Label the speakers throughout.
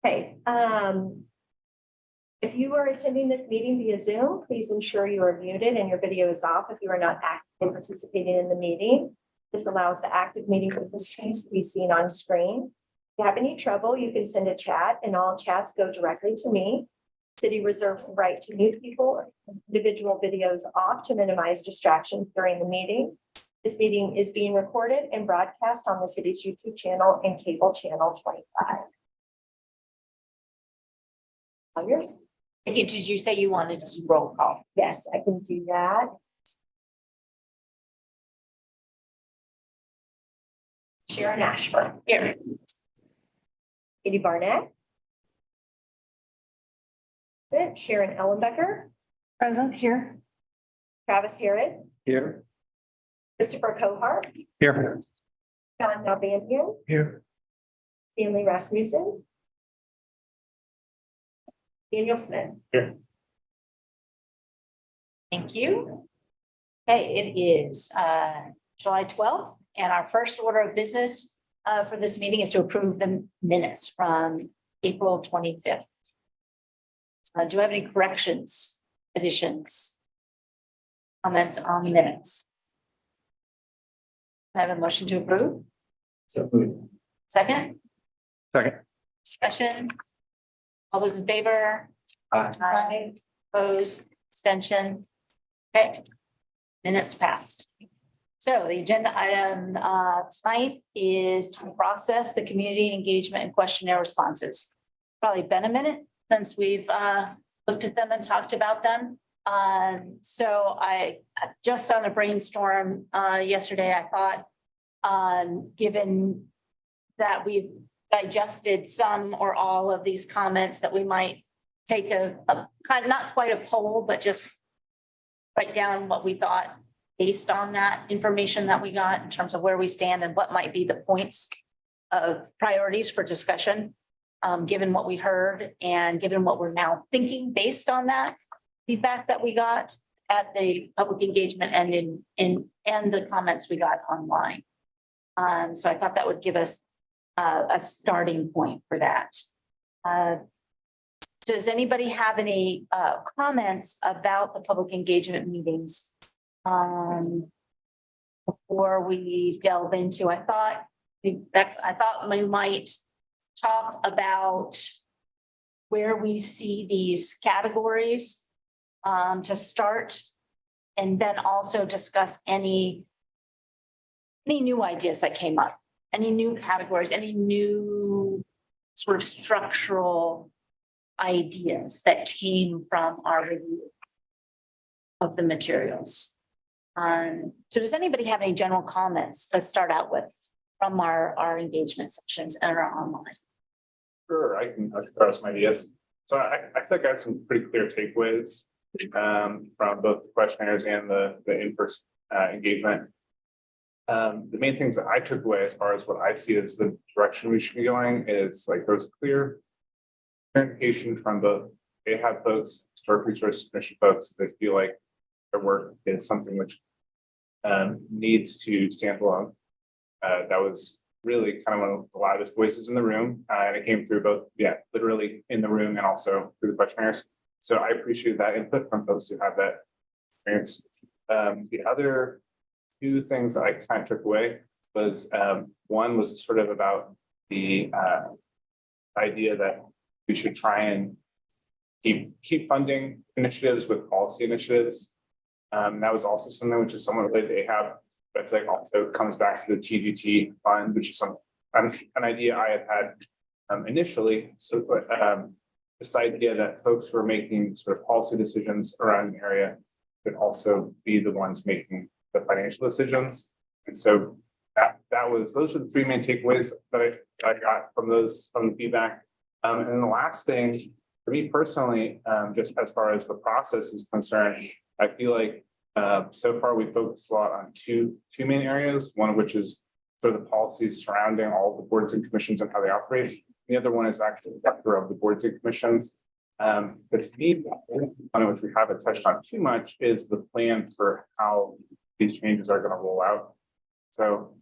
Speaker 1: Okay. If you are attending this meeting via Zoom, please ensure you are muted and your video is off if you are not actively participating in the meeting. This allows the active meeting participants to be seen on screen. If you have any trouble, you can send a chat and all chats go directly to me. City reserves the right to mute people, individual videos off to minimize distractions during the meeting. This meeting is being recorded and broadcast on the city's YouTube channel and cable channel 25. All yours.
Speaker 2: Did you say you wanted to do roll call?
Speaker 1: Yes, I can do that. Sharon Ashford.
Speaker 2: Here.
Speaker 1: Katie Barnett. That's it. Sharon Ellenbecker.
Speaker 2: Present here.
Speaker 1: Travis Harrod.
Speaker 3: Here.
Speaker 1: Christopher Cohart.
Speaker 3: Here.
Speaker 1: John Nalbandian.
Speaker 3: Here.
Speaker 1: Stanley Rasmussen. Daniel Smith.
Speaker 3: Here.
Speaker 2: Thank you. Okay, it is July 12th, and our first order of business for this meeting is to approve the minutes from April 25th. Do I have any corrections, additions, comments on minutes? I have a motion to approve.
Speaker 3: So moved.
Speaker 2: Second,
Speaker 3: Second.
Speaker 2: discussion. All those in favor?
Speaker 3: Aye.
Speaker 2: Aye. Opposed, extension. Okay, minutes passed. So the agenda item tonight is to process the community engagement and questionnaire responses. Probably been a minute since we've looked at them and talked about them. So I just on a brainstorm yesterday, I thought given that we've digested some or all of these comments that we might take a kind, not quite a poll, but just write down what we thought based on that information that we got in terms of where we stand and what might be the points of priorities for discussion, given what we heard and given what we're now thinking based on that feedback that we got at the public engagement and and the comments we got online. So I thought that would give us a starting point for that. Does anybody have any comments about the public engagement meetings before we delve into? I thought we might talk about where we see these categories to start, and then also discuss any new ideas that came up. Any new categories, any new sort of structural ideas that came from our review of the materials. So does anybody have any general comments to start out with from our engagement sections and our online?
Speaker 4: Sure, I can throw some ideas. So I feel like I have some pretty clear takeaways from both the questionnaires and the in-person engagement. The main things that I took away as far as what I see as the direction we should be going is like there's clear indication from both AHAB folks, Historic Resource Commission folks, that feel like their work is something which needs to stand alone. That was really kind of one of the loudest voices in the room, and it came through both, literally in the room and also through the questionnaires. So I appreciate that input from folks who have that experience. The other two things that I kind of took away was one was sort of about the idea that we should try and keep funding initiatives with policy initiatives. That was also something which is somewhat related to AHAB, but it's like also comes back to the TGT fund, which is an idea I had initially. So, this idea that folks who are making sort of policy decisions around an area could also be the ones making the financial decisions. And so those were the three main takeaways that I got from the feedback. And then the last thing for me personally, just as far as the process is concerned, I feel like so far we focused a lot on two main areas, one of which is sort of the policies surrounding all the boards and commissions and how they operate. The other one is actually the structure of the boards and commissions. But to me, one of which we haven't touched on too much is the plan for how these changes are going to roll out. So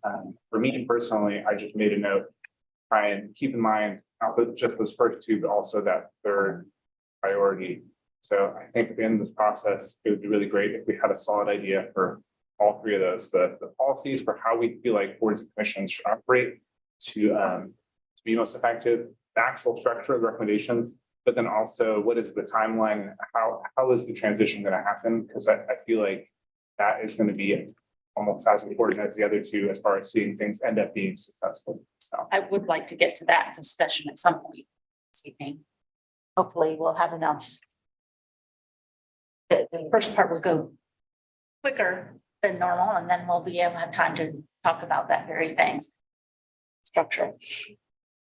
Speaker 4: for me personally, I just made a note, try and keep in mind not just those first two, but also that third priority. So I think at the end of this process, it would be really great if we had a solid idea for all three of those, the policies for how we feel like boards and commissions should operate to be most effective, the actual structure of the recommendations, but then also what is the timeline? How is the transition going to happen? Because I feel like that is going to be almost as important as the other two as far as seeing things end up being successful. So.
Speaker 2: I would like to get to that discussion at some point this evening. Hopefully we'll have enough. The first part will go quicker than normal, and then we'll be able to have time to talk about that very thing. Structure.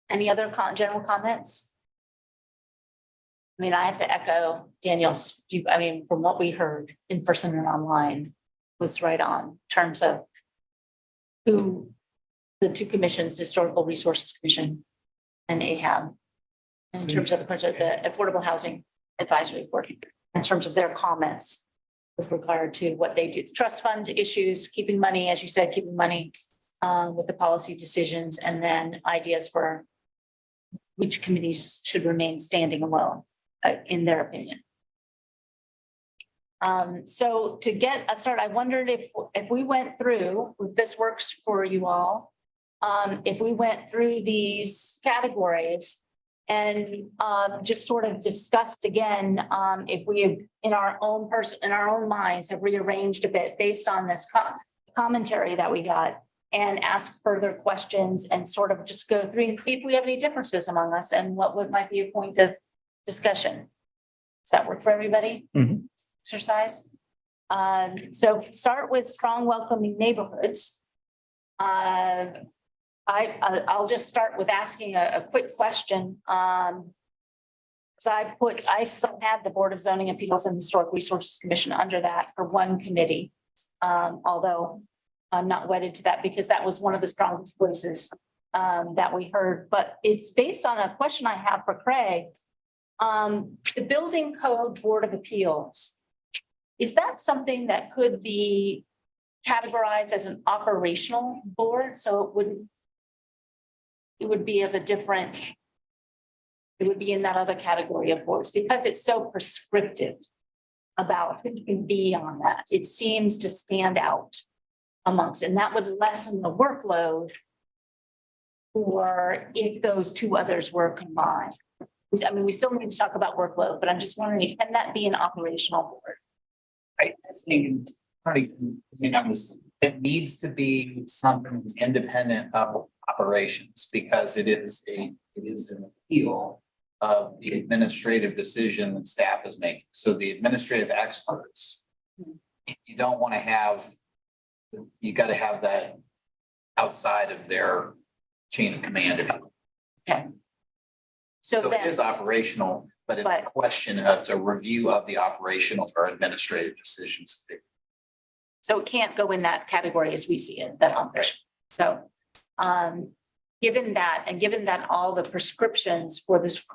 Speaker 2: Any other general comments? I mean, I have to echo Daniel's, I mean, from what we heard in person and online was right on in terms of who the two commissions, Historical Resources Commission and AHAB, in terms of the Affordable Housing Advisory Board, in terms of their comments with regard to what they do, trust fund issues, keeping money, as you said, keeping money with the policy decisions, and then ideas for which committees should remain standing alone, in their opinion. So to get a start, I wondered if we went through, if this works for you all, if we went through these categories and just sort of discussed again, if we have in our own minds have rearranged a bit based on this commentary that we got, and ask further questions and sort of just go through and see if we have any differences among us and what might be a point of discussion. Does that work for everybody?
Speaker 3: Mhm.
Speaker 2: Exercise. So start with strong welcoming neighborhoods. I'll just start with asking a quick question. So I still had the Board of Zoning Appeals and Historic Resources Commission under that for one committee. Although I'm not wedded to that because that was one of the strongest voices that we heard, but it's based on a question I have for Craig. The Building Code Board of Appeals, is that something that could be categorized as an operational board? So it would be of a different, it would be in that other category of boards because it's so prescriptive about who can be on that. It seems to stand out amongst, and that would lessen the workload or if those two others were combined. I mean, we still need to talk about workload, but I'm just wondering, can that be an operational board?
Speaker 5: I think it needs to be something that's independent of operations because it is an appeal of the administrative decision that staff is making. So the administrative experts, you don't want to have, you got to have that outside of their chain of command.
Speaker 2: Okay.
Speaker 5: So it is operational, but it's a question of, it's a review of the operational or administrative decisions.
Speaker 2: So it can't go in that category as we see it, that operation. So given that, and given that all the prescriptions for this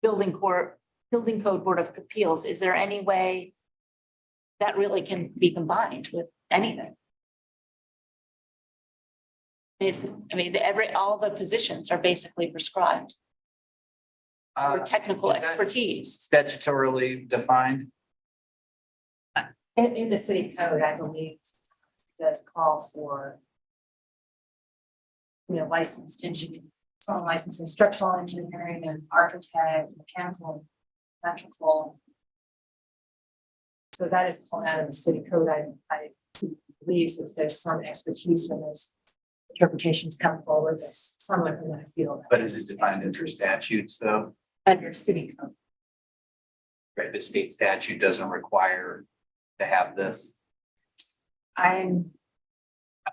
Speaker 2: Building Code Board of Appeals, is there any way that really can be combined with anything? All the positions are basically prescribed for technical expertise.
Speaker 5: Statutorily defined.
Speaker 6: In the city code, I believe, it does call for, licensed engineer, some licensed instructional engineering and architect, mechanical, electrical. So that is called out of the city code. I believe that there's some expertise when those interpretations come forward. There's someone in that field.
Speaker 5: But is it defined under statutes though?
Speaker 6: Under city code.
Speaker 5: Right, the state statute doesn't require to have this.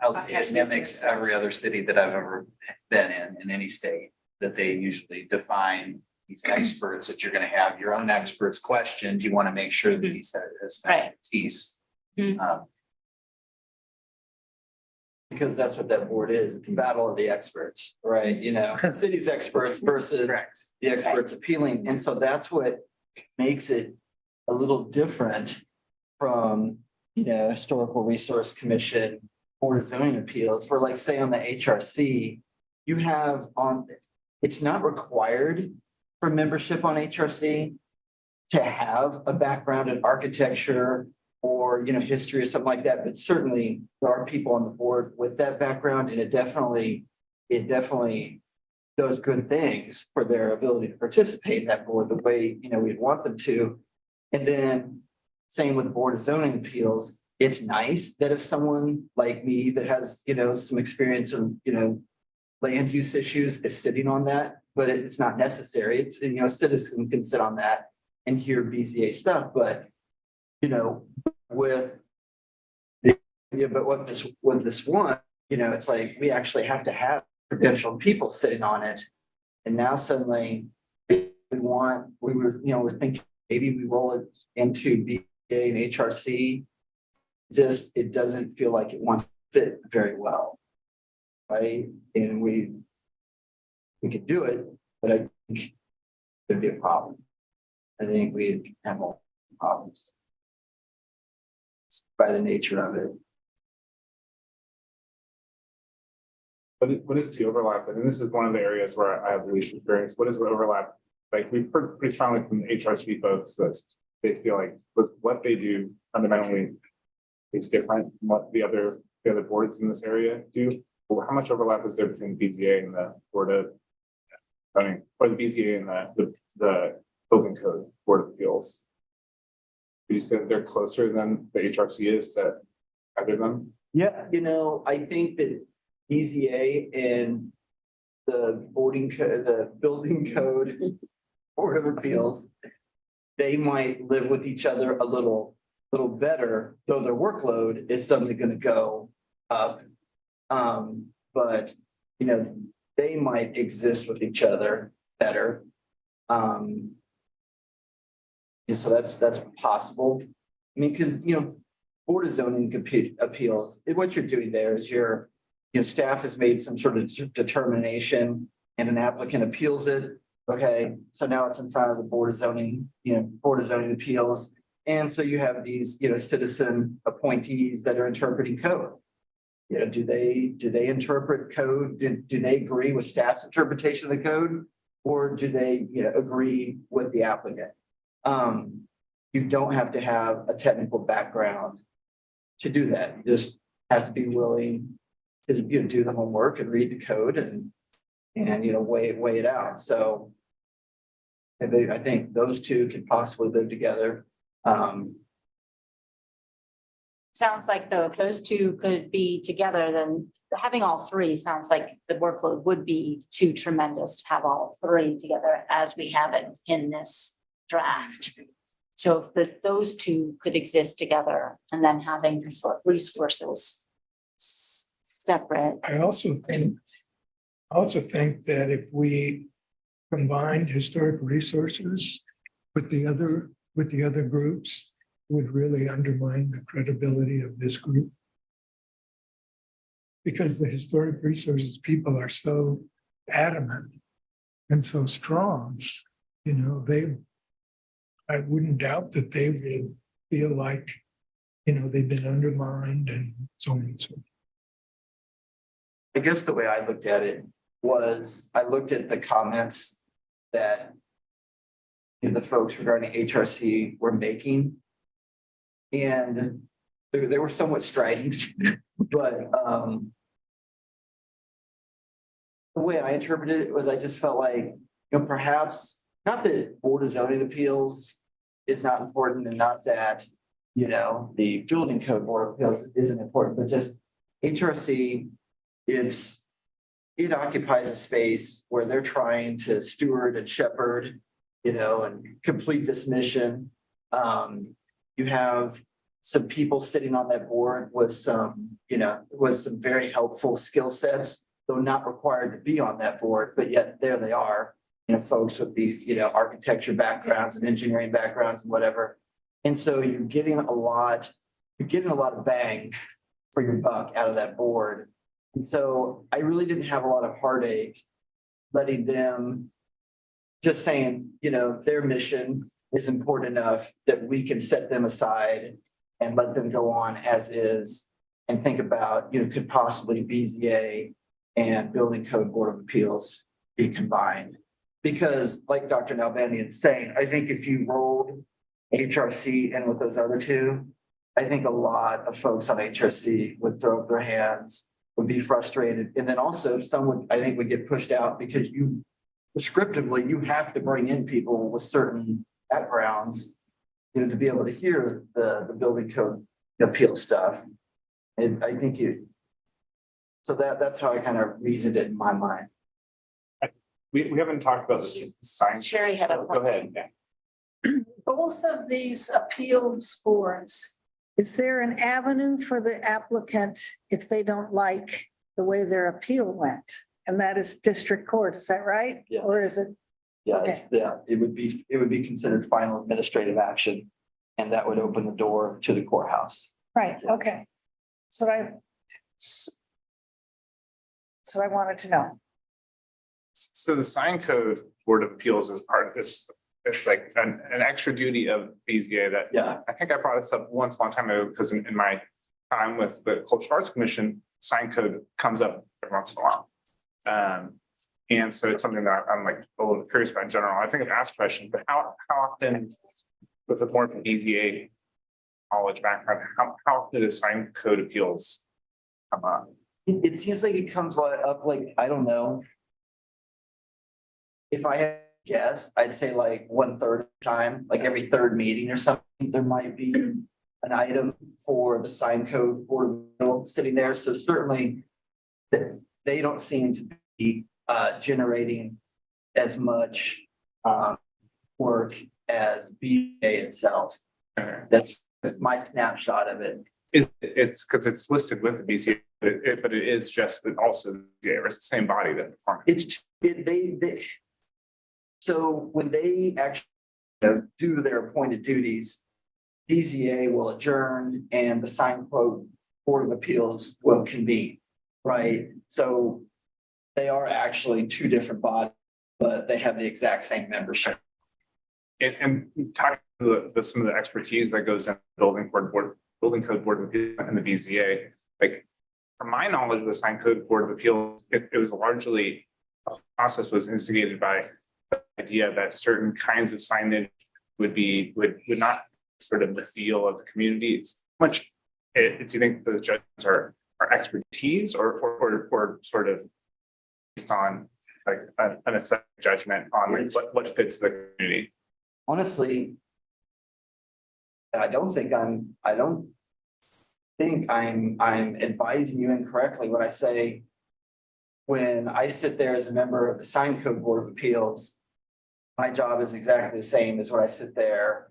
Speaker 5: I'll say it mimics every other city that I've ever been in any state, that they usually define these experts that you're going to have your own experts questioned. You want to make sure that these has expertise.
Speaker 7: Because that's what that board is. It's a battle of the experts, right? City's experts versus the experts appealing. And so that's what makes it a little different from, Historical Resource Commission, Board of Zoning Appeals, where like say on the HRC, you have it's not required for membership on HRC to have a background in architecture or, history or something like that, but certainly there are people on the board with that background, and it definitely does good things for their ability to participate in that board the way, we'd want them to. And then same with the Board of Zoning Appeals, it's nice that if someone like me that has, some experience in, land use issues is sitting on that, but it's not necessary. It's, a citizen can sit on that and hear BZA stuff, but, with but with this one, it's like we actually have to have credentialed people sitting on it. And now suddenly we're thinking maybe we roll it into BZA and HRC. Just, it doesn't feel like it wants to fit very well. Right. And we could do it, but I think there'd be a problem. I think we'd have more problems by the nature of it.
Speaker 4: What is the overlap? And this is one of the areas where I have the least experience. What is the overlap? Like, we've heard pretty strongly from the HRC folks that they feel like with what they do fundamentally is different from what the other boards in this area do. Well, how much overlap is there between BZA and the Board of Zoning, or the BZA and the Building Code Board of Appeals? You said they're closer than the HRC is to either of them?
Speaker 7: Yeah, I think that BZA and the Building Code Board of Appeals, they might live with each other a little better, though their workload is suddenly going to go up. But they might exist with each other better. And so that's possible. I mean, because Board of Zoning Appeals, what you're doing there is staff has made some sort of determination and an applicant appeals it. Okay, so now it's in front of the Board of Zoning Appeals. And so you have these, citizen appointees that are interpreting code. Do they interpret code? Do they agree with staff's interpretation of the code? Or do they, agree with the applicant? You don't have to have a technical background to do that. You just have to be willing to do the homework and read the code and weigh it out. So I think those two could possibly live together.
Speaker 2: Sounds like though, if those two could be together, then having all three sounds like the workload would be too tremendous to have all three together as we have it in this draft. So if those two could exist together and then having resources separate.
Speaker 8: I also think that if we combined historic resources with the other groups, would really undermine the credibility of this group. Because the historic resources people are so adamant and so strong, I wouldn't doubt that they would feel like, they've been undermined and so on and so forth.
Speaker 7: I guess the way I looked at it was I looked at the comments that the folks regarding HRC were making. And they were somewhat strident, but the way I interpreted it was I just felt like, perhaps not that Board of Zoning Appeals is not important and not that, the Building Code Board of Appeals isn't important, but just HRC, it occupies a space where they're trying to steward and shepherd, and complete this mission. You have some people sitting on that board with some very helpful skill sets, though not required to be on that board, but yet there they are, folks with these, architecture backgrounds and engineering backgrounds and whatever. And so you're getting a lot of bang for your buck out of that board. And so I really didn't have a lot of heartache letting them just saying, their mission is important enough that we can set them aside and let them go on as is and think about, could possibly BZA and Building Code Board of Appeals be combined. Because like Dr. Nalbandian is saying, I think if you rolled HRC in with those other two, I think a lot of folks on HRC would throw up their hands, would be frustrated. And then also some would, I think would get pushed out because you prescriptively, you have to bring in people with certain backgrounds, you know, to be able to hear the building code appeal stuff. And I think so that's how I kind of reasoned it in my mind.
Speaker 4: We haven't talked about the sign.
Speaker 2: Sherry had a
Speaker 4: Go
Speaker 2: point.
Speaker 4: ahead. Yeah.
Speaker 9: Both of these appeals boards, is there an avenue for the applicant if they don't like the way their appeal went? And that is district court, is that right?
Speaker 7: Yes.
Speaker 9: Or is it,
Speaker 7: Yeah, it would be considered final administrative action. And that would open the door to the courthouse.
Speaker 9: right, okay. So I wanted to know.
Speaker 4: So the sign code Board of Appeals is part of this. It's like an extra duty of BZA that
Speaker 7: Yeah,
Speaker 4: I think I brought this up once a long time ago because in my time with the Cultural Arts Commission, sign code comes up every once in a while. And so it's something that I'm like a little curious about in general. I think I've asked questions, but how often with the more from BZA knowledge background, how often does sign code appeals come up?
Speaker 7: it seems like it comes up like, I don't know. If I had to guess, I'd say like 1/3 of the time, like every third meeting or something, there might be an item for the sign code Board of Appeals sitting there. So certainly they don't seem to be generating as much work as BA itself. That's my snapshot of it.
Speaker 4: It's because it's listed with the BZA, but it is just that also the BZA, it's the same body that performs.
Speaker 7: So when they actually do their appointed duties, BZA will adjourn and the sign code Board of Appeals will convene, right? So they are actually two different bodies, but they have the exact same membership.
Speaker 4: And talking to some of the expertise that goes in building code Board of Appeals and the BZA, like from my knowledge of the sign code Board of Appeals, it was largely the process was instigated by the idea that certain kinds of signage would not sort of the feel of the community. It's much. Do you think the judges are expertise or sort of based on like an aesthetic judgment on like what fits the community?
Speaker 7: Honestly, I don't think I'm advising you incorrectly when I say when I sit there as a member of the sign code Board of Appeals, my job is exactly the same as when I sit there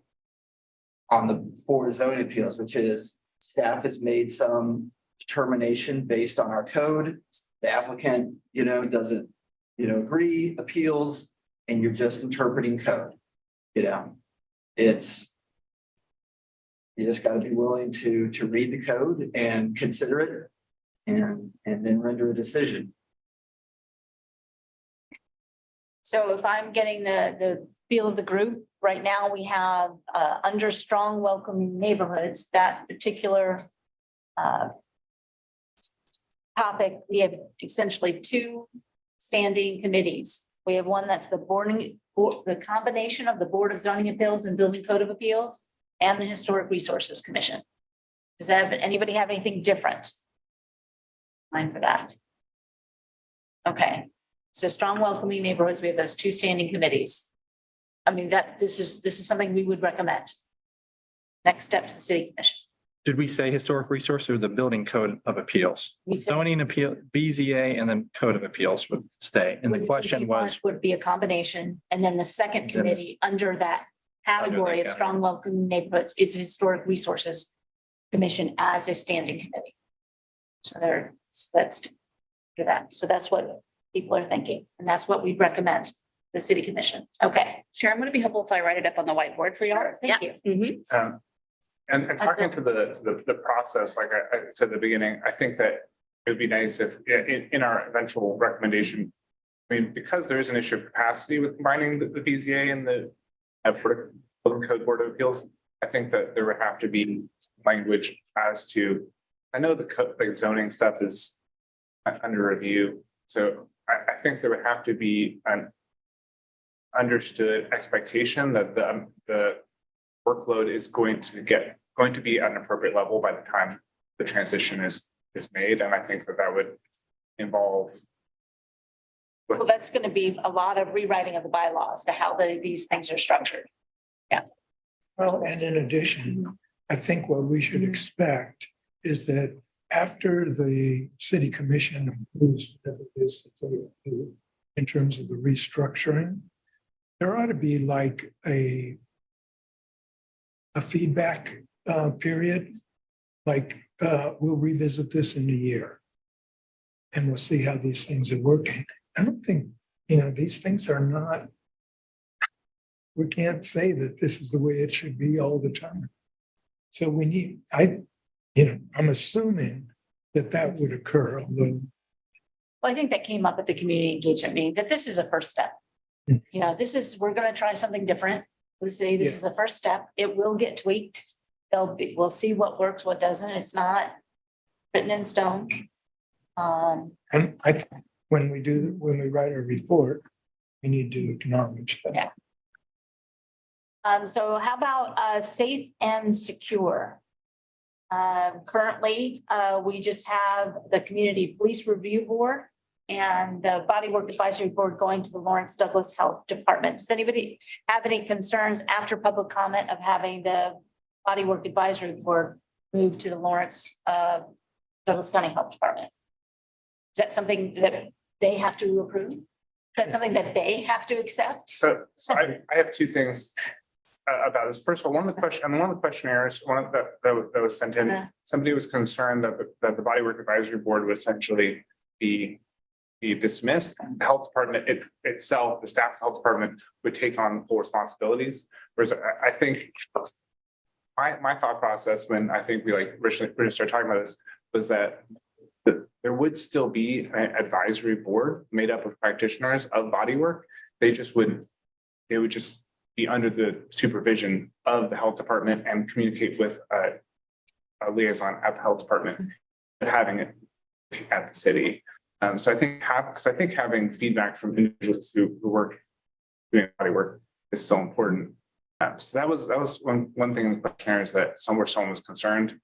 Speaker 7: on the Board of Zoning Appeals, which is staff has made some determination based on our code. The applicant, doesn't, agree, appeals, and you're just interpreting code. You just got to be willing to read the code and consider it and then render a decision.
Speaker 2: So if I'm getting the feel of the group, right now we have under strong welcoming neighborhoods, that particular topic, we have essentially two standing committees. We have one that's the combination of the Board of Zoning Appeals and Building Code of Appeals and the Historic Resources Commission. Does anybody have anything different? Mind for that? Okay. So strong welcoming neighborhoods, we have those two standing committees. I mean, this is something we would recommend. Next step to the City Commission.
Speaker 3: Did we say historic resource or the building code of appeals?
Speaker 2: We said-
Speaker 3: Zoning appeal, BZA, and then code of appeals would stay. And the question was,
Speaker 2: Would be a combination. And then the second committee under that category of strong welcoming neighborhoods is Historic Resources Commission as a standing committee. So that's do that. So that's what people are thinking. And that's what we recommend the City Commission. Okay.
Speaker 10: Sharon, would it be helpful if I write it up on the whiteboard for you?
Speaker 2: Thank you.
Speaker 4: And talking to the process, like I said at the beginning, I think that it would be nice if in our eventual recommendation, I mean, because there is an issue of capacity with combining the BZA and the Building Code Board of Appeals, I think that there would have to be language as to, I know the zoning stuff is under review. So I think there would have to be an understood expectation that the workload is going to be at an appropriate level by the time the transition is made, and I think that would involve.
Speaker 2: Well, that's going to be a lot of rewriting of the bylaws to how these things are structured. Yes.
Speaker 8: And in addition, I think what we should expect is that after the city commission approves whatever it is that they do in terms of the restructuring, there ought to be like a feedback period, like we'll revisit this in a year and we'll see how these things are working. I don't think, these things are not, we can't say that this is the way it should be all the time. So I'm assuming that would occur, although.
Speaker 2: Well, I think that came up at the community engagement meeting, that this is a first step. We're going to try something different. We'll say this is the first step. It will get tweaked. We'll see what works, what doesn't. It's not written in stone.
Speaker 8: And I think when we write a report, we need to acknowledge that.
Speaker 2: Yeah. So how about safe and secure? Currently, we just have the Community Police Review Board and the Body Work Advisory Board going to the Lawrence Douglas Health Department. Does anybody have any concerns after public comment of having the Body Work Advisory Board move to the Lawrence Douglas County Health Department? Is that something that they have to approve? Is that something that they have to accept?
Speaker 4: So I have two things about this. First of all, one of the questionnaires, that was sent in, somebody was concerned that the Body Work Advisory Board would essentially be dismissed. The health department itself, the staff health department would take on full responsibilities. Whereas I think my thought process when I think we originally started talking about this was that there would still be an advisory board made up of practitioners of body work. They would just be under the supervision of the health department and communicate with a liaison at the health department, but having it at the city. So I think having feedback from individuals who work doing body work is so important. So that was one thing in the questionnaire is that someone was concerned.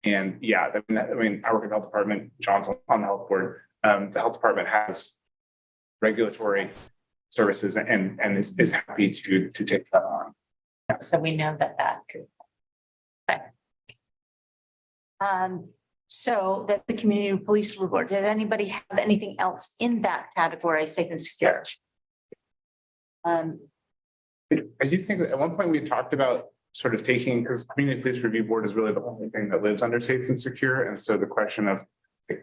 Speaker 4: And yeah, I mean, I work in the health department, John's on the health board. The health department has regulatory services and is happy to take that on.
Speaker 2: So we know that could. Okay. So that's the Community Police Report. Did anybody have anything else in that category, safe and secure?
Speaker 4: I do think that at one point we talked about sort of taking, because Community Police Review Board is really the only thing that lives under safe and secure. And so the question of,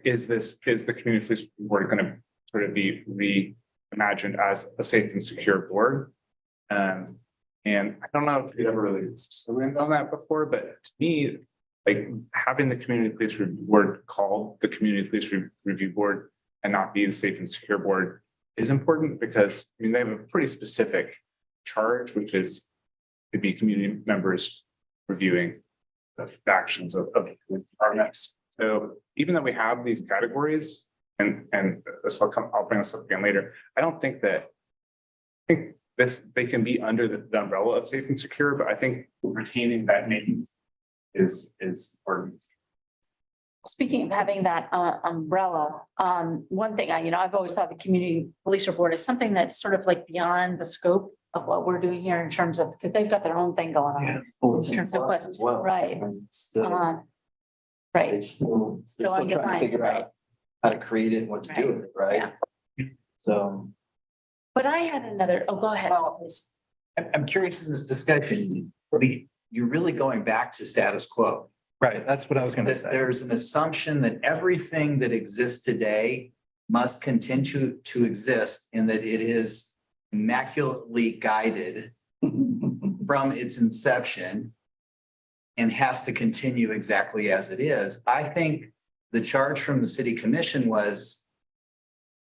Speaker 4: is the Community Police Review Board going to sort of be reimagined as a safe and secure board? And I don't know if we'd ever really leaned on that before, but to me, like having the Community Police Review Board called the Community Police Review Board and not be the Safe and Secure Board is important because I mean they have a pretty specific charge, which is to be community members reviewing the actions of the police departments. So even though we have these categories, and I'll bring this up again later. I think they can be under the umbrella of safe and secure, but I think retaining that name is important.
Speaker 2: Speaking of having that umbrella, one thing I've always thought the Community Police Report is something that's sort of like beyond the scope of what we're doing here in terms of, because they've got their own thing going on.
Speaker 8: Yeah.
Speaker 7: Well, it's
Speaker 2: In terms of
Speaker 7: flux
Speaker 2: what-
Speaker 7: as well.
Speaker 2: right.
Speaker 7: And it's still-
Speaker 2: Right.
Speaker 7: They're still trying to
Speaker 2: undefined,
Speaker 7: figure
Speaker 2: right.
Speaker 7: out how to create it, and what to do with it, right? So.
Speaker 2: But I had another, go ahead. please.
Speaker 5: I'm curious in this discussion, you're really going back to status quo.
Speaker 3: Right, that's what I was going to
Speaker 5: That
Speaker 3: say.
Speaker 5: there's an assumption that everything that exists today must continue to exist and that it is immaculately guided from its inception and has to continue exactly as it is. I think the charge from the city commission was,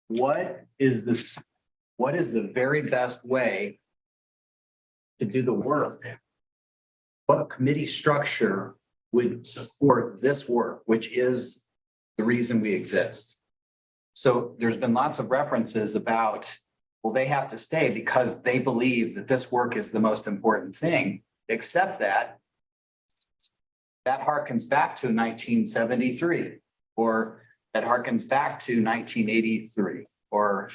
Speaker 5: what is the very best way to do the work? What committee structure would support this work, which is the reason we exist? So there's been lots of references about, well, they have to stay because they believe that this work is the most important thing, except that harkens back to 1973, or that harkens back to 1983, or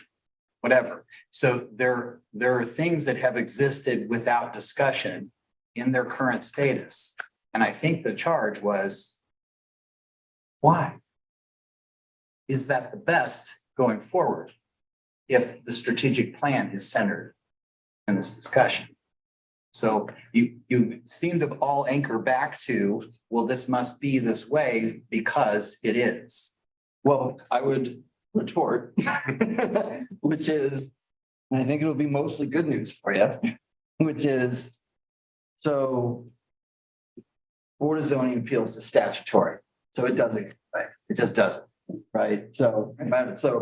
Speaker 5: whatever. So there are things that have existed without discussion in their current status. And I think the charge was, why? Is that the best going forward if the strategic plan is centered in this discussion? So you seem to all anchor back to, well, this must be this way because it is.
Speaker 7: Well, I would retort, which is, and I think it'll be mostly good news for you, which is, so Board of Zoning Appeals is statutory, so it doesn't, right? It just doesn't, right? So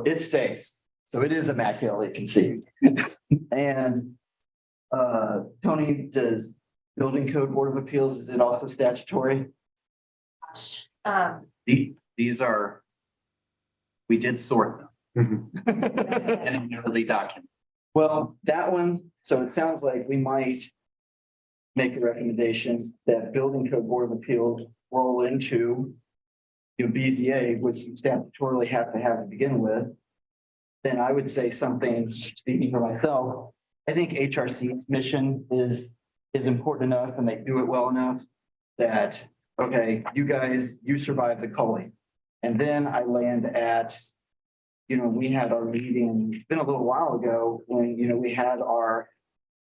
Speaker 7: it stays. So it is immaculately conceived. And Tony, does Building Code Board of Appeals, is it also statutory?
Speaker 5: These are, we did sort them. And in an early document.
Speaker 7: Well, that one, so it sounds like we might make a recommendation that Building Code Board of Appeals roll into your BZA, which you statutorily have to have to begin with. Then I would say something, speaking for myself, I think HRC's mission is important enough and they do it well enough that, okay, you guys, you survive the culling. And then I land at, we had our meeting, it's been a little while ago when, we had our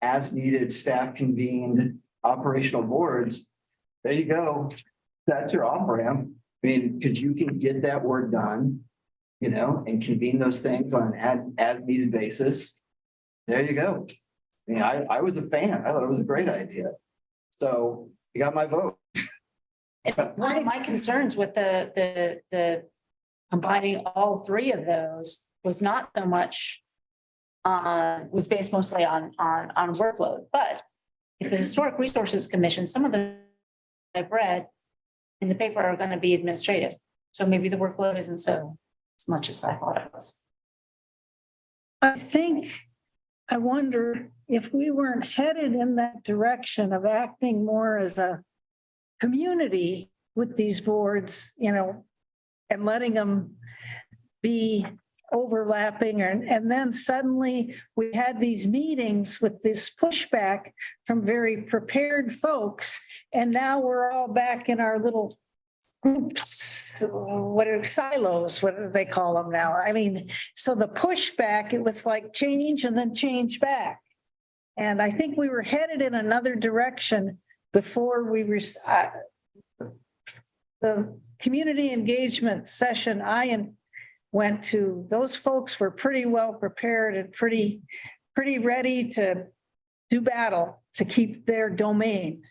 Speaker 7: as needed staff convened operational boards. There you go. That's your off ramp. I mean, because you can get that work done, and convene those things on an as needed basis. There you go. I mean, I was a fan. I thought it was a great idea. So you got my vote.
Speaker 2: And one of my concerns with the combining all three of those was not so much was based mostly on workload, but if the Historic Resources Commission, some of the I've read in the paper are going to be administrative. So maybe the workload isn't so as much as I thought it was.
Speaker 9: I wonder if we weren't headed in that direction of acting more as a community with these boards, and letting them be overlapping, and then suddenly we had these meetings with this pushback from very prepared folks, and now we're all back in our little groups, what are silos, what do they call them now? I mean, so the pushback, it was like change and then change back. And I think we were headed in another direction before we were, the community engagement session I went to, those folks were pretty well prepared and pretty ready to do battle to keep their domain.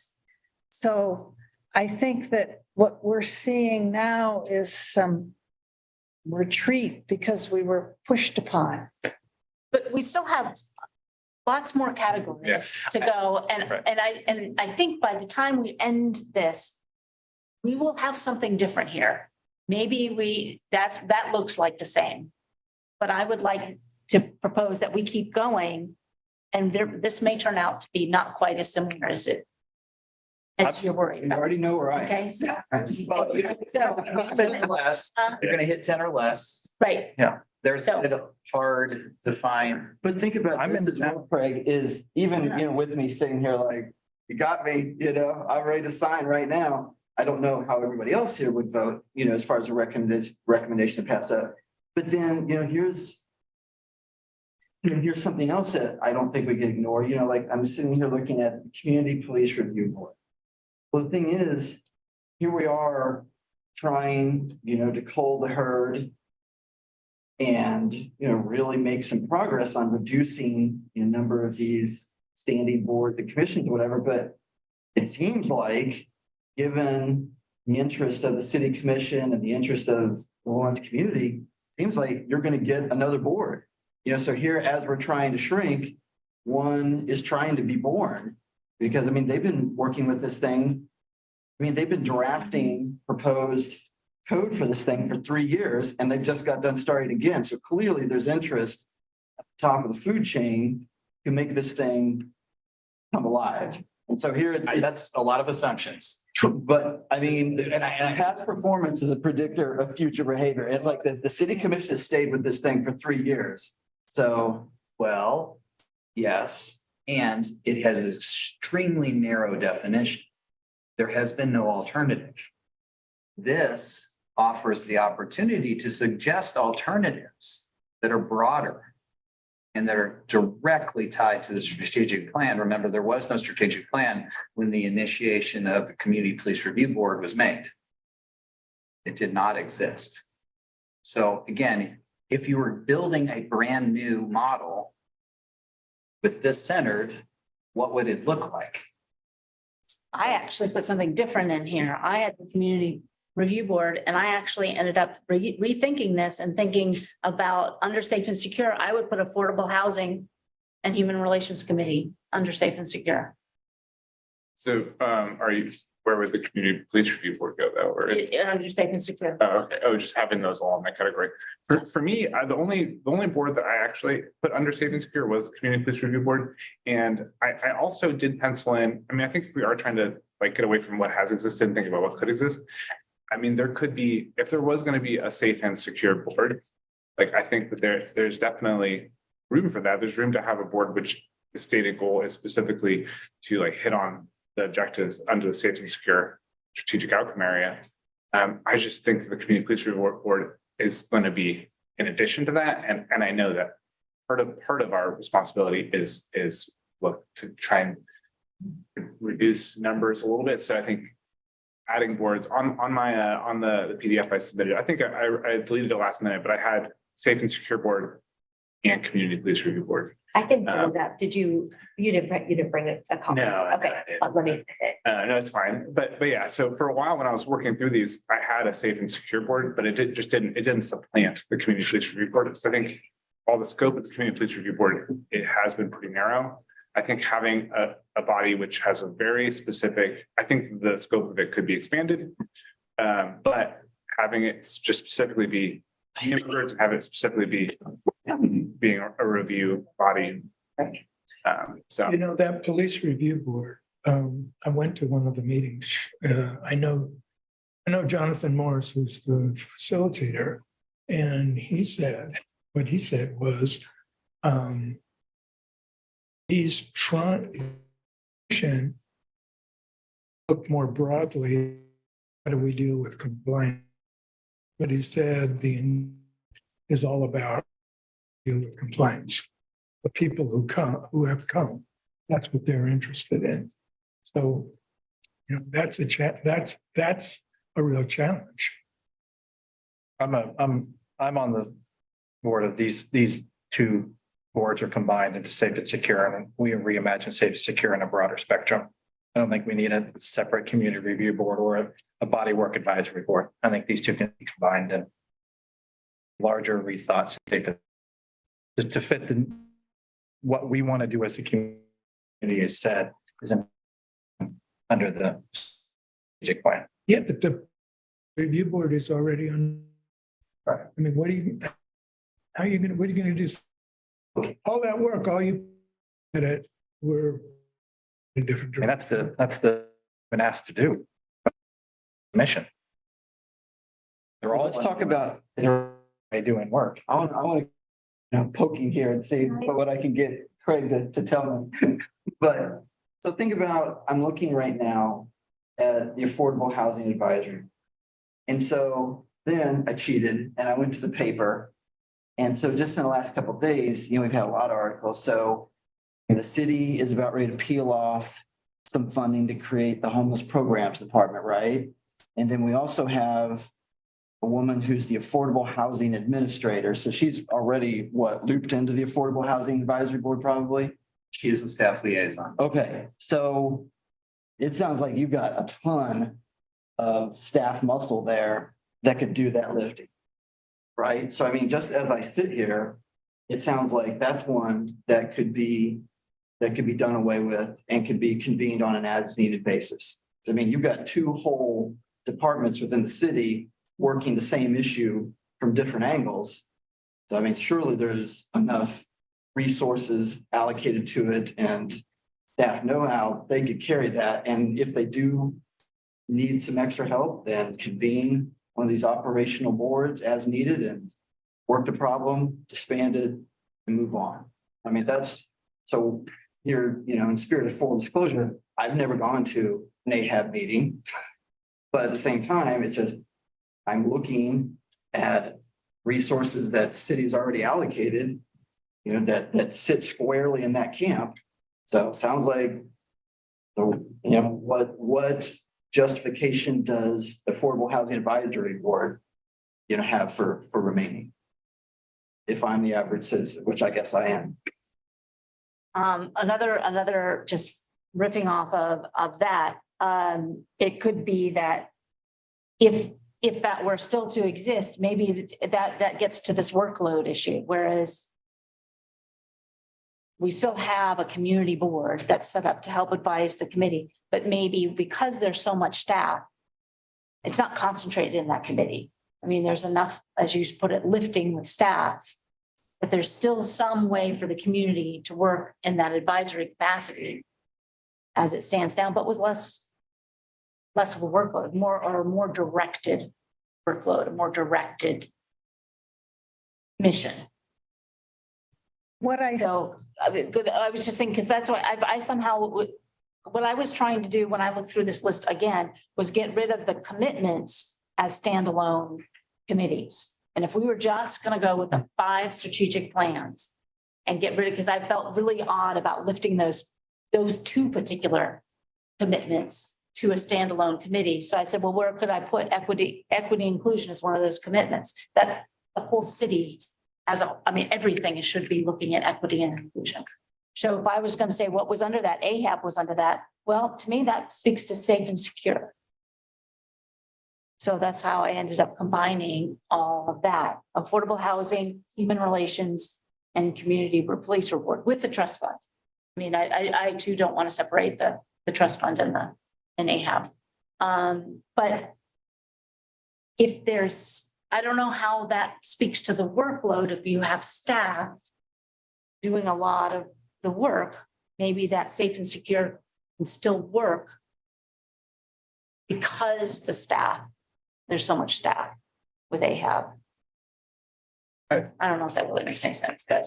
Speaker 9: So I think that what we're seeing now is some retreat because we were pushed upon.
Speaker 2: But we still have lots more categories
Speaker 4: Yes.
Speaker 2: to go.
Speaker 3: Right.
Speaker 2: And I think by the time we end this, we will have something different here. Maybe that looks like the same. But I would like to propose that we keep going. And this may turn out to be not quite as similar as you're worried
Speaker 7: You
Speaker 2: about.
Speaker 7: already know where I am.
Speaker 2: Okay, so.
Speaker 5: Well, you're gonna hit 10 or less.
Speaker 2: Right,
Speaker 5: There's
Speaker 2: So-
Speaker 5: a hard to find.
Speaker 7: But think about
Speaker 3: I'm
Speaker 7: this
Speaker 3: in
Speaker 7: as well, Craig, is even, with me sitting here like, you got me, I'm ready to sign right now. I don't know how everybody else here would vote, as far as a recommendation to pass up. But then, here's something else that I don't think we can ignore, like I'm sitting here looking at the Community Police Review Board. Well, the thing is, here we are trying, to cull the herd and, really make some progress on reducing the number of these standing boards and commissions, whatever. But it seems like, given the interest of the city commission and the interest of the Lawrence community, seems like you're going to get another board. So here, as we're trying to shrink, one is trying to be born. Because, they've been working with this thing. They've been drafting proposed code for this thing for 3 years and they've just got done starting again. So clearly there's interest at the top of the food chain to make this thing come alive. And so here it's,
Speaker 5: That's a lot of assumptions.
Speaker 7: but I mean,
Speaker 5: And I,
Speaker 7: past performance is a predictor of future behavior. It's like the city commission has stayed with this thing for 3 years. So,
Speaker 5: well, yes, and it has an extremely narrow definition. There has been no alternative. This offers the opportunity to suggest alternatives that are broader and that are directly tied to the strategic plan. Remember, there was no strategic plan when the initiation of the Community Police Review Board was made. It did not exist. So again, if you were building a brand new model with this centered, what would it look like?
Speaker 2: I actually put something different in here. I had the community review board and I actually ended up rethinking this and thinking about under safe and secure, I would put affordable housing and human relations committee under safe and secure.
Speaker 4: So, where would the community police review board go though? Or is,
Speaker 2: Under safe and secure.
Speaker 4: oh, okay, just having those all in that category. For me, the only board that I actually put under safe and secure was the community police review board. And I also did pencil in, I mean, I think if we are trying to like get away from what has existed and think about what could exist. I mean, there could be, if there was going to be a safe and secure board, like I think that there's definitely room for that. There's room to have a board which the stated goal is specifically to like hit on the objectives under the safe and secure strategic outcome area. I just think the community police review board is going to be in addition to that. And I know that part of our responsibility is look to try and reduce numbers a little bit. So I think adding boards on the PDF I submitted, I think I deleted it last minute, but I had safe and secure board and community police review board.
Speaker 2: I can build that. You didn't bring a copy?
Speaker 4: No,
Speaker 2: Okay,
Speaker 4: I didn't.
Speaker 2: let me.
Speaker 4: No, it's fine. But yeah, so for a while when I was working through these, I had a safe and secure board, but it didn't supplant the community police review board. So I think all the scope of the community police review board, it has been pretty narrow. I think having a body which has a very specific, I think the scope of it could be expanded. But having it just specifically be inwards, have it specifically be being a review body. So
Speaker 8: You know, that police review board, I went to one of the meetings. I know Jonathan Morris, who's the facilitator, and what he said was, he's trying to look more broadly, how do we deal with compliance? But he said is all about deal with compliance. The people who have come, that's what they're interested in. So, you know, that's a real challenge.
Speaker 3: I'm on the board of these two boards are combined into safe and secure, and we reimagine safe and secure in a broader spectrum. I don't think we need a separate community review board or a body work advisory board. I think these two can be combined in larger rethoughts to fit what we want to do as a community is said is under the strategic plan.
Speaker 8: Yeah, but the review board is already on.
Speaker 3: Right.
Speaker 8: I mean, what are you gonna do? All that work, all you did it, we're in different
Speaker 3: I mean,
Speaker 8: directions.
Speaker 3: that's been asked to do. Mission. They're all.
Speaker 7: let's talk about,
Speaker 3: They doing work.
Speaker 7: I want to, poking here and see what I can get Craig to tell me. But, so think about, I'm looking right now at the Affordable Housing Advisory. And so then I cheated and I went to the paper. And so just in the last couple of days, we've had a lot of articles. So the city is about ready to peel off some funding to create the homeless programs department, right? And then we also have a woman who's the Affordable Housing Administrator. So she's already looped into the Affordable Housing Advisory Board probably?
Speaker 5: She is the staff liaison.
Speaker 7: Okay, so it sounds like you've got a ton of staff muscle there that could do that lifting. Right? So I mean, just as I sit here, it sounds like that's one that could be done away with and could be convened on an as needed basis. I mean, you've got two whole departments within the city working the same issue from different angles. So I mean, surely there's enough resources allocated to it and staff know how they could carry that. And if they do need some extra help, then convene one of these operational boards as needed and work the problem, disband it, and move on. I mean, that's, so here, you know, in spirit of full disclosure, I've never gone to an AHAB meeting. But at the same time, it's just, I'm looking at resources that city's already allocated, you know, that sit squarely in that camp. So it sounds like, so, you know, what justification does the Affordable Housing Advisory Board, you know, have for remaining? If I'm the average citizen, which I guess I am.
Speaker 2: Another just riffing off of that, it could be that if that were still to exist, maybe that gets to this workload issue, whereas we still have a community board that's set up to help advise the committee, but maybe because there's so much staff, it's not concentrated in that committee. I mean, there's enough, as you put it, lifting with staff, but there's still some way for the community to work in that advisory capacity as it stands down, but with less of a workload, more directed workload, a more directed mission. So I was just thinking, because that's why I somehow, what I was trying to do when I looked through this list again was get rid of the commitments as standalone committees. And if we were just going to go with the 5 strategic plans and get rid of, because I felt really odd about lifting those 2 particular commitments to a standalone committee. So I said, well, where could I put equity inclusion as one of those commitments that the whole city everything should be looking at equity and inclusion. So if I was going to say what was under that, AHAB was under that. Well, to me, that speaks to safe and secure. So that's how I ended up combining all of that: affordable housing, human relations, and community police report with the trust fund. I mean, I too don't want to separate the trust fund and AHAB. But if I don't know how that speaks to the workload. If you have staff doing a lot of the work, maybe that safe and secure can still work because there's so much staff with AHAB. I don't know if that really makes any sense, but.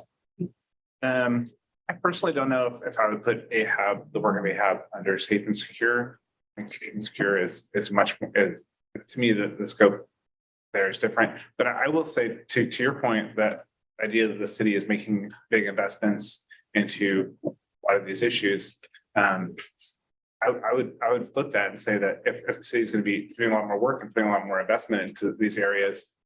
Speaker 4: I personally don't know if I would put AHAB, the work of AHAB, under safe and secure. I think safe and secure is much more, to me, the scope there is different. But I will say to your point, that idea that the city is making big investments into a lot of these issues. I would flip that and say that if the city is going to be doing a lot more work and putting a lot more investment into these areas,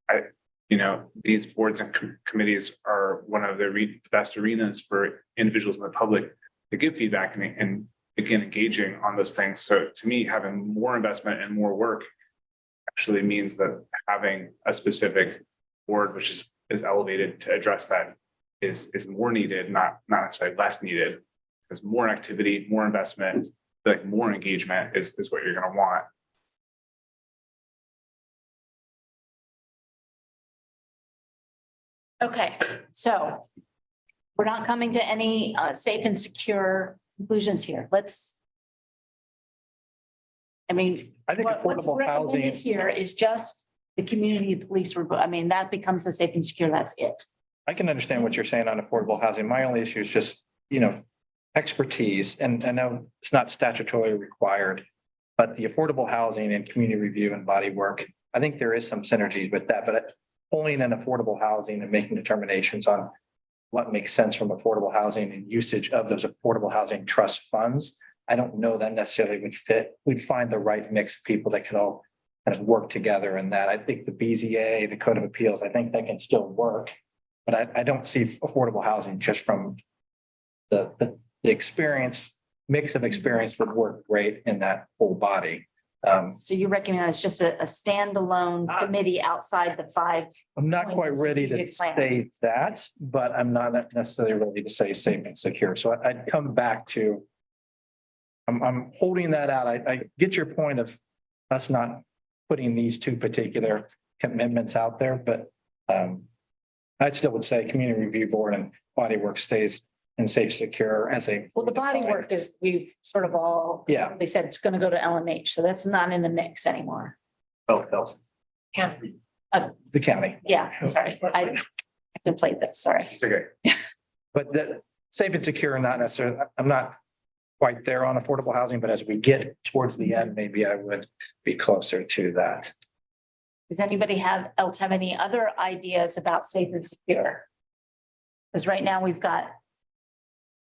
Speaker 4: these boards and committees are one of the best arenas for individuals in the public to give feedback and begin engaging on those things. So to me, having more investment and more work actually means that having a specific board which is elevated to address that is more needed, not necessarily less needed, because more activity, more investment, like more engagement is what you're going to want.
Speaker 2: Okay, so we're not coming to any safe and secure conclusions here. I think what's
Speaker 3: affordable housing
Speaker 2: recommended here is just the community police. That becomes the safe and secure. That's it.
Speaker 3: I can understand what you're saying on affordable housing. My only issue is just, expertise. And I know it's not statutorily required, but the affordable housing and community review and body work, I think there is some synergies with that, but pulling in affordable housing and making determinations on what makes sense from affordable housing and usage of those affordable housing trust funds, I don't know that necessarily would fit. We'd find the right mix of people that could all kind of work together in that. I think the BZA, the Code of Appeals, I think that can still work, but I don't see affordable housing just from the mix of experience would work great in that whole body.
Speaker 2: So you recommend it's just a standalone committee outside the 5.
Speaker 3: I'm not quite ready to say that, but I'm not necessarily ready to say safe and secure. So I'd come back to, I'm holding that out. I get your point of us not putting these 2 particular commitments out there, but I still would say community review board and body work stays in safe, secure as a.
Speaker 2: Well, the body work is, we've sort of all.
Speaker 3: Yeah.
Speaker 2: They said it's gonna go to LMH, so that's not in the mix anymore.
Speaker 3: Oh, the county.
Speaker 2: Yeah, sorry, I conflate this, sorry.
Speaker 4: It's okay.
Speaker 3: But the safe and secure, not necessarily, I'm not quite there on affordable housing, but as we get towards the end, maybe I would be closer to that.
Speaker 2: Does anybody have any other ideas about safe and secure? Because right now we've got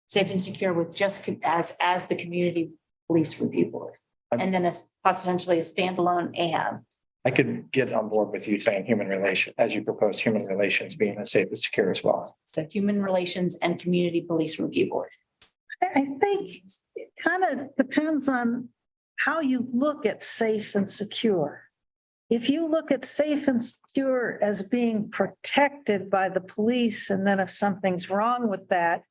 Speaker 2: safe and secure with just as the community police review board. And then potentially a standalone AM.
Speaker 3: I could get on board with you saying human relation, as you proposed, human relations being the safe and secure as well.
Speaker 2: So human relations and community police review board.
Speaker 9: I think it kind of depends on how you look at safe and secure. If you look at safe and secure as being protected by the police, and then if something's wrong with that,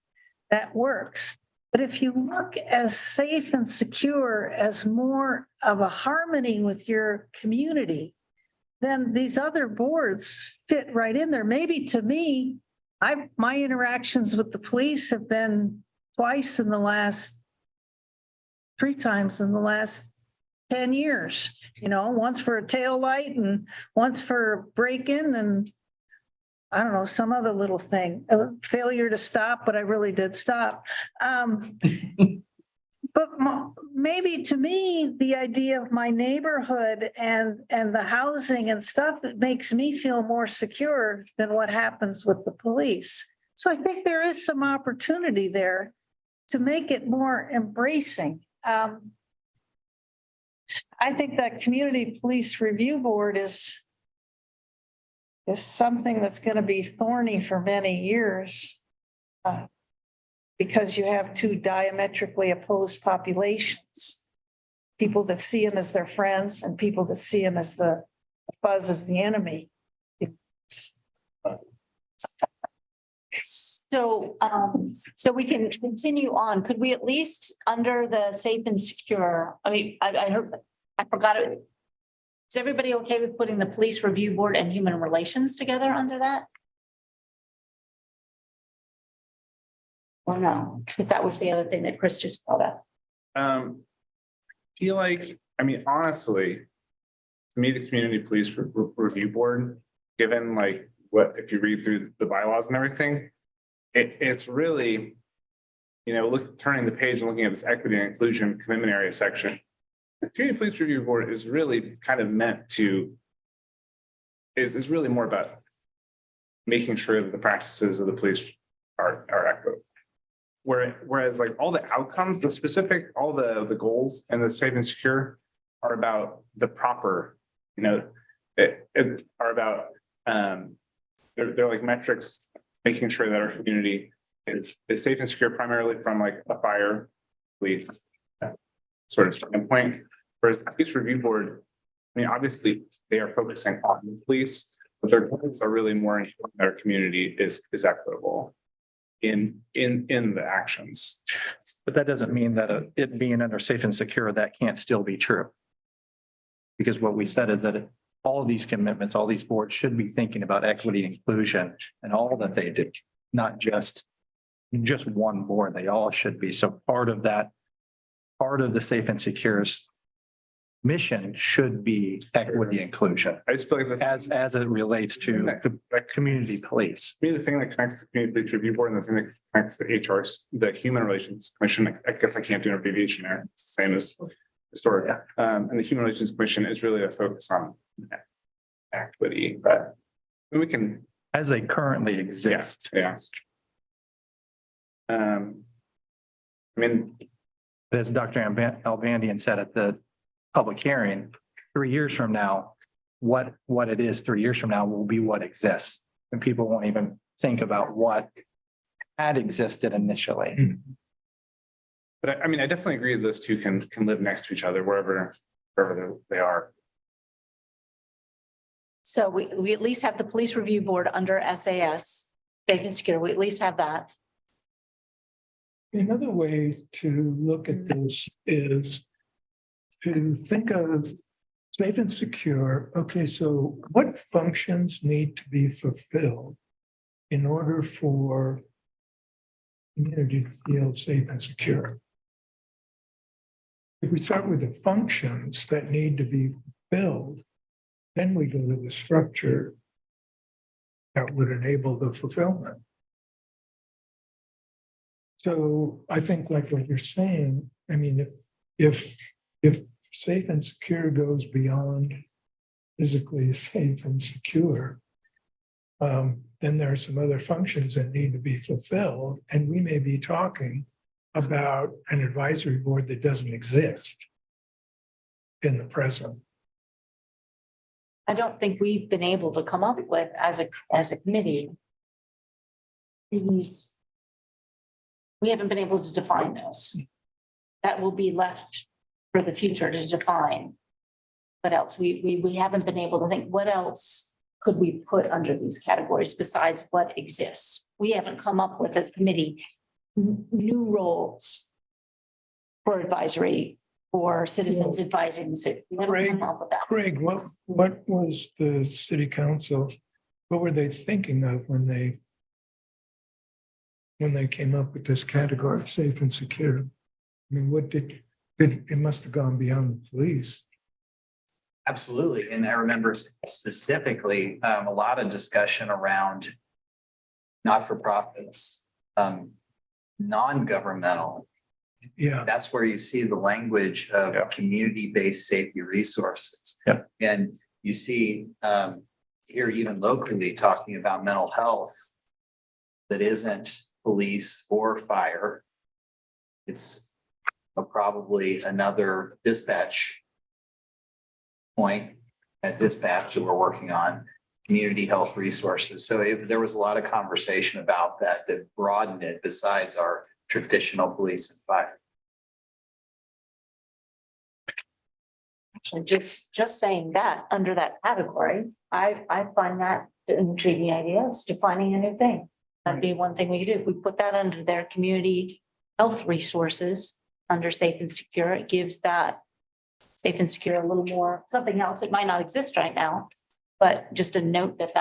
Speaker 9: that works. But if you look as safe and secure as more of a harmony with your community, then these other boards fit right in there. Maybe to me, my interactions with the police have been three times in the last 10 years, once for a tail light and once for a break-in and I don't know, some other little thing, a failure to stop, but I really did stop. But maybe to me, the idea of my neighborhood and the housing and stuff, it makes me feel more secure than what happens with the police. So I think there is some opportunity there to make it more embracing. I think that community police review board is something that's going to be thorny for many years because you have two diametrically opposed populations, people that see them as their friends and people that see them as the buzz as the enemy.
Speaker 2: So we can continue on. Could we at least under the safe and secure, I forgot it. Is everybody okay with putting the police review board and human relations together under that? Or no? Because that was the other thing that Chris just brought up.
Speaker 4: Feel like, honestly, to me, the community police review board, given like what, if you read through the bylaws and everything, it's really, turning the page and looking at this equity and inclusion commitment area section. The community police review board is really kind of meant to, is really more about making sure that the practices of the police are equitable. Whereas like all the outcomes, the specific, all the goals and the safe and secure are about the proper, are about, they're like metrics, making sure that our community is safe and secure primarily from like a fire, police sort of standpoint. Whereas the police review board, obviously they are focusing on the police, but their goals are really more in that our community is equitable in the actions.
Speaker 3: But that doesn't mean that it being under safe and secure, that can't still be true. Because what we said is that all of these commitments, all these boards should be thinking about equity, inclusion, and all that they do, not just one board. They all should be. So part of the safe and secure's mission should be equity inclusion.
Speaker 4: I just feel like
Speaker 3: as it relates to the community police.
Speaker 4: The thing that connects the community police review board and the thing that connects the HR's, the Human Relations Commission, I guess I can't do an abbreviation there. It's the same as historic. And the Human Relations Commission is really a focus on equity, but we can.
Speaker 3: As they currently exist.
Speaker 4: Yeah.
Speaker 3: As Dr. Albandian said at the public hearing, 3 years from now, what it is 3 years from now will be what exists. And people won't even think about what had existed initially.
Speaker 4: But I definitely agree that those two can live next to each other wherever they are.
Speaker 2: So we at least have the police review board under SAS, safe and secure. We at least have that.
Speaker 8: Another way to look at this is to think of Safe and secure, okay, so what functions need to be fulfilled in order for community to feel safe and secure? If we start with the functions that need to be fulfilled, then we go to the structure that would enable the fulfillment. So I think like what you're saying, I mean, if safe and secure goes beyond physically safe and secure, then there are some other functions that need to be fulfilled. And we may be talking about an advisory board that doesn't exist in the present.
Speaker 2: I don't think we've been able to come up with as a committee. These. We haven't been able to define those. That will be left for the future to define. What else? We haven't been able to think, what else could we put under these categories besides what exists? We haven't come up with a committee, new roles for advisory or citizens advising. We haven't come up with that.
Speaker 8: Craig, what was the city council, what were they thinking of when they came up with this category, safe and secure? I mean, what did it must have gone beyond the police.
Speaker 5: Absolutely. And I remember specifically a lot of discussion around not-for-profits, non-governmental.
Speaker 8: Yeah.
Speaker 5: That's where you see the language of community-based safety resources.
Speaker 3: Yep.
Speaker 5: And you see here even locally talking about mental health that isn't police or fire. It's probably another dispatch point at dispatch that we're working on, community health resources. So there was a lot of conversation about that broadened it besides our traditional police and fire.
Speaker 2: Actually, just saying that under that category, I find that an intriguing idea, is defining a new thing. That'd be one thing we could do. If we put that under their community health resources under safe and secure, it gives that safe and secure a little more, something else. It might not exist right now, but just a note that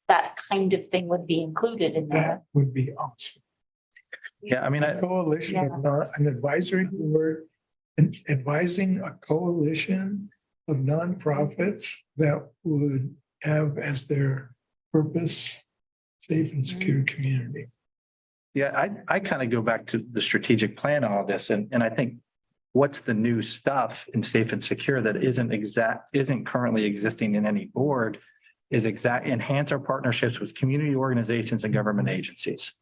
Speaker 2: that kind of thing would be included in there.
Speaker 8: That would be awesome.
Speaker 3: Yeah, I mean,
Speaker 8: A coalition of an advisory board and advising a coalition of nonprofits that would have as their purpose safe and secure community.
Speaker 3: yeah, I kind of go back to the strategic plan, all this, and I think what's the new stuff in safe and secure that isn't currently existing in any board is enhance our partnerships with community organizations and government agencies.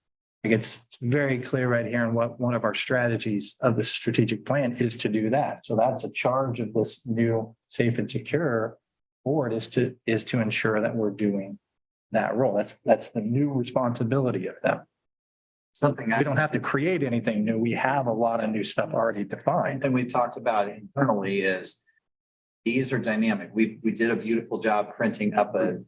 Speaker 3: Like it's very clear right here in what one of our strategies of the strategic plan is to do that. So that's a charge of this new safe and secure board is to ensure that we're doing that role. That's the new responsibility of them.
Speaker 5: Something
Speaker 3: We don't have to create anything new. We have a lot of new stuff already defined.
Speaker 5: and we talked about internally is these are dynamic. We did a beautiful job printing up a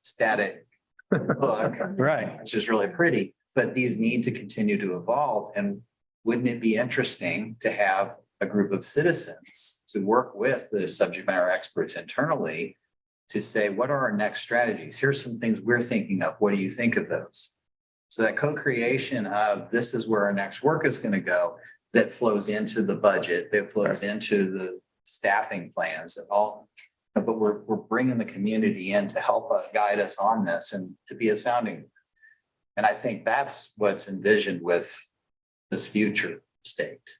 Speaker 5: static book,
Speaker 3: Right.
Speaker 5: which is really pretty, but these need to continue to evolve. And wouldn't it be interesting to have a group of citizens to work with the subject matter experts internally to say, what are our next strategies? Here's some things we're thinking of. What do you think of those? So that co-creation of this is where our next work is going to go, that flows into the budget, that flows into the staffing plans and all. But we're bringing the community in to help us guide us on this and to be a sounding. And I think that's what's envisioned with this future state.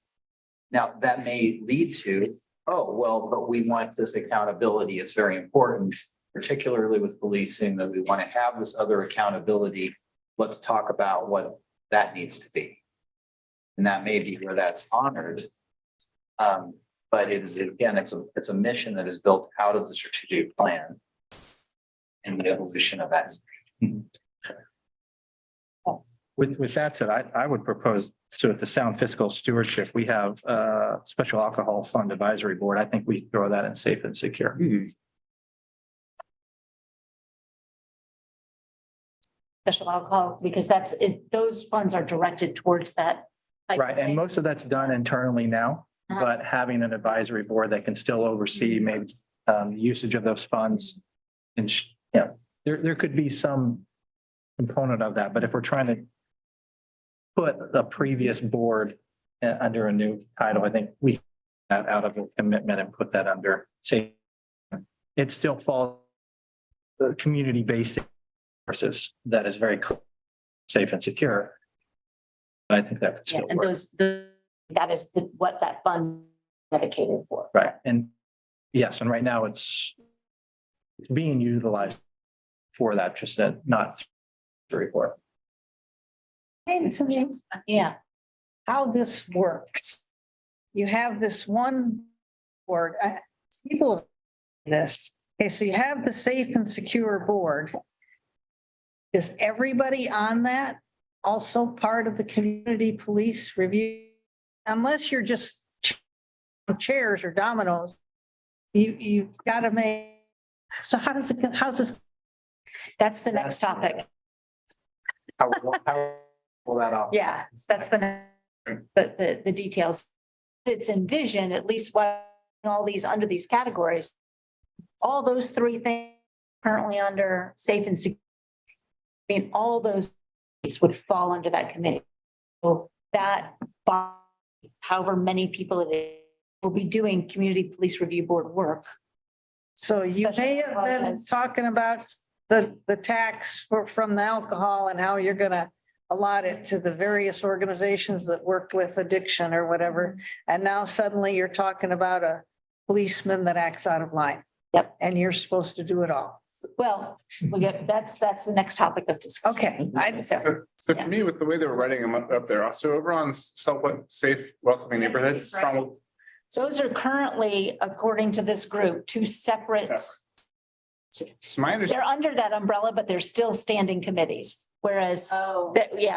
Speaker 5: Now, that may lead to, oh, well, but we want this accountability. It's very important, particularly with policing, that we want to have this other accountability. Let's talk about what that needs to be. And that may be where that's honored. But it is, again, it's a mission that is built out of the strategic plan and the evolution of that.
Speaker 3: With that said, I would propose, so at the sound fiscal stewardship, we have special alcohol fund advisory board. I think we throw that in safe and secure.
Speaker 2: Special alcohol, because that's it, those funds are directed towards that. type of
Speaker 3: Right, and
Speaker 2: thing.
Speaker 3: most of that's done internally now,
Speaker 2: Uh-huh.
Speaker 3: but having an advisory board that can still oversee maybe usage of those funds. And, there could be some component of that, but if we're trying to put a previous board under a new title, I think we that out of a commitment and put that under, say, it still falls the community-based resources that is very safe and secure. I think that would
Speaker 2: Yeah,
Speaker 3: still
Speaker 2: and
Speaker 3: work.
Speaker 2: that is what that fund dedicated for.
Speaker 3: Right, and yes, and right now it's being utilized for that, just that not the report.
Speaker 9: Explain to me
Speaker 2: Yeah,
Speaker 9: how this works. You have this one board, people, this, okay, so you have the safe and secure board. Is everybody on that also part of the community police review? Unless you're just chairs or dominoes, you've got to make, so how's this?
Speaker 2: that's the next topic.
Speaker 3: How will that all?
Speaker 2: Yeah, that's the details. It's envisioned, at least what all these under these categories, all those three things currently under safe and secure. I mean, all those would fall under that committee. So that body, however many people it is, will be doing community police review board work.
Speaker 9: So you may have been
Speaker 2: Special
Speaker 9: talking about the tax from the alcohol and how you're gonna allot it to the various organizations that work with addiction or whatever. And now suddenly you're talking about a policeman that acts out of line.
Speaker 2: Yep.
Speaker 9: And you're supposed to do it all.
Speaker 2: Well, that's the next topic of discussion.
Speaker 9: Okay.
Speaker 4: So for me, with the way they were writing them up there, also over on safe, welcoming neighborhoods, strong.
Speaker 2: Those are currently, according to this group, two separate.
Speaker 4: So my understanding,
Speaker 2: They're under that umbrella, but they're still standing committees. Whereas,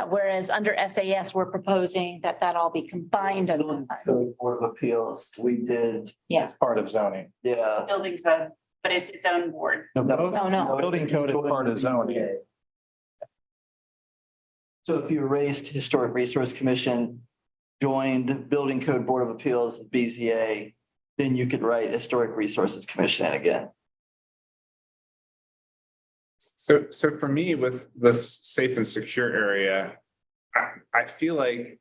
Speaker 2: whereas under SAS, we're proposing that all be combined. under-
Speaker 7: Code Board of Appeals, we did,
Speaker 3: It's part of zoning.
Speaker 7: yeah.
Speaker 10: Building code, but it's its own board.
Speaker 3: No,
Speaker 2: No.
Speaker 3: building code is part of zoning.
Speaker 7: So if you erased Historic Resource Commission, joined Building Code Board of Appeals, BZA, then you could write Historic Resources Commission in again.
Speaker 4: so for me, with this safe and secure area, I feel like,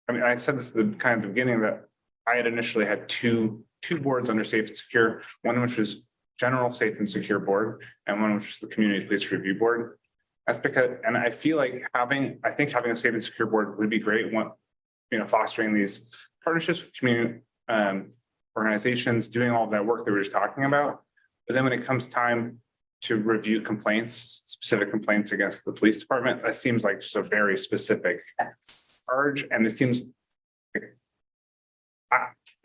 Speaker 4: I mean, I said this at the kind of beginning that I had initially had two boards under safe and secure, one which was general safe and secure board, and one which was the community police review board. That's because, and I feel like having a safe and secure board would be great. Fostering these partnerships with community organizations, doing all of that work that we were just talking about. But then when it comes time to review complaints, specific complaints against the police department, that seems like just a very specific charge. And it seems,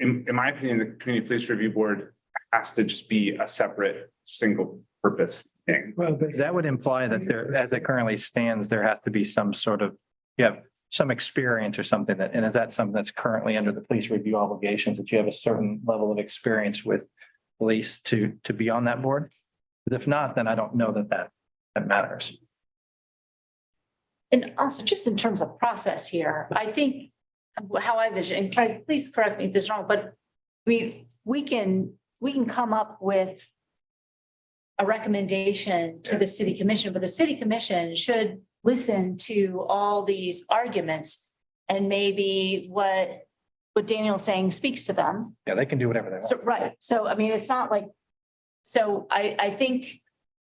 Speaker 4: in my opinion, the community police review board has to just be a separate single purpose thing.
Speaker 8: Well,
Speaker 3: That would imply that there, as it currently stands, there has to be some sort of, some experience or something that, and is that something that's currently under the police review obligations, that you have a certain level of experience with police to be on that board? But if not, then I don't know that matters.
Speaker 2: And also, just in terms of process here, I think how I vision, and Craig, please correct me if this is wrong, but we can come up with a recommendation to the city commission, but the city commission should listen to all these arguments, and maybe what Daniel's saying speaks to them.
Speaker 3: Yeah, they can do whatever they want.
Speaker 2: So, right. So, I mean, it's not like, so I think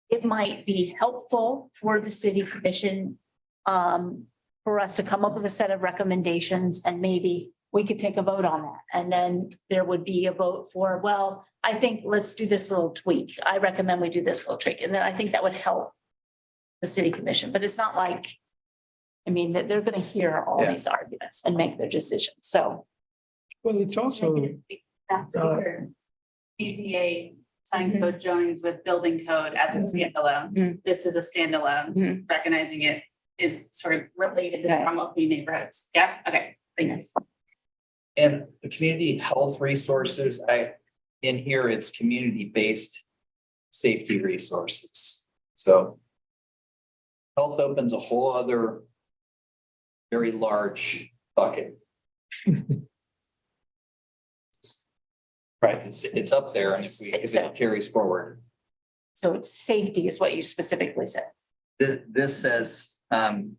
Speaker 2: it might be helpful for the city commission for us to come up with a set of recommendations, and maybe we could take a vote on that. And then there would be a vote for, well, I think let's do this little tweak. I recommend we do this little tweak. And then I think that would help the city commission, but it's not like, I mean, that they're going to hear all these arguments and make their decisions. So.
Speaker 8: well, it's also,
Speaker 10: BCA sign code joins with building code as a standalone.
Speaker 2: Mhm.
Speaker 10: This is a standalone,
Speaker 2: Mhm.
Speaker 10: recognizing it is sort of related to
Speaker 2: Okay.
Speaker 10: Commonwealth community neighborhoods. Yeah, okay, thanks.
Speaker 5: And the community health resources, in here, it's community-based safety resources. So health opens a whole other very large bucket.
Speaker 3: Right.
Speaker 5: It's up there and if it carries forward.
Speaker 2: So it's safety is what you specifically said.
Speaker 7: This says,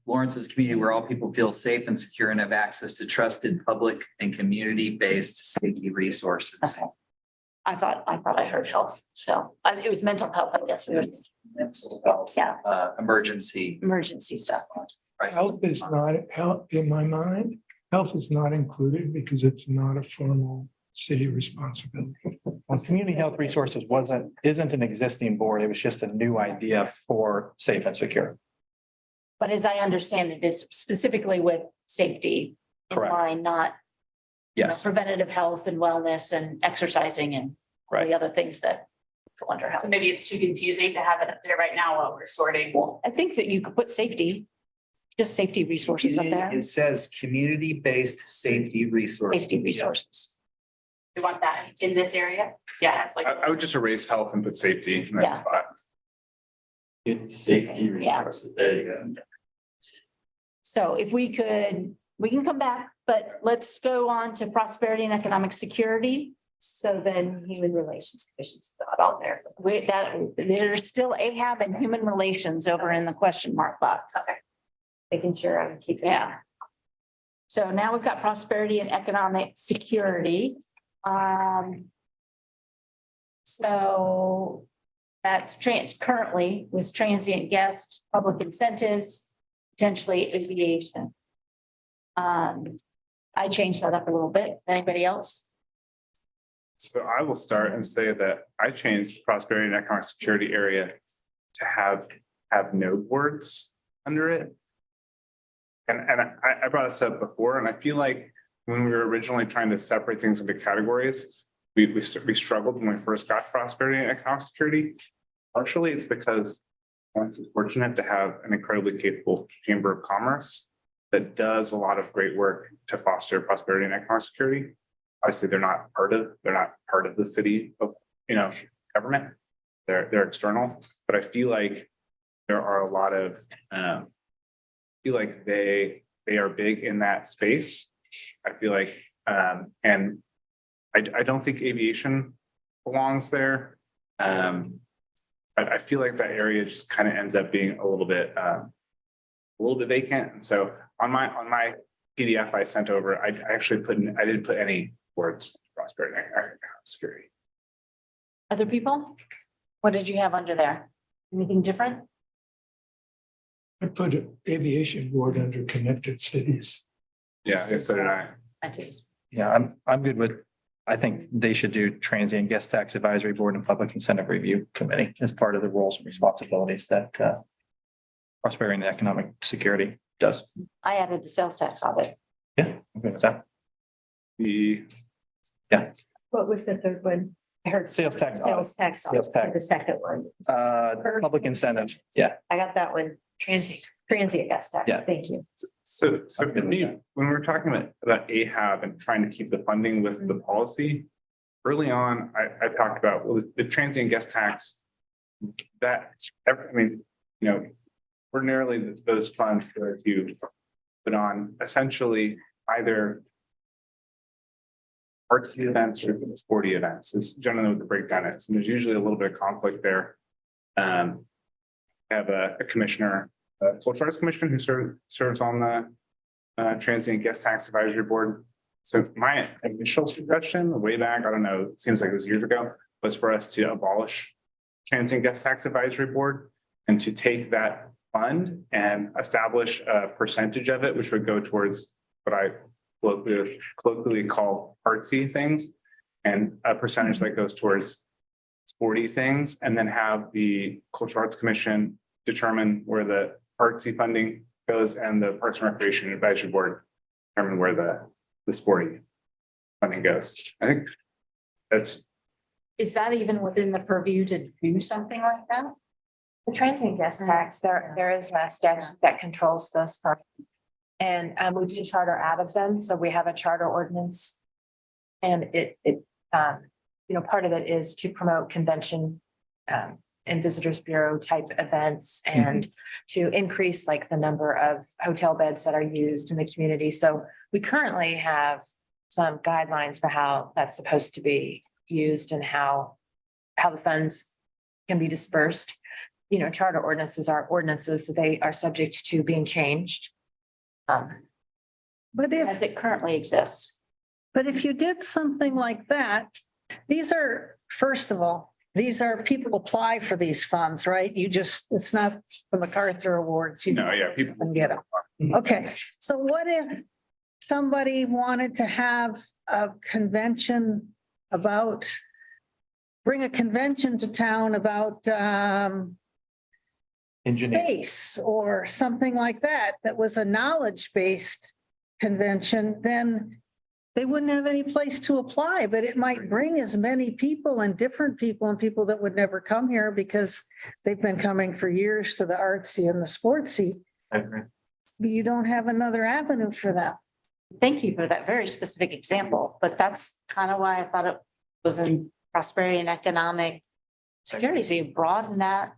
Speaker 7: Lawrence's community where all people feel safe and secure and have access to trusted public and community-based safety resources.
Speaker 2: Okay. I thought I heard health. So it was mental health, I guess. Yeah,
Speaker 7: Emergency.
Speaker 2: emergency stuff.
Speaker 8: Health is not, health, in my mind, health is not included because it's not a formal city responsibility.
Speaker 3: Well, community health resources isn't an existing board. It was just a new idea for safe and secure.
Speaker 2: But as I understand it, is specifically with safety in
Speaker 3: Correct.
Speaker 2: mind, not you know,
Speaker 3: Yes,
Speaker 2: preventative health and wellness and exercising and all
Speaker 3: Right.
Speaker 2: the other things that fall under health.
Speaker 10: So maybe it's too confusing to have it up there right now while we're sorting.
Speaker 2: Well, I think that you could put safety, just safety resources up there,
Speaker 7: It says community-based safety resources.
Speaker 2: safety resources.
Speaker 10: We want that in this area. Yeah, it's like.
Speaker 4: I would just erase health and put safety in
Speaker 2: Yeah.
Speaker 4: that spot.
Speaker 7: It's safety
Speaker 2: Yeah.
Speaker 7: resources. There you go.
Speaker 2: So if we can come back, but let's go on to prosperity and economic security. So then human relations commission's not on there. There's still AHAB and human relations over in the question mark box.
Speaker 10: Okay.
Speaker 1: Making sure I'm keeping.
Speaker 2: Yeah. So now we've got prosperity and economic security. So that's currently with transient guest, public incentives, potentially aviation. I changed that up a little bit. Anybody else?
Speaker 4: So I will start and say that I changed prosperity and economic security area to have no boards under it. And I brought this up before, and I feel like when we were originally trying to separate things into categories, we struggled when we first got prosperity and economic security. Partially, it's because I'm fortunate to have an incredibly capable Chamber of Commerce that does a lot of great work to foster prosperity and economic security. Obviously, they're not part of the city of, government. They're external, but I feel like there are a lot of, feel like they are big in that space. I feel like, and I don't think aviation belongs there. But I feel like that area just kind of ends up being a little bit vacant. And so on my PDF I sent over, I didn't put any words prosperity and economic security.
Speaker 2: Other people? What did you have under there? Anything different?
Speaker 8: I put aviation board under connected cities.
Speaker 4: Yeah, so did I.
Speaker 2: I did.
Speaker 3: yeah, I'm good with, I think they should do transient guest tax advisory board and public incentive review committee as part of the roles and responsibilities that prosperity and economic security does.
Speaker 2: I added the sales tax audit.
Speaker 3: Yeah, I'm good with that.
Speaker 1: What was the third one? I heard
Speaker 3: Sales tax audit.
Speaker 1: sales tax.
Speaker 3: Sales tax.
Speaker 1: The second one.
Speaker 3: Public incentive, yeah.
Speaker 1: I got that one. Transient guest tax.
Speaker 3: Yeah.
Speaker 1: Thank you.
Speaker 4: So for me, when we were talking about AHAB and trying to keep the funding with the policy, early on, I talked about, well, the transient guest tax, ordinarily those funds go to put on essentially either artsy events or sporty events. It's generally what the breakdown is. And there's usually a little bit of conflict there. I have a commissioner, a cultural arts commission who serves on the transient guest tax advisory board. So my initial suggestion way back, I don't know, it seems like it was years ago, was for us to abolish transient guest tax advisory board and to take that fund and establish a percentage of it, which would go towards what I colloquially call artsy things, and a percentage that goes towards sporty things, and then have the Cultural Arts Commission determine where the artsy funding goes and the Parks and Recreation Advisory Board determine where the sporty funding goes. I think that's.
Speaker 2: Is that even within the purview to do something like that?
Speaker 6: The transient guest tax, there is a statute that controls those parts. And we do charter out of them, so we have a charter ordinance. And part of it is to promote convention and visitors bureau type events and to increase like the number of hotel beds that are used in the community. So we currently have some guidelines for how that's supposed to be used and how the funds can be dispersed. You know, charter ordinances are ordinances, so they are subject to being changed.
Speaker 9: But
Speaker 2: As it currently exists.
Speaker 9: if you did something like that, these are, first of all, these are people apply for these funds, right? You just, it's not the MacArthur Awards. You
Speaker 4: No, yeah, people.
Speaker 9: can get them. Okay, so what if somebody wanted to have a convention about, bring a convention to town about
Speaker 3: Engineer.
Speaker 9: space or something like that, that was a knowledge-based convention, then they wouldn't have any place to apply, but it might bring as many people and different people and people that would never come here because they've been coming for years to the artsy and the sportsy.
Speaker 3: I agree.
Speaker 9: But you don't have another avenue for them.
Speaker 2: Thank you for that very specific example, but that's kind of why I thought it was in prosperity and economic security. So you broaden that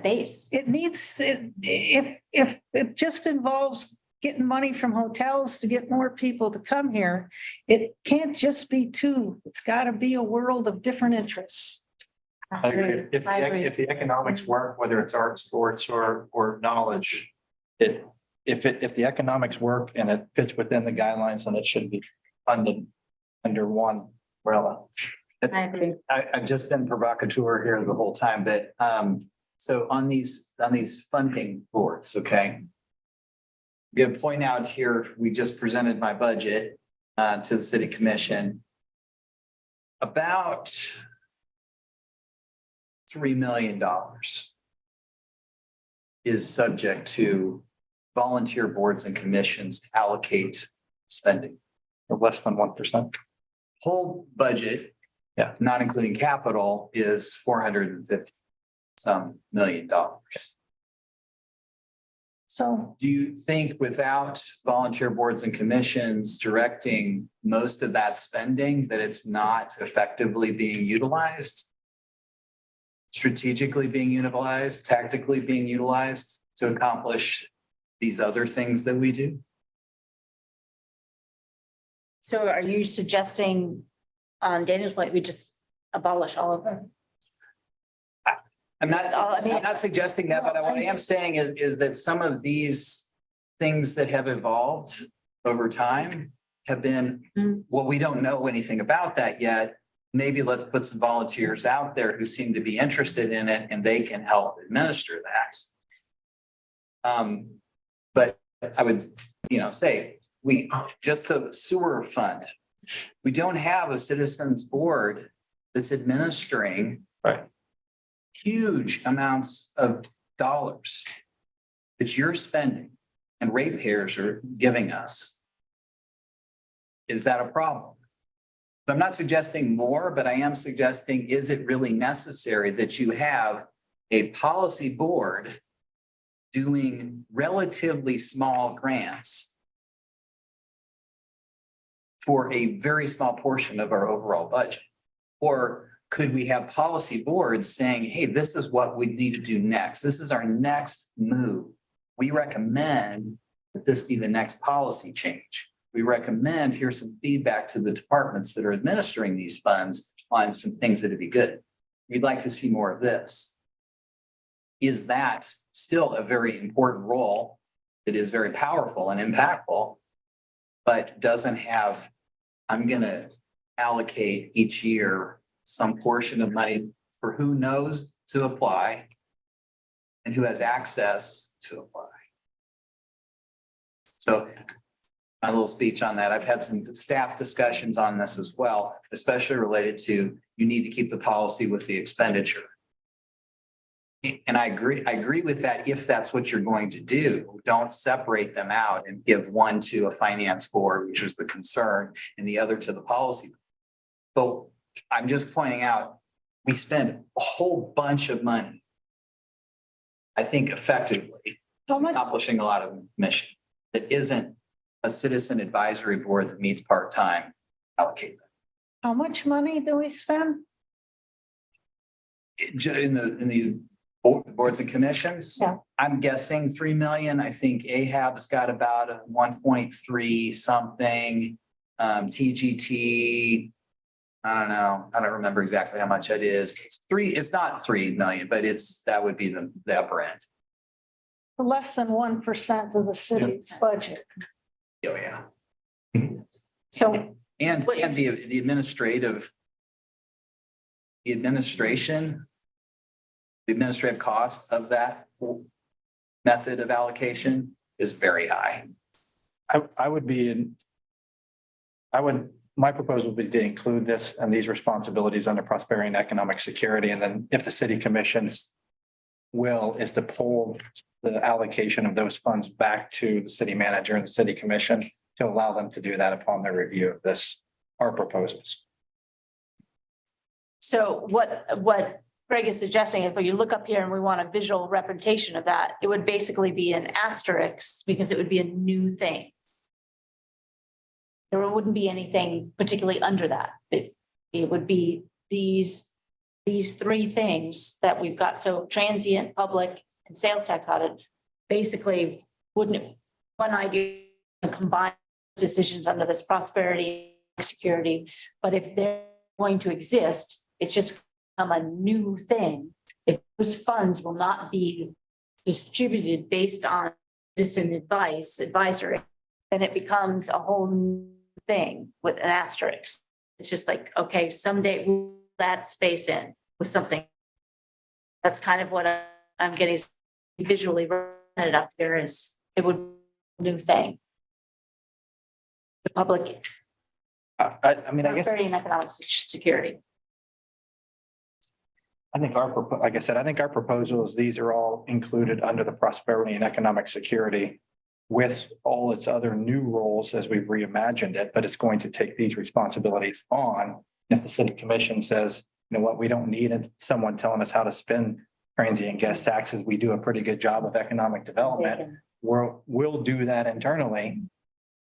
Speaker 2: base.
Speaker 9: It needs, if it just involves getting money from hotels to get more people to come here, it can't just be two. It's got to be a world of different interests.
Speaker 3: I agree. If
Speaker 2: I
Speaker 3: the economics work, whether it's art, sports or knowledge, if the economics work and it fits within the guidelines, then it should be funded under one umbrella.
Speaker 2: I agree.
Speaker 5: I've just been provocateur here the whole time, but so on these funding boards, okay? I'm gonna point out here, we just presented my budget to the city commission. About $3 million is subject to volunteer boards and commissions to allocate spending.
Speaker 3: Or less than 1%.
Speaker 5: Whole budget.
Speaker 3: Yeah.
Speaker 5: Not including capital is $450 some million.
Speaker 9: So
Speaker 5: Do you think without volunteer boards and commissions directing most of that spending, that it's not effectively being utilized? Strategically being utilized, tactically being utilized to accomplish these other things that we do?
Speaker 2: So are you suggesting on Daniel's point, we just abolish all of them?
Speaker 5: I'm not,
Speaker 2: I mean-
Speaker 5: I'm not suggesting that, but
Speaker 2: No,
Speaker 5: what
Speaker 2: I'm
Speaker 5: I am
Speaker 2: just-
Speaker 5: saying is that some of these things that have evolved over time have been,
Speaker 2: Mm.
Speaker 5: well, we don't know anything about that yet. Maybe let's put some volunteers out there who seem to be interested in it and they can help administer that. But I would, say, just the sewer fund, we don't have a citizens board that's administering
Speaker 3: Right.
Speaker 5: huge amounts of dollars that you're spending and ratepayers are giving us. Is that a problem? So I'm not suggesting more, but I am suggesting, is it really necessary that you have a policy board doing relatively small grants for a very small portion of our overall budget? Or could we have policy boards saying, hey, this is what we need to do next. This is our next move. We recommend that this be the next policy change. We recommend, here's some feedback to the departments that are administering these funds on some things that would be good. We'd like to see more of this. Is that still a very important role that is very powerful and impactful, but doesn't have, I'm going to allocate each year some portion of money for who knows to apply and who has access to apply. So my little speech on that, I've had some staff discussions on this as well, especially related to you need to keep the policy with the expenditure. And I agree with that if that's what you're going to do. Don't separate them out and give one to a finance board, which is the concern, and the other to the policy. But I'm just pointing out, we spend a whole bunch of money, I think effectively,
Speaker 9: how much,
Speaker 5: accomplishing a lot of mission that isn't a citizen advisory board that meets part-time allocate.
Speaker 9: how much money do we spend?
Speaker 5: In these boards and commissions?
Speaker 9: Yeah.
Speaker 5: I'm guessing 3 million. I think Ahab's got about a 1.3 something. TGT I don't know. I don't remember exactly how much it is. It's not 3 million, but that would be the upper end.
Speaker 9: Less than 1% of the city's budget.
Speaker 5: Oh, yeah.
Speaker 6: So
Speaker 5: And
Speaker 2: What
Speaker 5: the administrative. The administrative cost of that method of allocation is very high.
Speaker 3: My proposal would be to include this and these responsibilities under prosperity and economic security. And then if the city commission's will is to pull the allocation of those funds back to the city manager and the city commission to allow them to do that upon their review of our proposals.
Speaker 2: So what Greg is suggesting, if you look up here and we want a visual representation of that, it would basically be an asterisk because it would be a new thing. There wouldn't be anything particularly under that. It would be these 3 things that we've got. So transient, public, and sales tax audit basically wouldn't, one idea combine decisions under this prosperity and security. But if they're going to exist, it's just become a new thing. If those funds will not be distributed based on distant advisory, then it becomes a whole new thing with an asterisk. It's just like, okay, someday we'll that space in with something. That's kind of what I'm getting visually represented up here is it would be a new thing. The public.
Speaker 3: I mean, I guess.
Speaker 2: Prosperity and economic security.
Speaker 3: I think like I said, I think our proposal is these are all included under the prosperity and economic security with all its other new roles as we've reimagined it, but it's going to take these responsibilities on. If the city commission says, you know what, we don't need someone telling us how to spend transient guest taxes. We do a pretty good job of economic development. We'll do that internally,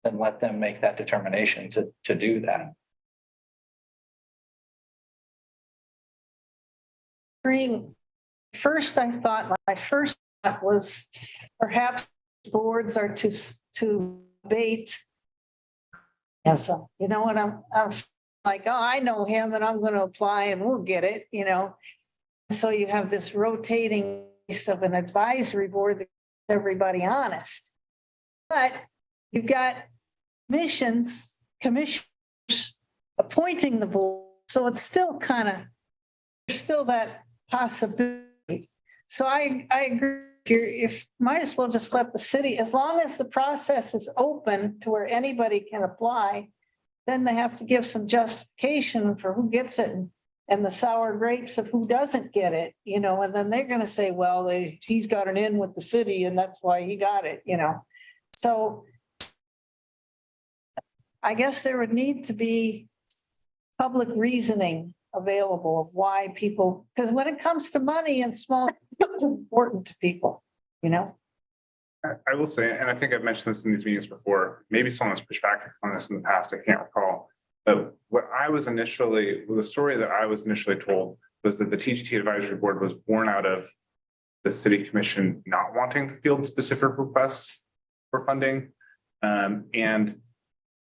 Speaker 3: then let them make that determination to do that.
Speaker 9: First, my first thought was perhaps boards are to debate. Yeah, so you know what, I'm like, oh, I know him and I'm going to apply and we'll get it, you know. So you have this rotating piece of an advisory board that keeps everybody honest. But you've got commissioners appointing the board. So it's still there's still that possibility. So I agree. If might as well just let the city, as long as the process is open to where anybody can apply, then they have to give some justification for who gets it and the sour grapes of who doesn't get it, you know, and then they're going to say, well, he's got an in with the city and that's why he got it, you know. So I guess there would need to be public reasoning available of why people, because when it comes to money and small, it's important to people, you know?
Speaker 4: I will say, and I think I've mentioned this in these meetings before, maybe someone has pushed back on this in the past, I can't recall. But the story that I was initially told was that the TGT advisory board was born out of the city commission not wanting to field specific requests for funding. And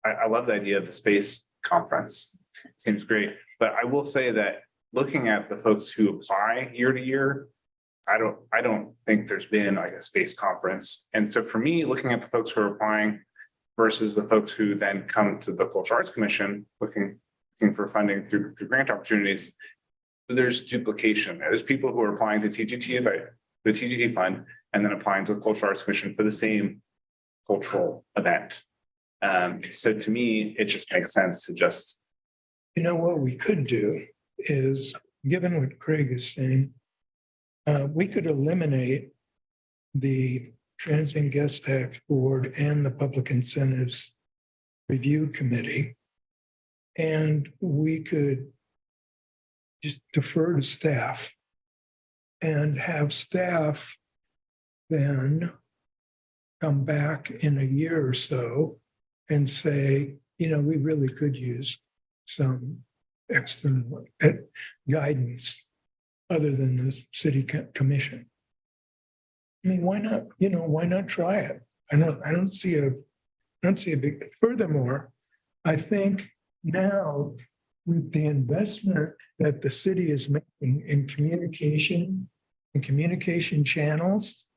Speaker 4: I love the idea of the space conference. It seems great. But I will say that looking at the folks who apply year to year, I don't think there's been like a space conference. And so for me, looking at the folks who are applying versus the folks who then come to the Cultural Arts Commission looking for funding through grant opportunities, there's duplication. There's people who are applying to TGT by the TGT fund and then applying to the Cultural Arts Commission for the same cultural event. So to me, it just makes sense to just.
Speaker 8: You know, what we could do is, given what Craig is saying, we could eliminate the Transient Guest Tax Board and the Public Incentives Review Committee. And we could just defer to staff and have staff then come back in a year or so and say, you know, we really could use some external guidance other than the city commission. I mean, why not, why not try it? I don't see a big, furthermore, I think now with the investment that the city is making in communication and communication channels,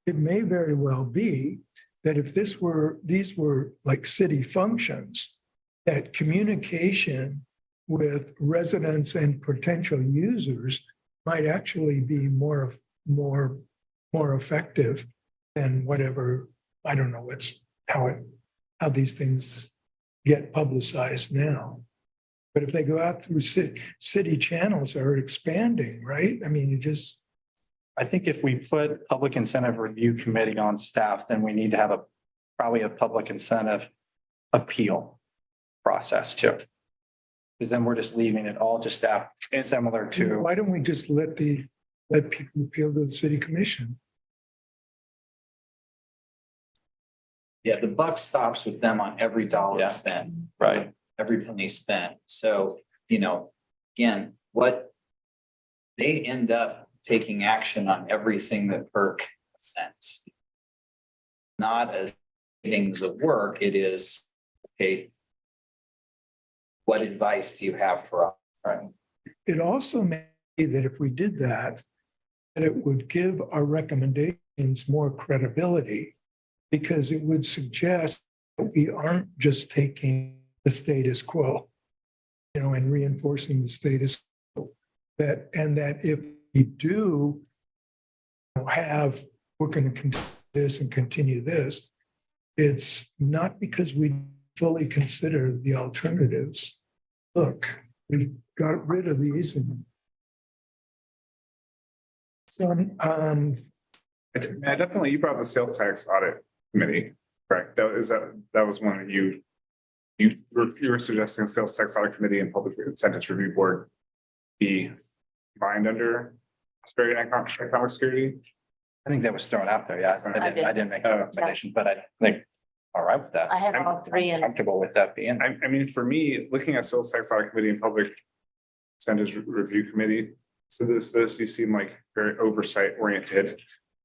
Speaker 8: it may very well be that if these were like city functions, that communication with residents and potential users might actually be more effective than whatever, I don't know, how these things get publicized now. But if they go out through city channels that are expanding, right? I mean,
Speaker 3: I think if we put public incentive review committee on staff, then we need to have probably a public incentive appeal process too. Because then we're just leaving it all to staff, and similar to,
Speaker 8: why don't we just let people appeal to the city commission?
Speaker 5: Yeah, the buck stops with them on every dollar
Speaker 3: Yeah.
Speaker 5: spent,
Speaker 3: right?
Speaker 5: every penny spent. So, again, what they end up taking action on everything that PERC sends. Not a things of work, it is, okay, what advice do you have for us? Right?
Speaker 8: It also may be that if we did that, that it would give our recommendations more credibility, because it would suggest that we aren't just taking the status quo, and reinforcing the status quo. And that if we do we're going to continue this and continue this, it's not because we fully consider the alternatives. Look, we got rid of these and so,
Speaker 4: Definitely, you brought the sales tax audit committee, correct? That was one of you were suggesting sales tax audit committee and public incentives review board be combined under prosperity and economic security.
Speaker 3: I think that was thrown out there. Yeah, I didn't make that recommendation, but I think all right with that.
Speaker 2: I have all three
Speaker 3: I'm
Speaker 2: in.
Speaker 3: comfortable with that being.
Speaker 4: I mean, for me, looking at sales tax audit committee and public incentives review committee, so those you seem like very oversight oriented.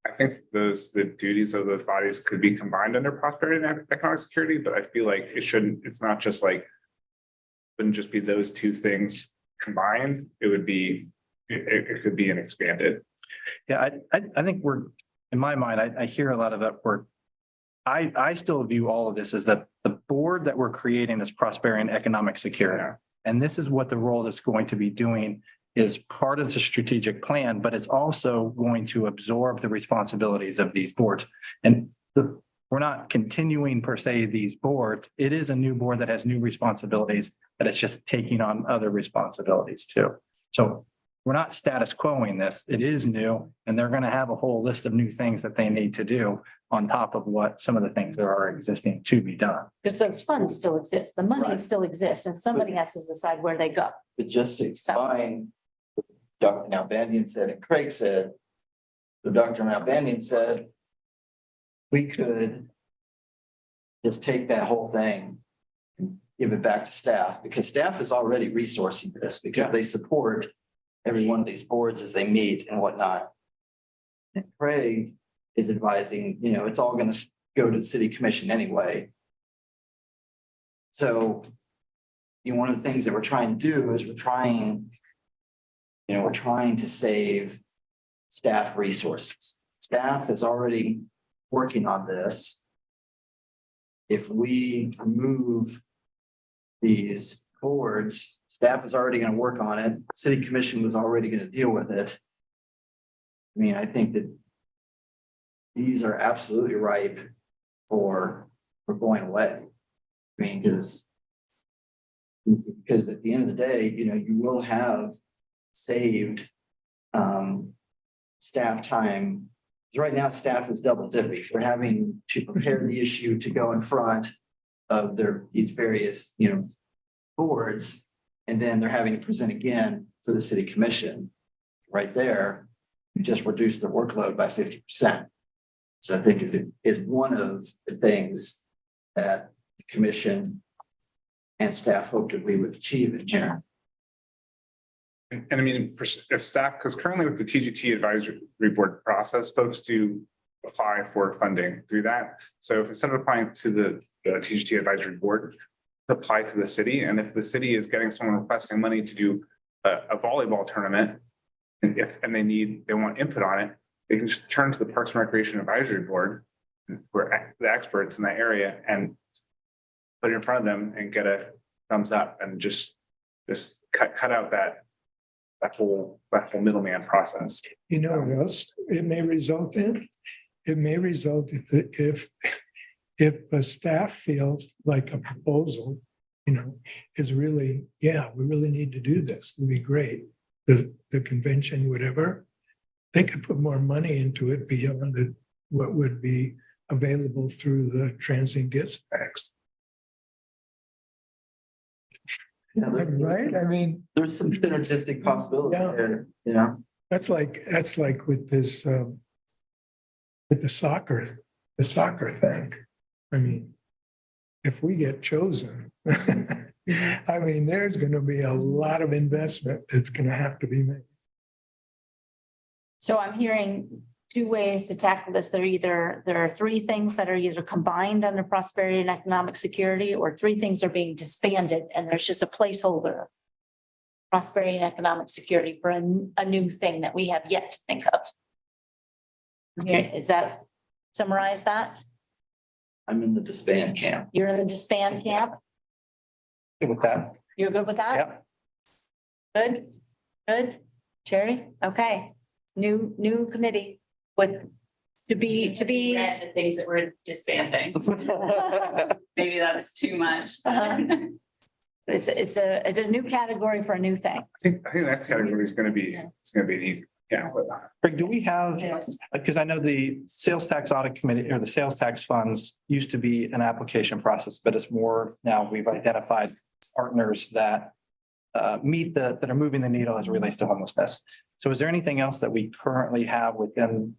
Speaker 4: I think the duties of those bodies could be combined under prosperity and economic security, but I feel like it's not just like, wouldn't just be those two things combined. It would be, it could be an expanded.
Speaker 3: Yeah, I think in my mind, I hear a lot of that word. I still view all of this as that the board that we're creating is prosperity and economic security. And this is what the role that's going to be doing is part of the strategic plan, but it's also going to absorb the responsibilities of these boards. And we're not continuing per se these boards. It is a new board that has new responsibilities, that it's just taking on other responsibilities too. So we're not status quoing this. It is new, and they're going to have a whole list of new things that they need to do on top of what some of the things that are existing to be done.
Speaker 2: Because those funds still exist, the money
Speaker 7: Right.
Speaker 2: still exists, and somebody has to decide where they go.
Speaker 7: But just to explain, what Dr. Nalbandian said and Craig said, so Dr. Nalbandian said, we could just take that whole thing and give it back to staff, because staff is already resourcing this because they support every one of these boards as they meet and whatnot. And Craig is advising, it's all going to go to the city commission anyway. So, one of the things that we're trying to do is we're trying to save staff resources. Staff is already working on this. If we remove these boards, staff is already going to work on it. City commission was already going to deal with it. I think that these are absolutely ripe for going away. Because at the end of the day, you will have saved staff time. Because right now, staff is double dipping. They're having to prepare the issue to go in front of these various, boards, and then they're having to present again for the city commission. Right there, you just reduce the workload by 50%. So I think is one of the things that the commission and staff hoped that we would achieve in here.
Speaker 4: And if staff, because currently with the TGT advisory board process, folks do apply for funding through that. So if instead of applying to the TGT advisory board, apply to the city. And if the city is getting someone requesting money to do a volleyball tournament, and they want input on it, they can just turn to the Parks and Recreation Advisory Board, who are the experts in that area, and put it in front of them and get a thumbs up, and just cut out that whole middleman process.
Speaker 8: You know what else it may result in? It may result if a staff feels like a proposal, is really, yeah, we really need to do this. It'd be great. The convention, whatever, they could put more money into it beyond what would be available through the transient guest tax. Right? I mean,
Speaker 7: There's some synergistic possibility
Speaker 8: Yeah.
Speaker 7: there,
Speaker 8: that's like with this, with the soccer thing. I mean, if we get chosen, I mean, there's going to be a lot of investment that's going to have to be made.
Speaker 2: So I'm hearing two ways to tackle this. There are three things that are either combined under prosperity and economic security, or three things are being disbanded and there's just a placeholder. Prosperity and economic security for a new thing that we have yet to think of. Is that summarize that?
Speaker 7: I'm in the disband camp.
Speaker 2: You're in the disband camp?
Speaker 3: Good with that.
Speaker 2: You're good with that?
Speaker 3: Yep.
Speaker 2: Good. Cherry? Okay. New committee with to be.
Speaker 10: Read the things that we're disbanding. Maybe that's too much.
Speaker 2: It's a new category for a new thing.
Speaker 4: I think the next category is going to be, it's going to be an easy,
Speaker 3: Greg, do we have, because I know the sales tax audit committee or the sales tax funds used to be an application process, but it's more now we've identified partners that that are moving the needle as it relates to homelessness. So is there anything else that we currently have within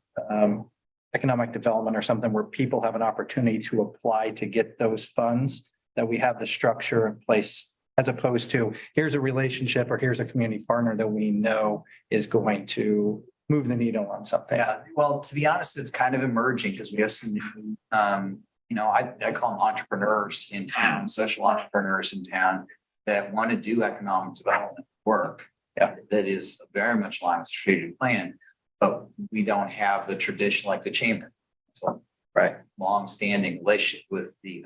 Speaker 3: economic development or something where people have an opportunity to apply to get those funds, that we have the structure in place, as opposed to here's a relationship or here's a community partner that we know is going to move the needle on something?
Speaker 5: Yeah, well, to be honest, it's kind of emerging because we have some, I call them entrepreneurs in town, social entrepreneurs in town that want to do economic development work.
Speaker 3: Yeah.
Speaker 5: That is very much along the strategic plan, but we don't have the tradition like the chamber. So,
Speaker 3: right,
Speaker 5: long-standing relationship with the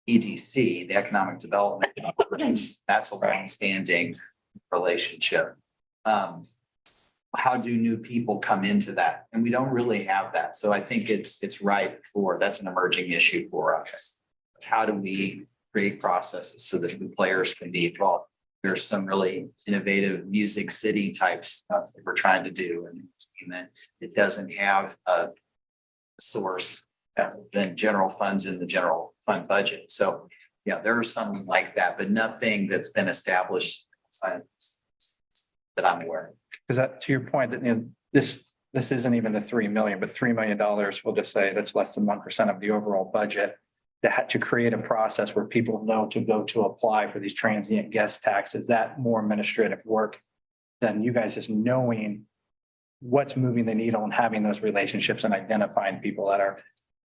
Speaker 5: EDC, the Economic Development. That's a long-standing relationship. How do new people come into that? And we don't really have that. So I think it's ripe for, that's an emerging issue for us. How do we create processes so that new players can be involved? There's some really innovative Music City type stuff that we're trying to do. And it doesn't have a source than general funds in the general fund budget. So yeah, there are some like that, but nothing that's been established that I'm aware of.
Speaker 3: because that, to your point, that this isn't even the 3 million, but $3 million, we'll just say that's less than 1% of the overall budget. That to create a process where people know to go to apply for these transient guest taxes, that more administrative work than you guys just knowing what's moving the needle and having those relationships and identifying people that are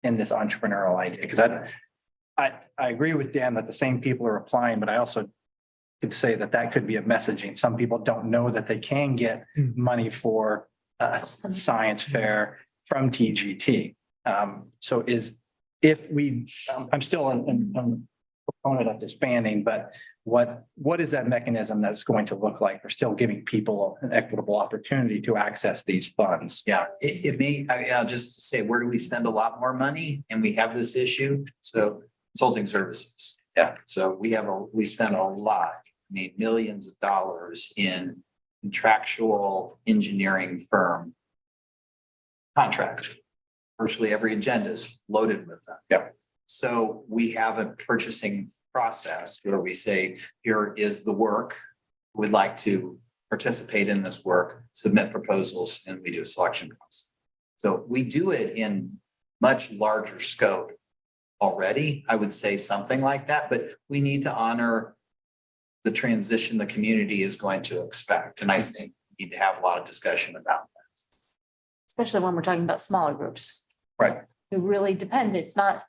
Speaker 3: in this entrepreneurial idea. Because I agree with Dan that the same people are applying, but I also could say that could be a messaging. Some people don't know that they can get money for a science fair from TGT. So I'm still a proponent of disbanding, but what is that mechanism that's going to look like? We're still giving people an equitable opportunity to access these funds.
Speaker 5: Yeah, it may, just to say, where do we spend a lot more money? And we have this issue. So consulting services.
Speaker 3: Yeah.
Speaker 5: So we spend a lot, millions of dollars in contractual engineering firm contracts. Virtually every agenda is loaded with them.
Speaker 3: Yeah.
Speaker 5: So we have a purchasing process where we say, here is the work. We'd like to participate in this work, submit proposals, and we do a selection process. So we do it in much larger scope already. I would say something like that, but we need to honor the transition the community is going to expect. And I think we need to have a lot of discussion about that.
Speaker 2: Especially when we're talking about smaller groups.
Speaker 3: Right.
Speaker 2: who really depend. It's not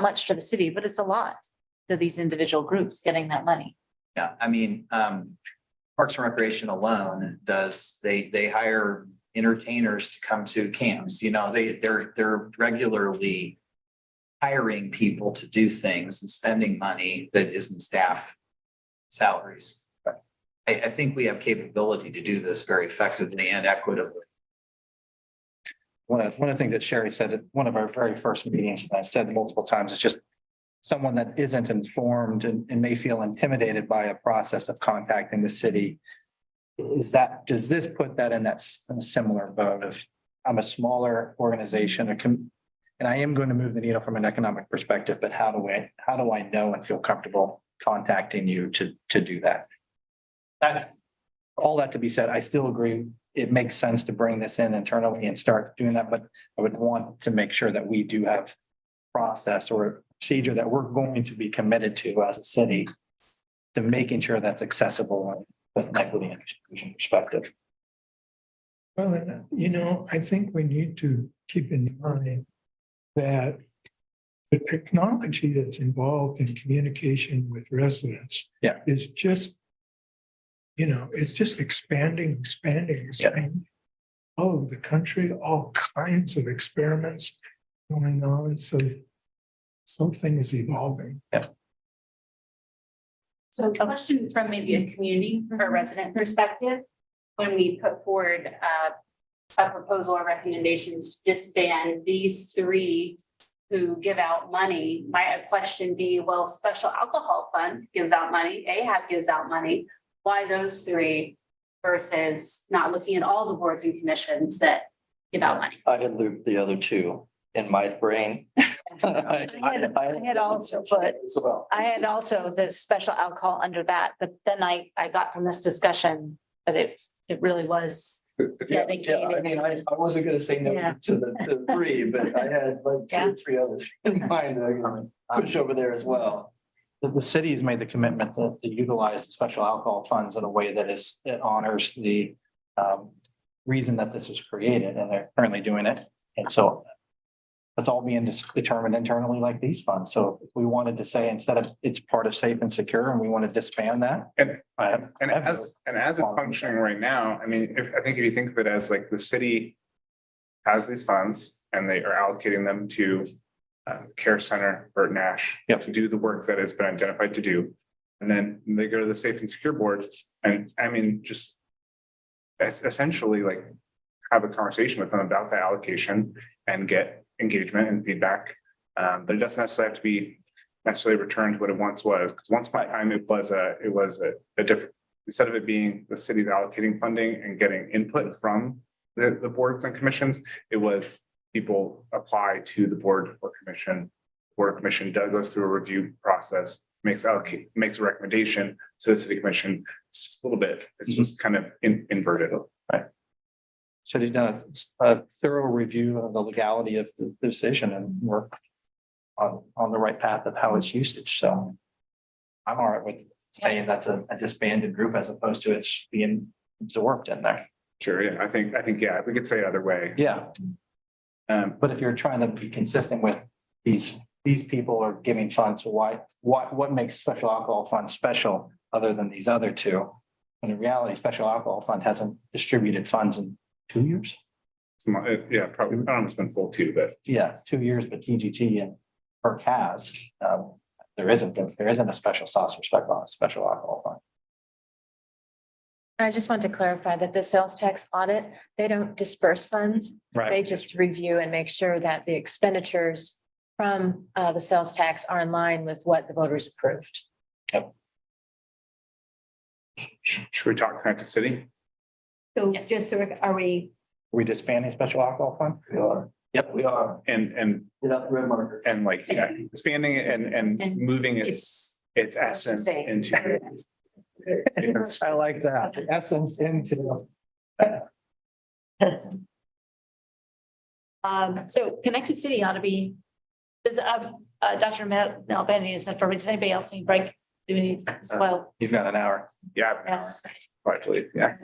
Speaker 2: much to the city, but it's a lot to these individual groups getting that money.
Speaker 5: Yeah, I mean, Parks and Recreation alone they hire entertainers to come to camps, you know, they're regularly hiring people to do things and spending money that isn't staff salaries. I think we have capability to do this very effectively and equitably.
Speaker 3: One of the things that Sherry said at one of our very first meetings, and I said multiple times, is just someone that isn't informed and may feel intimidated by a process of contacting the city. Does this put that in a similar boat of, I'm a smaller organization, and I am going to move the needle from an economic perspective, but how do I know and feel comfortable contacting you to do that? All that to be said, I still agree. It makes sense to bring this in internally and start doing that, but I would want to make sure that we do have process or procedure that we're going to be committed to as a city to making sure that's accessible with an equity and exclusion perspective.
Speaker 8: Well, I think we need to keep in mind that the technology that's involved in communication with residents is just, it's just expanding. All over the country, all kinds of experiments going on. So something is evolving.
Speaker 10: So a question from maybe a community or resident perspective, when we put forward a proposal or recommendations to disband these three who give out money, might a question be, well, Special Alcohol Fund gives out money, AHAB gives out money. Why those three versus not looking at all the boards and commissions that give out money?
Speaker 7: I had looped the other two in my brain.
Speaker 2: I had also put,
Speaker 7: As well.
Speaker 2: I had also the special alcohol under that, but then I got from this discussion that it really was.
Speaker 7: Yeah, I mean, I wasn't gonna say no
Speaker 2: Yeah.
Speaker 7: to the three, but I had like two or three others in mind that I'm gonna push over there as well.
Speaker 3: The city has made the commitment to utilize the special alcohol funds in a way that honors the reason that this was created, and they're currently doing it. And so that's all being determined internally like these funds. So if we wanted to say instead of it's part of safe and secure and we want to disband that.
Speaker 4: And as it's functioning right now, I mean, I think if you think of it as like the city has these funds and they are allocating them to Care Center or Nash to do the work that has been identified to do. And then they go to the Safe and Secure Board and I mean, just essentially like have a conversation with them about the allocation and get engagement and feedback. But it doesn't necessarily have to be necessarily returned to what it once was. Because once upon a time, it was a different, instead of it being the city allocating funding and getting input from the boards and commissions, it was people apply to the board or commission. Board or commission goes through a review process, makes a recommendation to the city commission. It's just a little bit, it's just kind of inverted, right?
Speaker 3: So they've done a thorough review of the legality of the decision and we're on the right path of how it's usage. So I'm all right with saying that's a disbanded group as opposed to it's being absorbed in there.
Speaker 4: Sure, yeah, I think, yeah, we could say either way.
Speaker 3: Yeah. But if you're trying to be consistent with these people are giving funds, so what makes Special Alcohol Fund special other than these other two? And in reality, Special Alcohol Fund hasn't distributed funds in 2 years.
Speaker 4: Yeah, probably. I don't know, it's been full too, but
Speaker 3: Yeah, 2 years, but TGT and PERC has. There isn't a special sauce respect on a Special Alcohol Fund.
Speaker 6: I just want to clarify that the sales tax audit, they don't disperse funds. They just review and make sure that the expenditures from the sales tax are in line with what the voters approved.
Speaker 4: should we talk Connecticut City?
Speaker 1: So
Speaker 2: Yes.
Speaker 1: just so are we,
Speaker 3: Are we disbanding Special Alcohol Fund?
Speaker 7: We are.
Speaker 3: Yep.
Speaker 7: We are.
Speaker 4: And
Speaker 7: Get out the red marker.
Speaker 4: like, yeah, expanding it and moving its essence
Speaker 2: Say-
Speaker 4: into.
Speaker 3: I like that. The essence into.
Speaker 2: So Connected City ought to be, does, Dr. Malbeni is for, does anybody else need break? Do we need as well?
Speaker 3: You've got an hour.
Speaker 4: Yeah.
Speaker 2: Yes.
Speaker 4: Actually, yeah,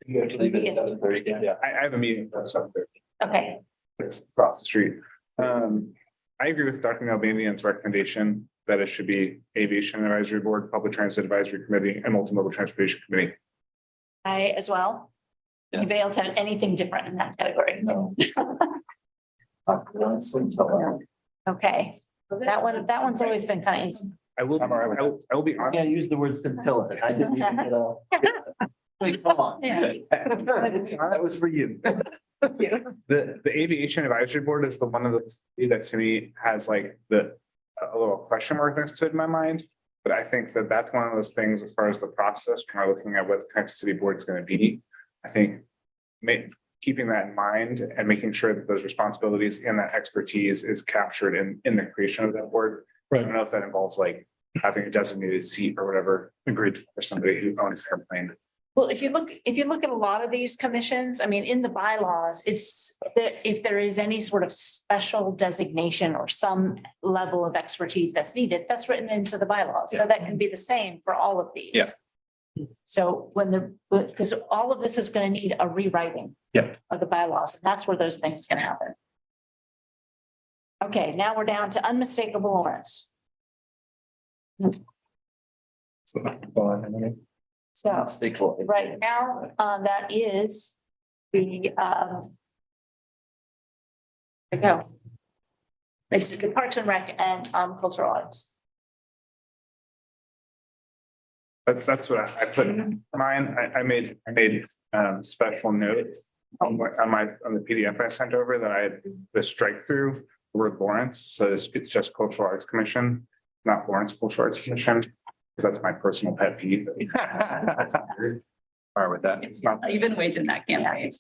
Speaker 7: You have to leave at 7:30.
Speaker 3: Yeah.
Speaker 4: I have a meeting for something.
Speaker 2: Okay,
Speaker 4: It's across the street. I agree with Dr. Nalbandian's recommendation that it should be Aviation Advisory Board, Public Transit Advisory Committee, and Multimodal Transportation Committee.
Speaker 2: I as well. Anybody else have anything different in that category? Okay, that one's always been kind of easy.
Speaker 4: I will be
Speaker 7: I
Speaker 4: honest.
Speaker 7: use the word scintilla. I didn't even get a. Like, come on.
Speaker 2: Yeah.
Speaker 7: That was for you.
Speaker 4: The Aviation Advisory Board is the one of the that to me has like a little question mark next to it in my mind. But I think that that's one of those things as far as the process, when we're looking at what the kind of city board is going to be. I think keeping that in mind and making sure that those responsibilities and that expertise is captured in the creation of that board. I don't know if that involves like having a designated seat or whatever, agreed for somebody who owns an airplane.
Speaker 2: Well, if you look at a lot of these commissions, I mean, in the bylaws, it's if there is any sort of special designation or some level of expertise that's needed, that's written into the bylaws. So that can be the same for all of these.
Speaker 3: Yeah.
Speaker 2: So because all of this is going to need a rewriting.
Speaker 3: Yeah.
Speaker 2: Of the bylaws, and that's where those things can happen. Okay, now we're down to unmistakable warrants. So
Speaker 7: Stay close.
Speaker 2: right now, that is the, there you go. It's the Parks and Rec and cultural arts.
Speaker 4: That's what I put in mine. I made special notes on the PDF I sent over that I had the strike through the word Lawrence. So it's just Cultural Arts Commission, not Lawrence Cultural Arts Commission, because that's my personal pet peeve.
Speaker 3: All right with that.
Speaker 2: It's not even wage in that campaign.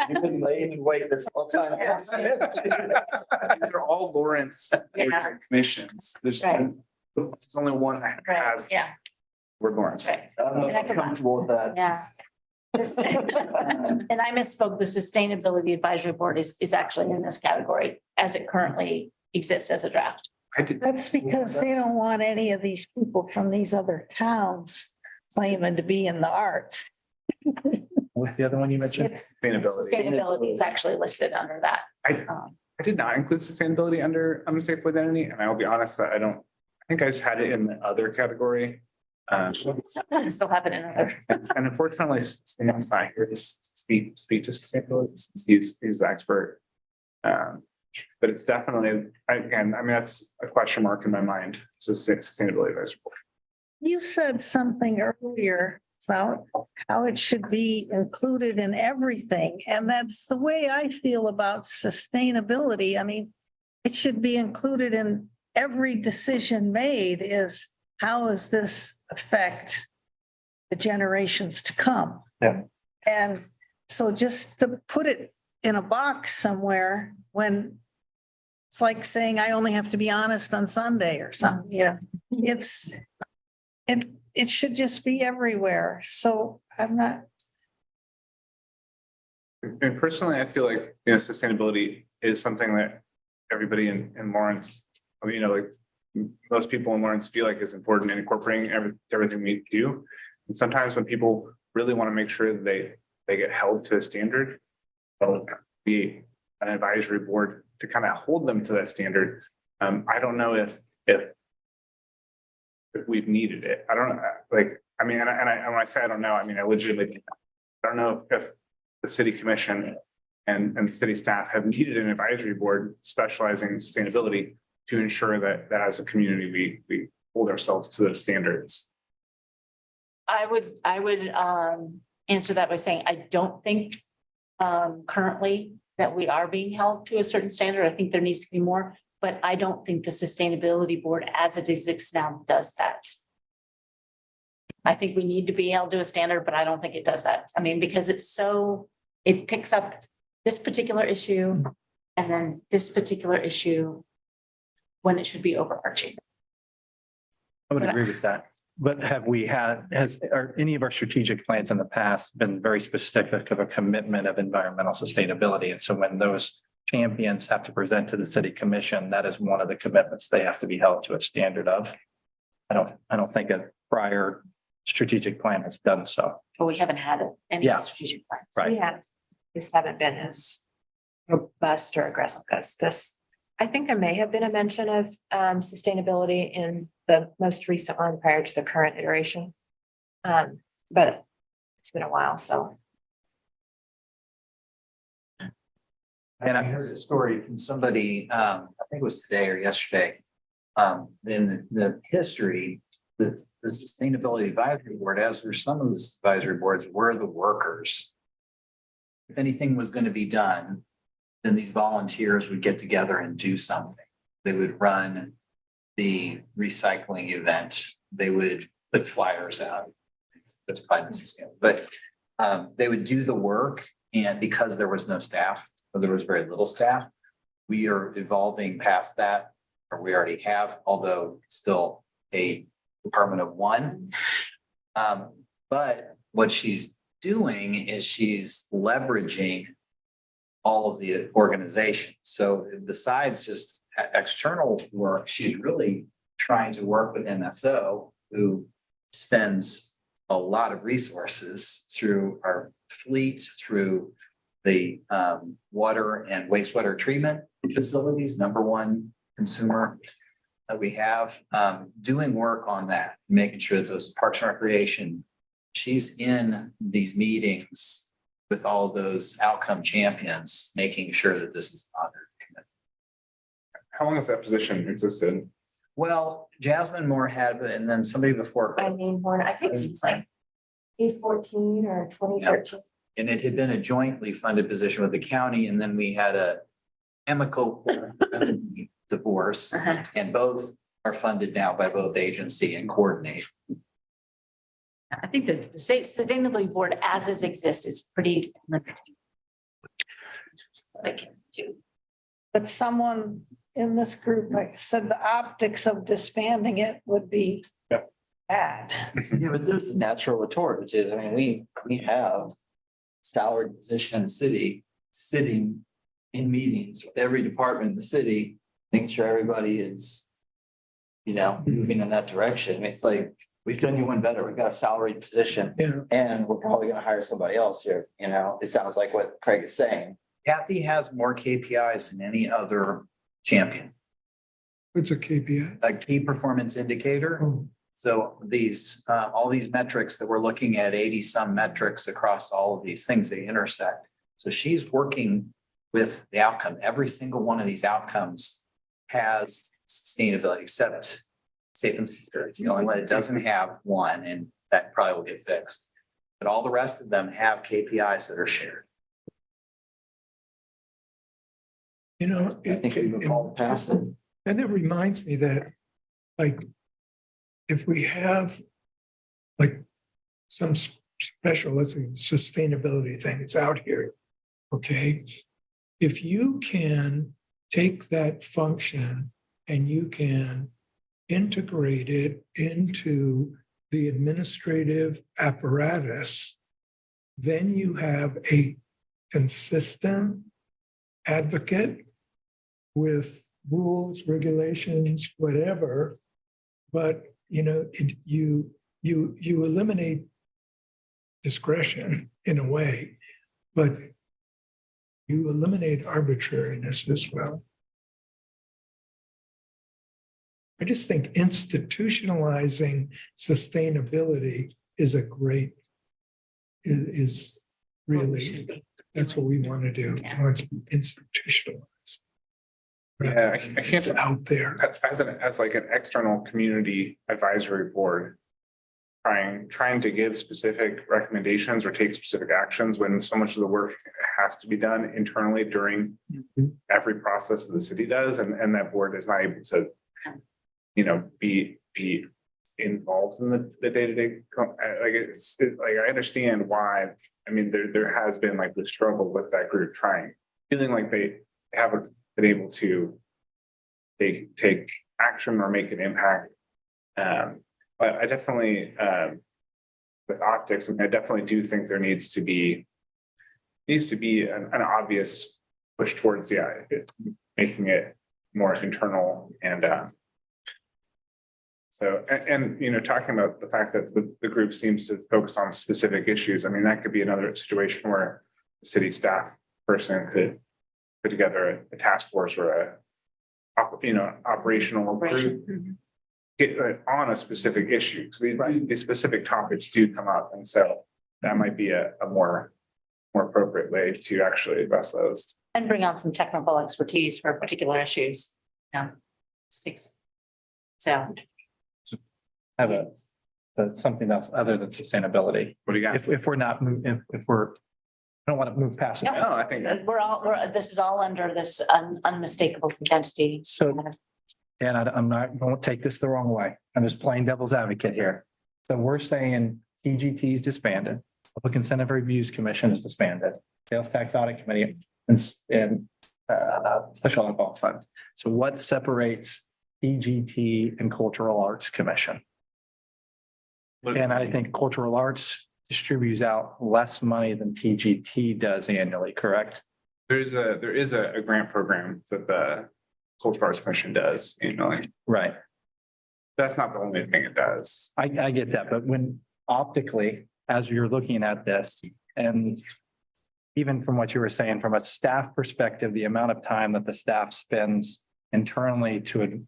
Speaker 7: You've been laying in wait this whole time.
Speaker 4: These are all Lawrence boards and commissions. There's only one that has
Speaker 2: Yeah,
Speaker 4: word Lawrence.
Speaker 2: right.
Speaker 7: I don't know if I'm comfortable with that.
Speaker 2: Yeah. And I misspoke, the Sustainability Advisory Board is actually in this category as it currently exists as a draft.
Speaker 9: That's because they don't want any of these people from these other towns claiming to be in the arts.
Speaker 3: What's the other one you mentioned?
Speaker 9: It's
Speaker 4: Sustainability.
Speaker 2: Sustainability is actually listed under that.
Speaker 4: I did not include sustainability under unmistakable identity, and I will be honest that I think I just had it in the other category.
Speaker 2: Sometimes still have it in other.
Speaker 4: And unfortunately, Stan's not here to speak to sustainability since he's the expert. But it's definitely, again, I mean, that's a question mark in my mind. Sustainability advisory board.
Speaker 9: You said something earlier about how it should be included in everything, and that's the way I feel about sustainability. I mean, it should be included in every decision made is how does this affect the generations to come?
Speaker 3: Yeah.
Speaker 9: And so just to put it in a box somewhere when it's like saying I only have to be honest on Sunday or something, you know, it should just be everywhere. So I'm not.
Speaker 4: And personally, I feel like, sustainability is something that everybody in Lawrence, like most people in Lawrence feel like is important in incorporating everything we do. And sometimes when people really want to make sure that they get held to a standard, there'll be an advisory board to kind of hold them to that standard. I don't know if we've needed it. I don't know, and when I say I don't know, I mean, I legitimately, I don't know if the city commission and the city staff have needed an advisory board specializing in sustainability to ensure that as a community, we hold ourselves to those standards.
Speaker 2: I would answer that by saying, I don't think currently that we are being held to a certain standard. I think there needs to be more, but I don't think the sustainability board as it exists now does that. I think we need to be held to a standard, but I don't think it does that. I mean, because it picks up this particular issue and then this particular issue when it should be overarching.
Speaker 3: I would agree with that. But are any of our strategic plans in the past been very specific of a commitment of environmental sustainability? And so when those champions have to present to the city commission, that is one of the commitments they have to be held to a standard of. I don't think a prior strategic plan has done so.
Speaker 2: But we haven't had it in
Speaker 3: Yeah.
Speaker 2: the strategic plans.
Speaker 3: Right.
Speaker 6: We have, just haven't been as robust or aggressive as this. I think there may have been a mention of sustainability in the most recent one prior to the current iteration. But it's been a while, so.
Speaker 5: And I heard a story from somebody, I think it was today or yesterday. In the history, the Sustainability Advisory Board, as were some of the advisory boards, were the workers. If anything was going to be done, then these volunteers would get together and do something. They would run the recycling event. They would put flyers out. That's probably sustainable, but they would do the work. And because there was no staff, or there was very little staff, we are evolving past that, or we already have, although it's still a department of one. But what she's doing is she's leveraging all of the organization. So besides just external work, she's really trying to work with MSO, who spends a lot of resources through our fleet, through the water and wastewater treatment facilities, number one consumer that we have, doing work on that, making sure those parks and recreation, she's in these meetings with all those outcome champions, making sure that this is honored.
Speaker 4: How long has that position existed?
Speaker 5: Well, Jasmine Moore had, and then somebody before her.
Speaker 1: I mean, Warren, I think it's like 2014 or 2013.
Speaker 5: And it had been a jointly funded position with the county, and then we had a amicable divorce, and both are funded now by both agency and coordinate.
Speaker 2: I think the state sustainability board as it exists is pretty limiting. I can do.
Speaker 9: But someone in this group like said the optics of disbanding it would be bad.
Speaker 7: Yeah, but there's a natural retort, which is, I mean, we have salaried position in the city sitting in meetings with every department in the city, making sure everybody is, moving in that direction. I mean, it's like, we've done you one better. We've got a salaried position.
Speaker 8: Yeah.
Speaker 7: And we're probably gonna hire somebody else here, it sounds like what Craig is saying.
Speaker 5: Kathy has more KPIs than any other champion,
Speaker 8: What's a KPI?
Speaker 5: a key performance indicator.
Speaker 8: Oh,
Speaker 5: So these, all these metrics that we're looking at, 80 some metrics across all of these things, they intersect. So she's working with the outcome. Every single one of these outcomes has sustainability, except safe and secure. It's the only one that doesn't have one, and that probably will get fixed. But all the rest of them have KPIs that are shared.
Speaker 7: I think we've all passed it.
Speaker 8: And it reminds me that, like, if we have like some special, let's say, sustainability thing, it's out here, okay? If you can take that function and you can integrate it into the administrative apparatus, then you have a consistent advocate with rules, regulations, whatever. But you eliminate discretion in a way, but you eliminate arbitrariness as well. I just think institutionalizing sustainability is is really, that's what we want to do. We want to institutionalize.
Speaker 4: Yeah, I
Speaker 8: It's
Speaker 4: can't,
Speaker 8: out there.
Speaker 4: as like an external community advisory board, trying to give specific recommendations or take specific actions when so much of the work has to be done internally during every process that the city does, and that board is not able to, be involved in the day-to-day. Like I understand why. I mean, there has been like the struggle with that group feeling like they haven't been able to take action or make an impact. But I definitely, with optics, I definitely do think there needs to be an obvious push towards making it more internal and so talking about the fact that the group seems to focus on specific issues. I mean, that could be another situation where the city staff person could put together a task force or operational group get on a specific issue, because these specific topics do come up, and so that might be a more appropriate way to actually address those.
Speaker 2: And bring on some technical expertise for particular issues. Yeah. Sticks. So.
Speaker 3: I have something else other than sustainability.
Speaker 4: What do you got?
Speaker 3: If we're not, if we're, I don't want to move past it.
Speaker 2: No.
Speaker 4: No, I think
Speaker 2: This is all under this unmistakable identity.
Speaker 3: So, and I'm not, don't take this the wrong way. I'm just playing devil's advocate here. So we're saying TGT is disbanded, Public Incentive Reviews Commission is disbanded, Sales Tax Audit Committee and Special Alcohol Fund. So what separates TGT and Cultural Arts Commission? And I think Cultural Arts distributes out less money than TGT does annually, correct?
Speaker 4: there is a grant program that the Cultural Arts Commission does annually.
Speaker 3: Right.
Speaker 4: That's not the only thing it does.
Speaker 3: I get that, but when optically, as you're looking at this, and even from what you were saying, from a staff perspective, the amount of time that the staff spends internally to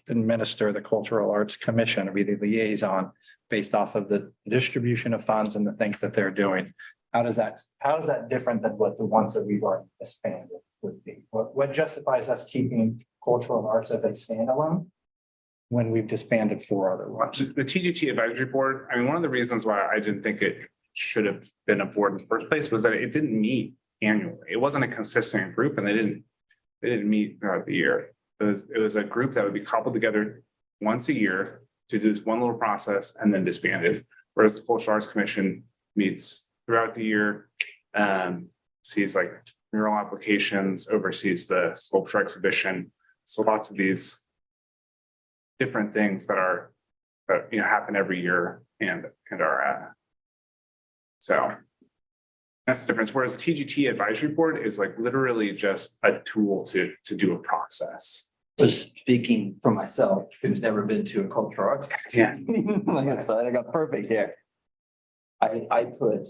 Speaker 3: administer the Cultural Arts Commission, or be the liaison based off of the distribution of funds and the things that they're doing. How is that different than what the ones that we've already expanded would be? What justifies us keeping cultural arts as a standalone when we've disbanded 4 other ones?
Speaker 4: The TGT Advisory Board, I mean, one of the reasons why I didn't think it should have been a board in the first place was that it didn't meet annually. It wasn't a consistent group, and they didn't meet throughout the year. It was a group that would be cobbled together once a year to do this one little process and then disbanded. Whereas the Cultural Arts Commission meets throughout the year, sees like mural applications, oversees the sculpture exhibition. So lots of these different things that are, happen every year and are, so that's the difference. Whereas TGT Advisory Board is like literally just a tool to do a process.
Speaker 7: Was speaking for myself, who's never been to a cultural arts.
Speaker 4: Yeah.
Speaker 7: So I got perfect here. I put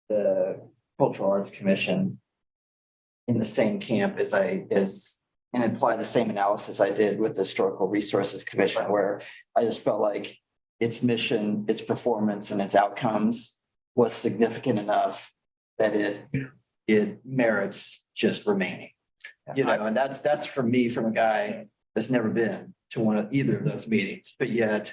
Speaker 7: the Cultural Arts Commission in the same camp and apply the same analysis I did with the Historical Resources Commission, where I just felt like its mission, its performance, and its outcomes was significant enough that it merits just remaining. And that's for me, from a guy that's never been to one of either of those meetings, but yet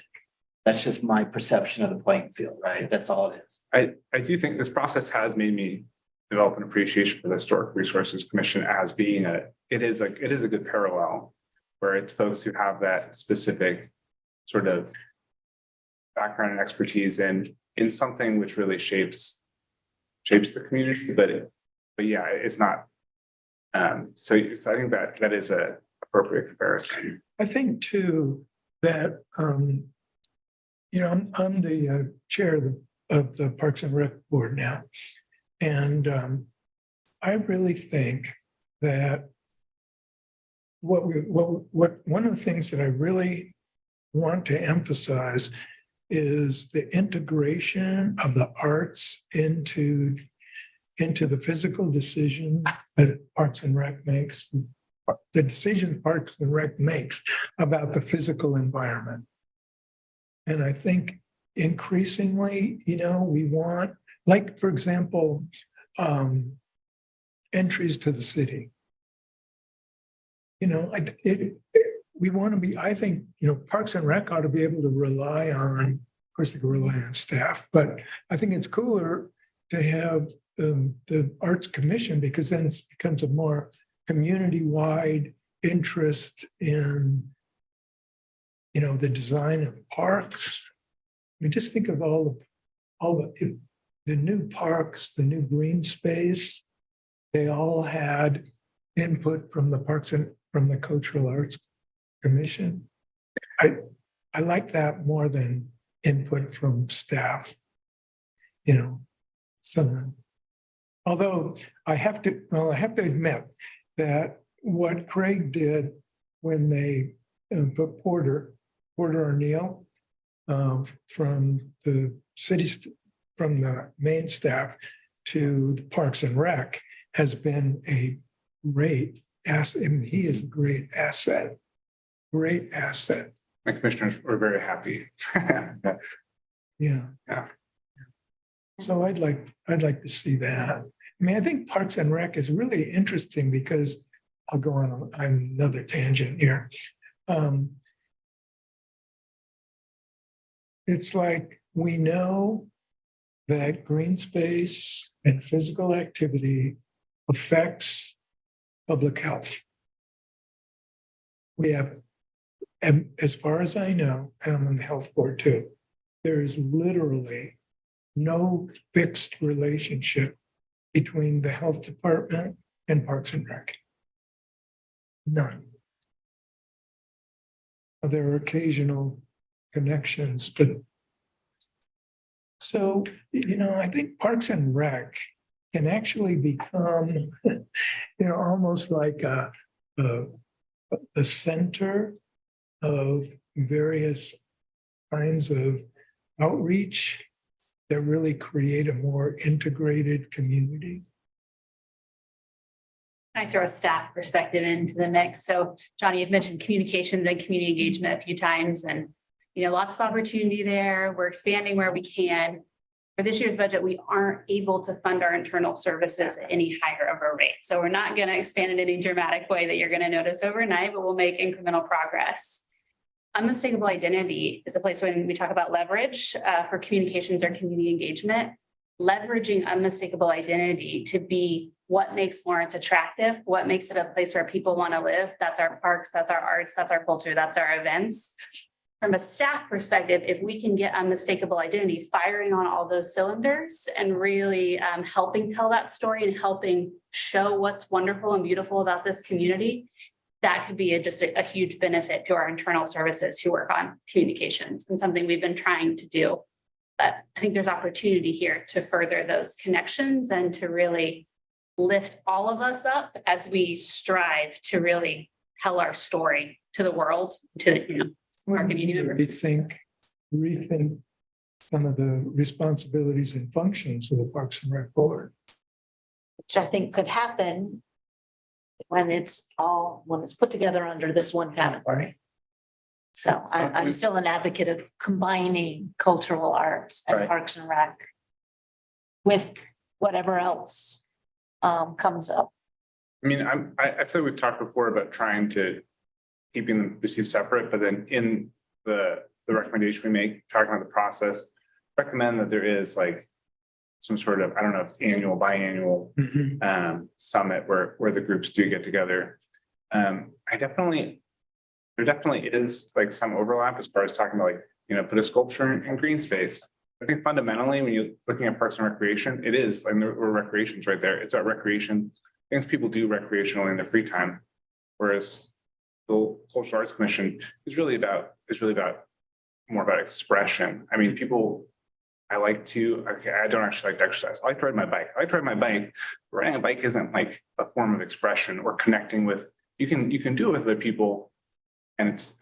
Speaker 7: that's just my perception of the playing field, right? That's all it is.
Speaker 4: I do think this process has made me develop an appreciation for the Historic Resources Commission as being it is a good parallel, where it's folks who have that specific sort of background and expertise in something which really shapes the community, but yeah, it's not. So I think that is a appropriate comparison.
Speaker 8: I think too, that, I'm the chair of the Parks and Rec Board now. And I really think that one of the things that I really want to emphasize is the integration of the arts into the physical decisions that Parks and Rec makes, the decision Parks and Rec makes about the physical environment. And I think increasingly, we want, like, for example, entries to the city. We want to be, I think, Parks and Rec ought to be able to rely on, of course, they can rely on staff, but I think it's cooler to have the Arts Commission, because then it becomes a more community-wide interest in, the design of parks. I mean, just think of all the new parks, the new green space. They all had input from the parks and from the Cultural Arts Commission. I like that more than input from staff. Although I have to admit that what Craig did when they put Porter O'Neill from the main staff to the Parks and Rec has been a great asset. And he is a great asset. Great asset.
Speaker 4: My commissioners were very happy.
Speaker 8: Yeah.
Speaker 4: Yeah.
Speaker 8: So I'd like to see that. I mean, I think Parks and Rec is really interesting because I'll go on another tangent here. It's like we know that green space and physical activity affects public health. We have, and as far as I know, and I'm on the health board too, there is literally no fixed relationship between the health department and Parks and Rec. None. There are occasional connections, but so, I think Parks and Rec can actually become, almost like a center of various kinds of outreach that really create a more integrated community.
Speaker 10: I throw a staff perspective into the mix. So Johnny, you've mentioned communications and community engagement a few times and, lots of opportunity there. We're expanding where we can. For this year's budget, we aren't able to fund our internal services at any higher of a rate. So we're not going to expand in any dramatic way that you're going to notice overnight, but we'll make incremental progress. Unmistakable identity is a place when we talk about leverage for communications or community engagement, leveraging unmistakable identity to be what makes Lawrence attractive, what makes it a place where people want to live. That's our parks, that's our arts, that's our culture, that's our events. From a staff perspective, if we can get unmistakable identity firing on all those cylinders and really helping tell that story and helping show what's wonderful and beautiful about this community, that could be just a huge benefit to our internal services who work on communications and something we've been trying to do. But I think there's opportunity here to further those connections and to really lift all of us up as we strive to really tell our story to the world, to our community members.
Speaker 8: Rethink some of the responsibilities and functions of the Parks and Rec Board.
Speaker 2: Which I think could happen when it's put together under this one category. So I'm still an advocate of combining cultural arts and
Speaker 3: Right.
Speaker 2: Parks and Rec with whatever else comes up.
Speaker 4: I mean, I feel like we've talked before about trying to keeping the two separate, but then in the recommendation we make, talking about the process, recommend that there is like some sort of, I don't know if it's annual, biannual summit where the groups do get together. There definitely is like some overlap as far as talking about like, put a sculpture in green space. I think fundamentally, when you're looking at Parks and Recreation, it is, and recreation's right there. It's about recreation. Things people do recreationally in their free time. Whereas the Cultural Arts Commission is really about more about expression. I mean, I don't actually like to exercise. I like to ride my bike. But riding a bike isn't like a form of expression or connecting with, you can do it with other people. And it's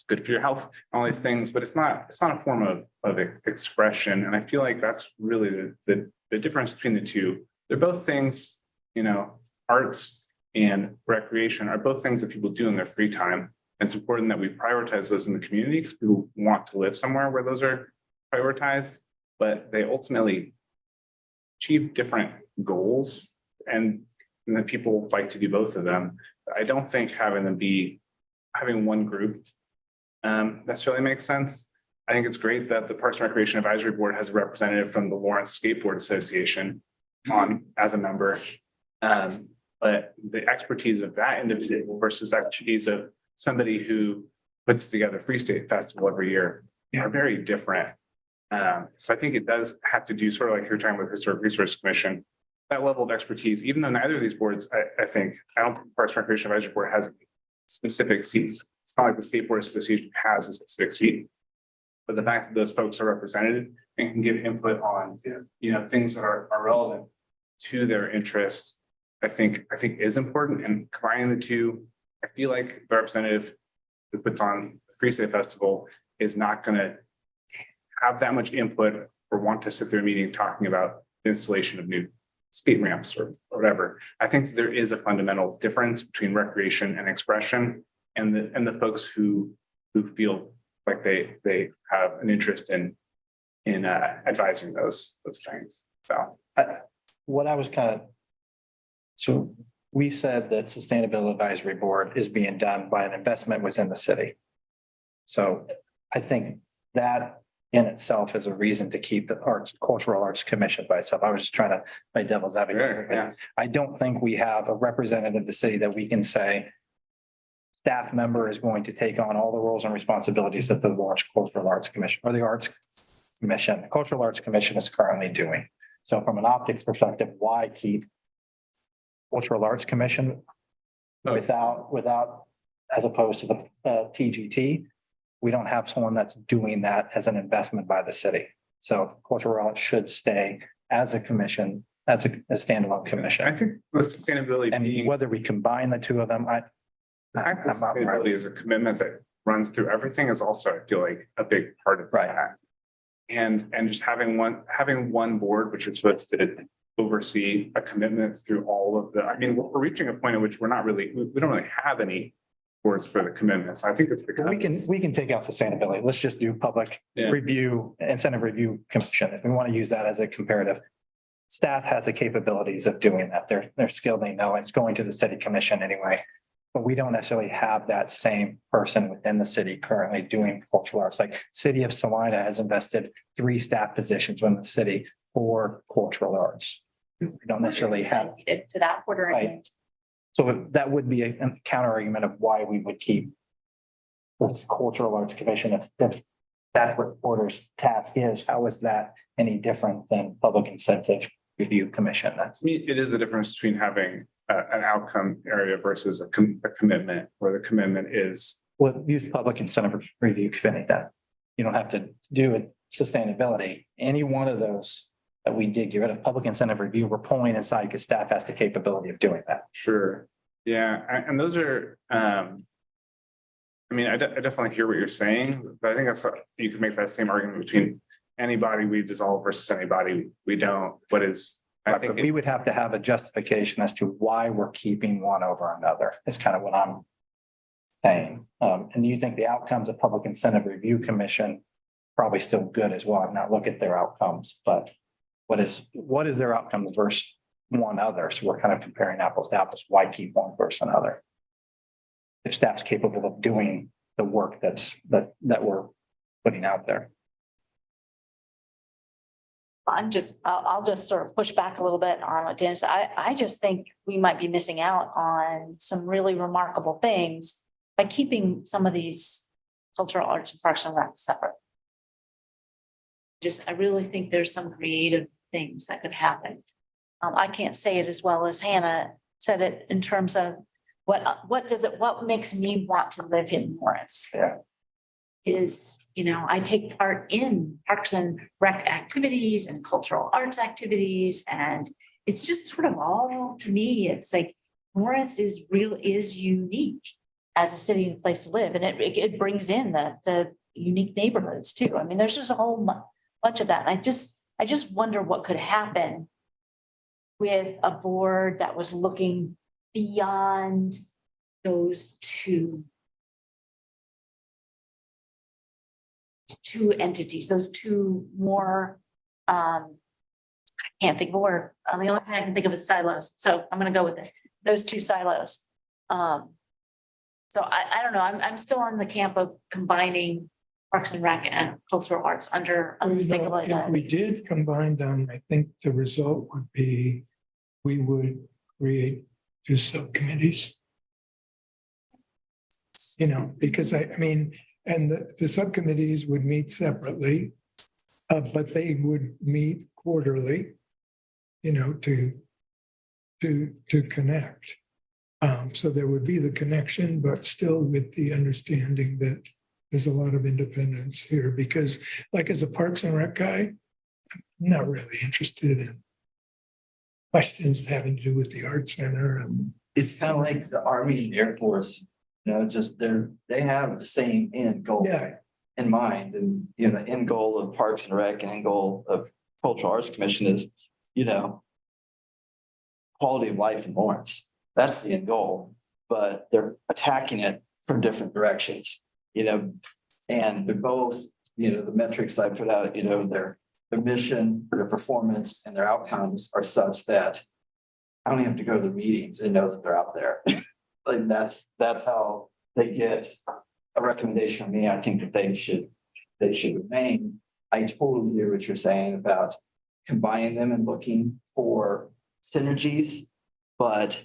Speaker 4: good for your health, all these things, but it's not a form of expression. And I feel like that's really the difference between the two. They're both things, arts and recreation are both things that people do in their free time. And it's important that we prioritize those in the community because people want to live somewhere where those are prioritized, but they ultimately achieve different goals and then people like to do both of them. I don't think having one group necessarily makes sense. I think it's great that the Parks and Recreation Advisory Board has a representative from the Lawrence Skateboard Association on as a member. But the expertise of that individual versus expertise of somebody who puts together Free State Festival every year are very different. So I think it does have to do sort of like you're talking with Historic Resource Commission, that level of expertise, even though neither of these boards, I don't think Parks and Recreation Advisory Board has specific seats. It's not like the Skateboard Association has a specific seat. But the fact that those folks are represented and can give input on, things that are relevant to their interest, I think is important. And combining the two, I feel like the representative who puts on the Free State Festival is not going to have that much input or want to sit there meeting talking about installation of new skate ramps or whatever. I think there is a fundamental difference between recreation and expression, and the folks who feel like they have an interest in advising those things. So
Speaker 3: What I was so we said that Sustainability Advisory Board is being done by an investment within the city. So I think that in itself is a reason to keep the Cultural Arts Commission by itself. I was just trying to play devil's advocate.
Speaker 4: yeah.
Speaker 3: I don't think we have a representative of the city that we can say staff member is going to take on all the roles and responsibilities that the large Cultural Arts Commission or the Arts Commission, the Cultural Arts Commission is currently doing. So from an optics perspective, why keep Cultural Arts Commission without, as opposed to the TGT? We don't have someone that's doing that as an investment by the city. So Cultural Arts should stay as a commission, as a standalone commission.
Speaker 4: I think the sustainability
Speaker 3: And
Speaker 4: being,
Speaker 3: whether we combine the two of them,
Speaker 4: the fact that
Speaker 3: I'm not right.
Speaker 4: sustainability is a commitment that runs through everything is also, I feel like, a big part of
Speaker 3: Right.
Speaker 4: that. And just having one board, which is supposed to oversee a commitment through all of the, I mean, we're reaching a point at which we don't really have any boards for the commitments. I think it's because
Speaker 3: we can take out sustainability. Let's just do public
Speaker 4: Yeah.
Speaker 3: review, incentive review commission. If we want to use that as a comparative. Staff has the capabilities of doing that. They're skilled, they know it's going to the city commission anyway. But we don't necessarily have that same person within the city currently doing cultural arts. Like City of Salina has invested 3 staff positions within the city for cultural arts. We don't necessarily have.
Speaker 2: To that order.
Speaker 3: Right. So that would be a counter argument of why we would keep this Cultural Arts Commission if that's what Porter's task is. How is that any different than Public Incentive Review Commission? That's
Speaker 4: to me, it is the difference between having an outcome area versus a commitment, where the commitment is.
Speaker 3: what use Public Incentive Review Committee that you don't have to do with sustainability. Any one of those that we did get rid of Public Incentive Review, we're pulling inside because staff has the capability of doing that.
Speaker 4: Sure. Yeah, and those are, I mean, I definitely hear what you're saying, but I think that's, you could make that same argument between anybody we dissolve versus anybody we don't. What is, I
Speaker 3: But
Speaker 4: think,
Speaker 3: we would have to have a justification as to why we're keeping one over another. Is kind of what I'm saying. And do you think the outcomes of Public Incentive Review Commission probably still good as well? I've not looked at their outcomes, but what is their outcomes versus one other? So we're kind of comparing apples to apples. Why keep one versus another? If staff's capable of doing the work that we're putting out there.
Speaker 2: I'll just sort of push back a little bit on what Dan said. I just think we might be missing out on some really remarkable things by keeping some of these cultural arts and parks and rec separate. I really think there's some creative things that could happen. I can't say it as well as Hannah said it in terms of what makes me want to live in Lawrence?
Speaker 3: Yeah.
Speaker 2: Is, I take part in parks and rec activities and cultural arts activities. And it's just sort of all, to me, it's like Lawrence is unique as a city and place to live. And it brings in the unique neighborhoods too. I mean, there's just a whole bunch of that. And I just wonder what could happen with a board that was looking beyond those two entities, those two more, I can't think of a word. The only thing I can think of is silos. So I'm going to go with it. Those two silos. So I don't know. I'm still on the camp of combining Parks and Rec and cultural arts under unmistakable.
Speaker 8: If we did combine them, I think the result would be we would create 2 subcommittees. Because I mean, and the subcommittees would meet separately, but they would meet quarterly, to connect. So there would be the connection, but still with the understanding that there's a lot of independence here, because like as a Parks and Rec guy, I'm not really interested in questions having to do with the Art Center.
Speaker 7: It's kind of like the Army and Air Force, just they have the same end goal in mind. And, the end goal of Parks and Rec and end goal of Cultural Arts Commission is, you know, quality of life in Lawrence. That's the end goal, but they're attacking it from different directions, you know, and they're both, you know, the metrics I put out, you know, their mission, their performance and their outcomes are such that I don't have to go to the meetings and know that they're out there. Like that's how they get a recommendation from me. I think that they should remain. I totally hear what you're saying about combining them and looking for synergies. But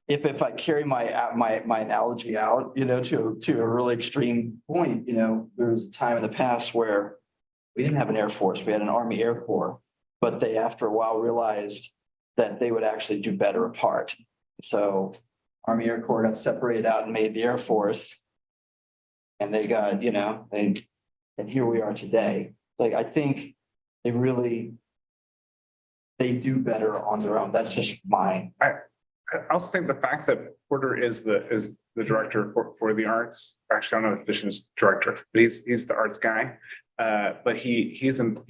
Speaker 7: if I carry my analogy out, you know, to a really extreme point, you know, there was a time in the past where we didn't have an Air Force, we had an Army Air Corps, but they after a while realized that they would actually do better apart. So Army Air Corps got separated out and made the Air Force. And they got, you know, and here we are today. Like, I think they do better on their own. That's just mine.
Speaker 4: I also think the fact that Porter is the director for the arts, actually, I don't know if the position is director, but he's the arts guy. But he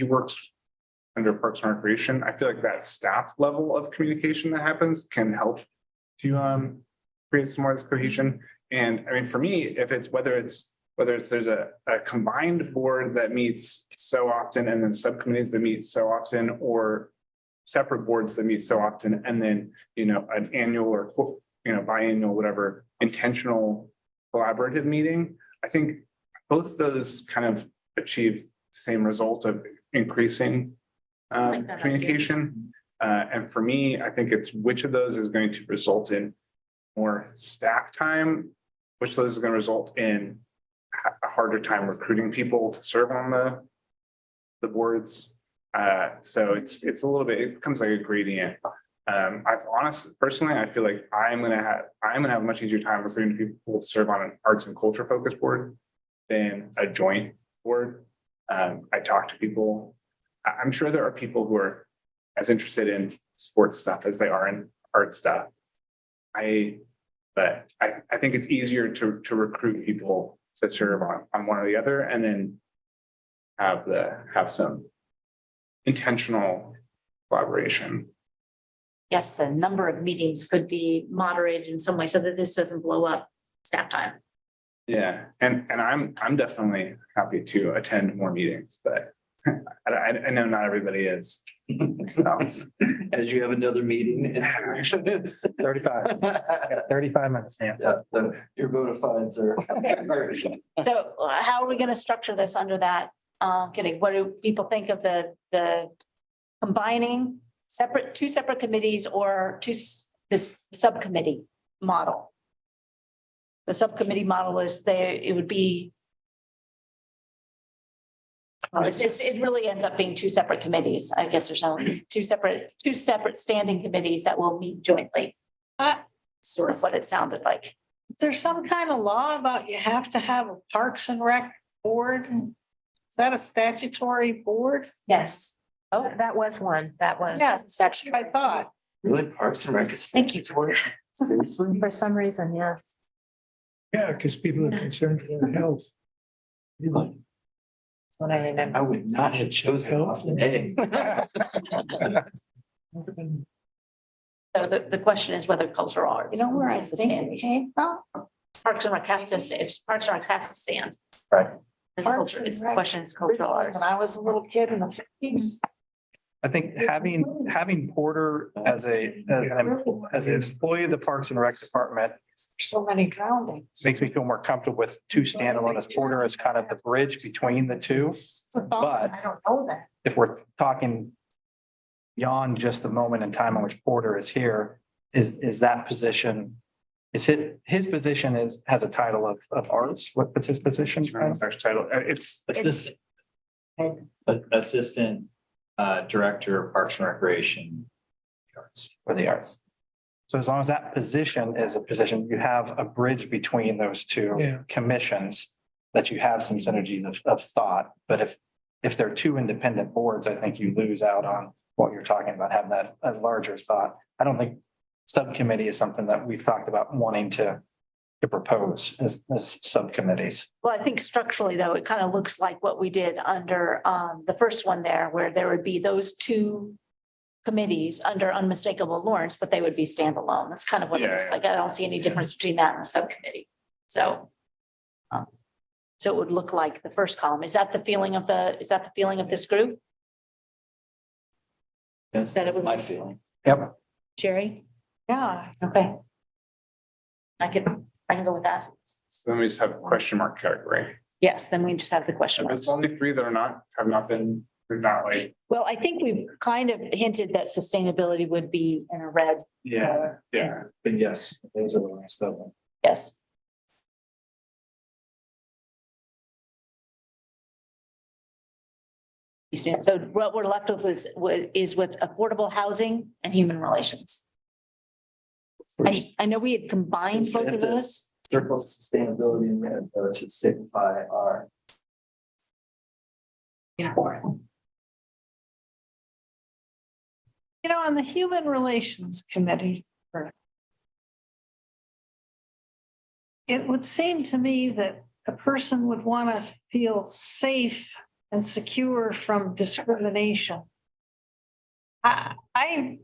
Speaker 4: works under Parks and Recreation. I feel like that staff level of communication that happens can help to create some more of this cohesion. And I mean, for me, if it's whether it's there's a combined board that meets so often and then subcommittees that meet so often, or separate boards that meet so often, and then, you know, an annual or, you know, biannual, whatever, intentional collaborative meeting, I think both those kind of achieve the same result of increasing
Speaker 2: like that
Speaker 4: communication. And for me, I think it's which of those is going to result in more staff time, which of those is going to result in a harder time recruiting people to serve on the boards. So it's a little bit, it becomes like a gradient. I've honestly, personally, I feel like I'm gonna have a much easier time recruiting people to serve on an arts and culture focused board than a joint board. I talk to people. I'm sure there are people who are as interested in sports stuff as they are in art stuff. But I think it's easier to recruit people to serve on one or the other, and then have some intentional collaboration.
Speaker 2: Yes, the number of meetings could be moderated in some way so that this doesn't blow up staff time.
Speaker 4: Yeah, and I'm definitely happy to attend more meetings, but I know not everybody is. So.
Speaker 7: As you have another meeting. in
Speaker 3: 35. I got 35 minutes. Yeah.
Speaker 7: Yeah, your bona fides are.
Speaker 2: So how are we going to structure this under that? What do people think of the combining two separate committees or this subcommittee model? The subcommittee model is it would be. It really ends up being two separate committees. I guess there's two separate standing committees that will meet jointly. Sort of what it sounded like.
Speaker 9: Is there some kind of law about you have to have a Parks and Rec board? Is that a statutory board?
Speaker 6: Yes. Oh, that was one. That was.
Speaker 9: Yeah, that's what I thought.
Speaker 7: Really, Parks and Rec is.
Speaker 2: Thank you.
Speaker 7: Seriously?
Speaker 6: For some reason, yes.
Speaker 8: Yeah, because people are concerned about health.
Speaker 7: Really?
Speaker 6: What I remember.
Speaker 7: I would not have chosen option A.
Speaker 2: So the question is whether cultural arts. You know where I think Parks and Rec has to stand. Parks and Rec has to stand.
Speaker 3: Right.
Speaker 2: And
Speaker 9: Parks
Speaker 2: culture
Speaker 9: and
Speaker 2: is the
Speaker 9: Rec.
Speaker 2: question is cultural arts.
Speaker 9: When I was a little kid in the 50s.
Speaker 3: I think having Porter as an employee of the Parks and Rec Department
Speaker 9: So many drownings.
Speaker 3: makes me feel more comfortable with two standalone, as Porter is kind of the bridge between the two.
Speaker 9: It's a thought.
Speaker 3: But
Speaker 9: I don't know that.
Speaker 3: if we're talking beyond just the moment in time in which Porter is here, is that position, is his position has a title of arts? What's his position?
Speaker 4: Title. It's
Speaker 5: Assistant Director of Parks and Recreation.
Speaker 3: For the arts. So as long as that position is a position, you have a bridge between those two
Speaker 8: Yeah.
Speaker 3: commissions, that you have some synergies of thought. But if they're two independent boards, I think you lose out on what you're talking about, having that a larger thought. I don't think subcommittee is something that we've talked about wanting to propose as subcommittees.
Speaker 2: Well, I think structurally, though, it kind of looks like what we did under the first one there, where there would be those two committees under unmistakable Lawrence, but they would be standalone. That's kind of what it looks like. I don't see any difference between that and a subcommittee. So. So it would look like the first column. Is that the feeling of this group?
Speaker 7: That's my feeling.
Speaker 3: Yep.
Speaker 2: Jerry?
Speaker 6: Yeah,
Speaker 2: Okay. I can go with that.
Speaker 4: So then we just have a question mark category.
Speaker 2: Yes, then we just have the question
Speaker 4: There's
Speaker 2: marks.
Speaker 4: only three that have not been, they're not like,
Speaker 2: Well, I think we've kind of hinted that sustainability would be in a red.
Speaker 3: Yeah,
Speaker 4: yeah.
Speaker 3: but yes, those are the last of them.
Speaker 2: Yes. So what we're left with is with affordable housing and human relations. I know we had combined both of those.
Speaker 7: Circle sustainability in red, though, to signify our.
Speaker 2: Yeah.
Speaker 9: You know, on the Human Relations Committee. It would seem to me that a person would want to feel safe and secure from discrimination. I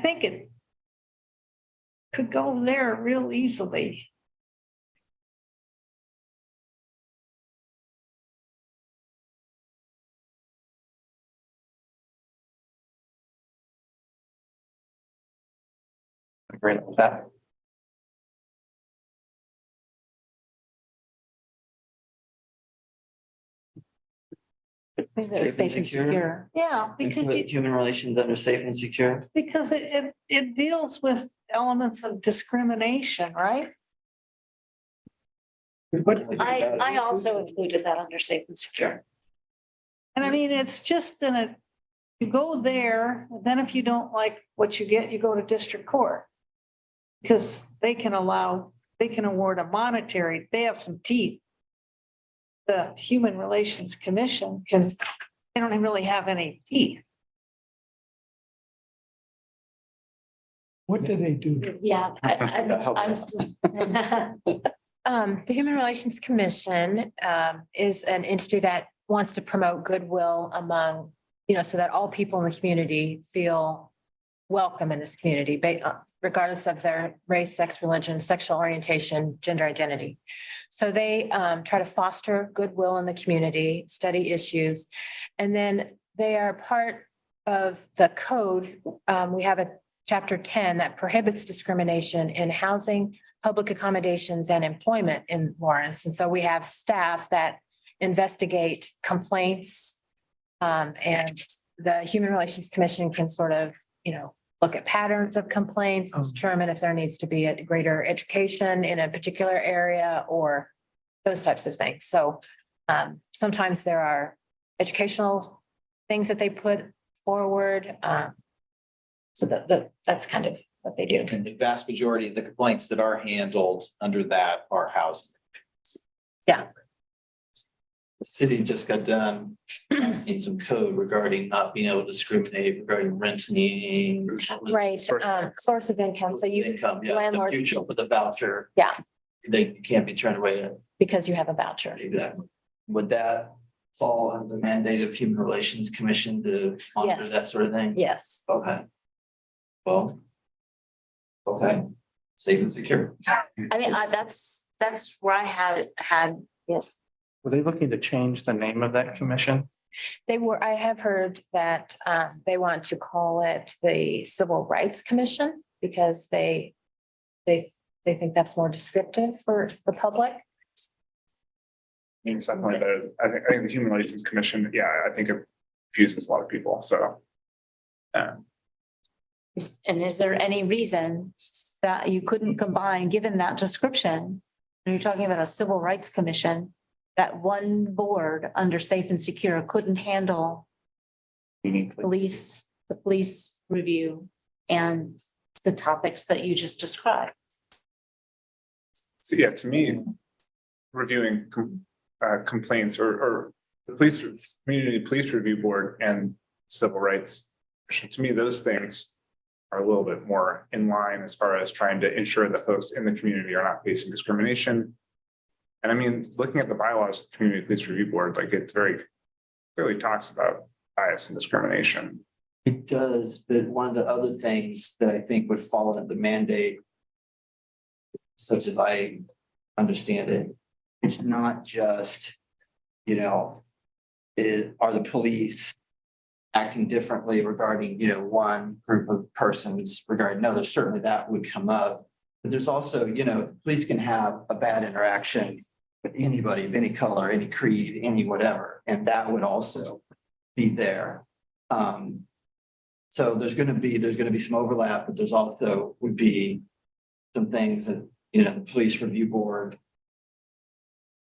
Speaker 9: think it could go there real easily.
Speaker 3: Agree with that.
Speaker 2: Safe and secure.
Speaker 9: Yeah, because
Speaker 7: Human relations under safe and secure.
Speaker 9: it deals with elements of discrimination, right?
Speaker 2: I also included that under safe and secure.
Speaker 9: And I mean, it's just you go there, then if you don't like what you get, you go to district court. Because they can award a monetary, they have some teeth. The Human Relations Commission, because they don't really have any teeth.
Speaker 8: What do they do?
Speaker 2: Yeah, I'm still.
Speaker 6: the Human Relations Commission is an entity that wants to promote goodwill among, so that all people in the community feel welcome in this community, regardless of their race, sex, religion, sexual orientation, gender identity. So they try to foster goodwill in the community, study issues, and then they are part of the code. We have a chapter 10 that prohibits discrimination in housing, public accommodations, and employment in Lawrence. And so we have staff that investigate complaints, and the Human Relations Commission can sort of, look at patterns of complaints, determine if there needs to be a greater education in a particular area or those types of things. So sometimes there are educational things that they put forward. So that's kind of what they do.
Speaker 5: And the vast majority of the complaints that are handled under that are housing.
Speaker 6: Yeah.
Speaker 7: The city just got done, seen some code regarding not being able to discriminate regarding renting.
Speaker 6: Right, source of income. So you,
Speaker 7: Income, yeah,
Speaker 6: landlord-
Speaker 7: if you show up with a voucher.
Speaker 6: Yeah.
Speaker 7: They can't be turned away.
Speaker 6: because you have a voucher.
Speaker 7: Exactly. Would that fall under the mandate of Human Relations Commission to monitor
Speaker 6: Yes.
Speaker 7: that sort of thing?
Speaker 6: Yes.
Speaker 7: Okay. Well. Okay, safe and secure.
Speaker 2: I mean, that's where I had, yes.
Speaker 3: Were they looking to change the name of that commission?
Speaker 6: I have heard that they want to call it the Civil Rights Commission because they think that's more descriptive for the public.
Speaker 4: Means something like that. I think the Human Relations Commission, yeah, I think it confuses a lot of people, so.
Speaker 2: And is there any reason that you couldn't combine, given that description? And you're talking about a civil rights commission, that one board under safe and secure couldn't handle the police review and the topics that you just described.
Speaker 4: So yeah, to me, reviewing complaints or the community police review board and civil rights, to me, those things are a little bit more in line as far as trying to ensure that folks in the community are not facing discrimination. And I mean, looking at the bylaws, the community police review board, like it very clearly talks about bias and discrimination.
Speaker 7: It does, but one of the other things that I think would fall into the mandate, such as I understand it, it's not just, you know, are the police acting differently regarding, you know, one group of persons regarding another? Certainly that would come up. But there's also, you know, police can have a bad interaction with anybody of any color, any creed, any whatever, and that would also be there. So there's gonna be some overlap, but there's also would be some things that, you know, the police review board.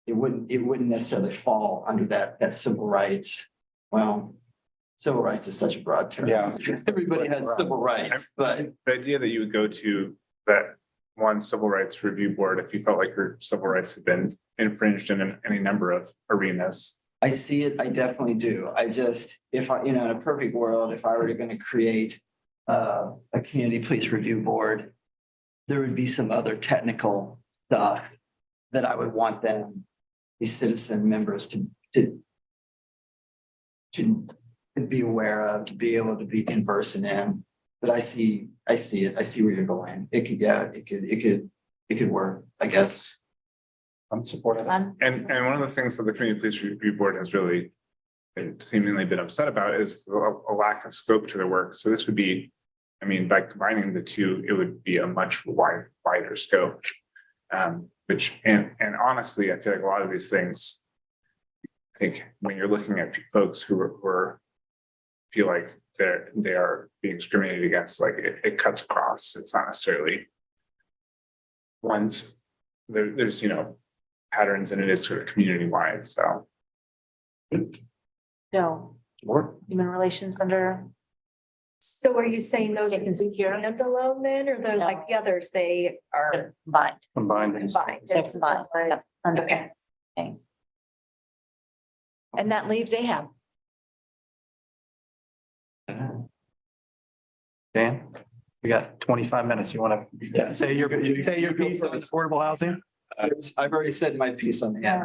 Speaker 7: It wouldn't necessarily fall under that civil rights. Well, civil rights is such a broad term.
Speaker 3: Yeah.
Speaker 7: Everybody has civil rights, but
Speaker 4: The idea that you would go to that one civil rights review board if you felt like your civil rights had been infringed in any number of arenas.
Speaker 7: I see it, I definitely do. I just, if I, you know, in a perfect world, if I were going to create a community police review board, there would be some other technical stuff that I would want them, these citizen members to be aware of, to be able to be conversant in. But I see it. I see where you're going. It could work, I guess.
Speaker 3: I'm supportive.
Speaker 2: Um,
Speaker 4: And one of the things that the Community Police Review Board has really seemingly been upset about is a lack of scope to their work. So this would be, I mean, by combining the two, it would be a much wider scope. Which, and honestly, I feel like a lot of these things, I think when you're looking at folks who feel like they are being discriminated against, like it cuts across. It's not necessarily one's, there's, you know, patterns, and it is sort of community wide. So
Speaker 2: No, human relations under,
Speaker 1: So are you saying those can be standalone then, or they're like the others, they are
Speaker 2: combined.
Speaker 3: Combined.
Speaker 1: combined?
Speaker 2: They're combined. Yep, under.
Speaker 1: Okay.
Speaker 2: Okay. And that leaves Ahab.
Speaker 3: Dan, we got 25 minutes. You want to say your piece on affordable housing?
Speaker 7: I've already said my piece on the end.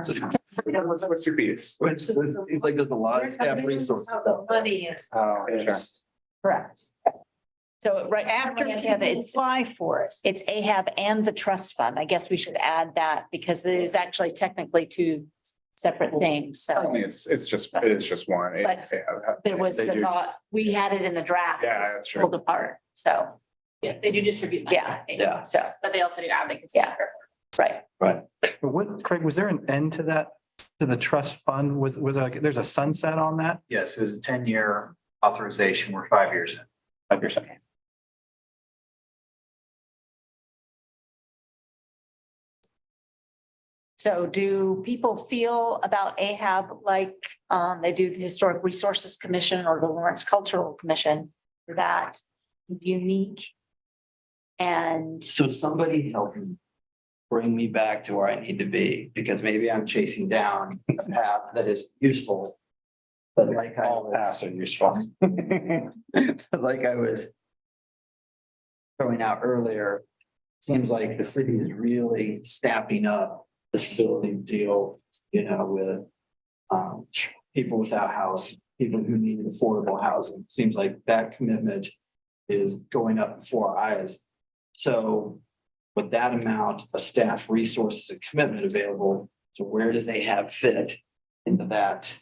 Speaker 4: what's your piece?
Speaker 7: Which seems like there's a lot of staff resources.
Speaker 9: Money is.
Speaker 3: Oh,
Speaker 2: Correct. So right after
Speaker 9: After
Speaker 2: Ahab,
Speaker 9: people
Speaker 2: it's
Speaker 9: apply for it.
Speaker 2: Ahab and the trust fund. I guess we should add that because it is actually technically two separate things.
Speaker 4: I
Speaker 2: So
Speaker 4: mean, it is just one.
Speaker 2: But there was
Speaker 3: They
Speaker 2: the
Speaker 3: do.
Speaker 2: thought, we had it in the draft.
Speaker 4: Yeah,
Speaker 2: it's
Speaker 4: that's true.
Speaker 2: Pulled apart. So,
Speaker 10: Yeah, they do distribute money.
Speaker 2: Yeah,
Speaker 10: I think.
Speaker 7: yeah.
Speaker 2: so,
Speaker 10: But they also do advocacy.
Speaker 2: Yeah. right.
Speaker 3: But what, Craig, was there an end to that, to the trust fund? Was like, there's a sunset on that?
Speaker 5: Yes, it was a 10-year authorization. We're 5 years in.
Speaker 3: 5 years. Okay.
Speaker 2: So do people feel about Ahab like they do the Historic Resources Commission or the Lawrence Cultural Commission, that unique? And
Speaker 7: So somebody help me bring me back to where I need to be, because maybe I'm chasing down a path that is useful. But like I
Speaker 3: All paths are useful.
Speaker 7: like I was throwing out earlier, seems like the city is really staffing up the facility deal, you know, with people without housing, people who need affordable housing. Seems like that commitment is going up before our eyes. So with that amount of staff resources and commitment available, so where does they have fit into that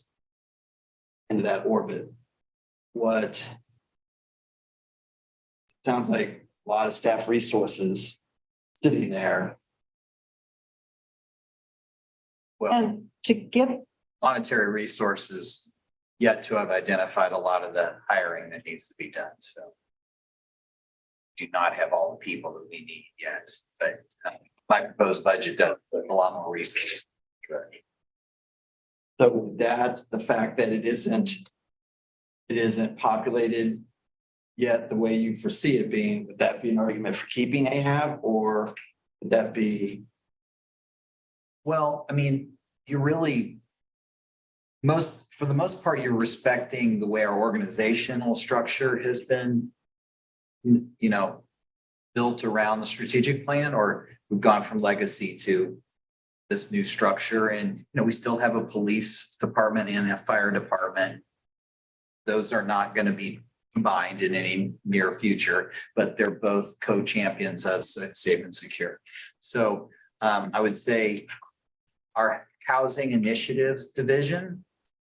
Speaker 7: orbit? What sounds like a lot of staff resources sitting there. Well,
Speaker 9: And to give,
Speaker 5: Monetary resources yet to have identified a lot of the hiring that needs to be done, so. Do not have all the people that we need yet, but my proposed budget does put a lot more resources.
Speaker 7: so that's the fact that it isn't populated yet the way you foresee it being. Would that be an argument for keeping Ahab, or would that be?
Speaker 5: Well, I mean, you're really for the most part, you're respecting the way our organizational structure has been, you know, built around the strategic plan, or we've gone from legacy to this new structure. And, you know, we still have a police department and a fire department. Those are not going to be combined in any near future, but they're both co-champions of safe and secure. So I would say our housing initiatives division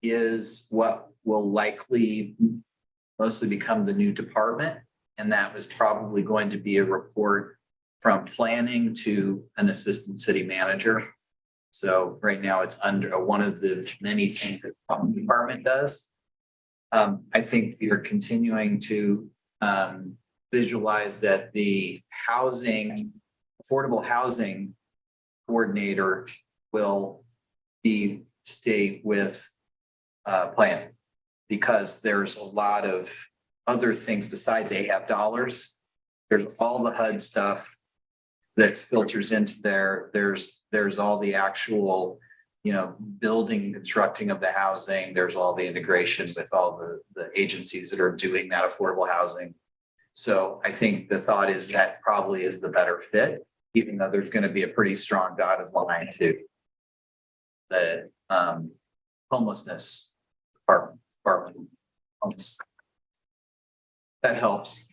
Speaker 5: is what will likely mostly become the new department. And that was probably going to be a report from planning to an assistant city manager. So right now it's under one of the many things that the department does. I think you're continuing to visualize that the affordable housing coordinator will stay with planning, because there's a lot of other things besides AHAB dollars. There's all the HUD stuff that filters into there. There's all the actual, building, constructing of the housing. There's all the integration with all the agencies that are doing that affordable housing. So I think the thought is that probably is the better fit, even though there's going to be a pretty strong dotted line to the homelessness department. That helps.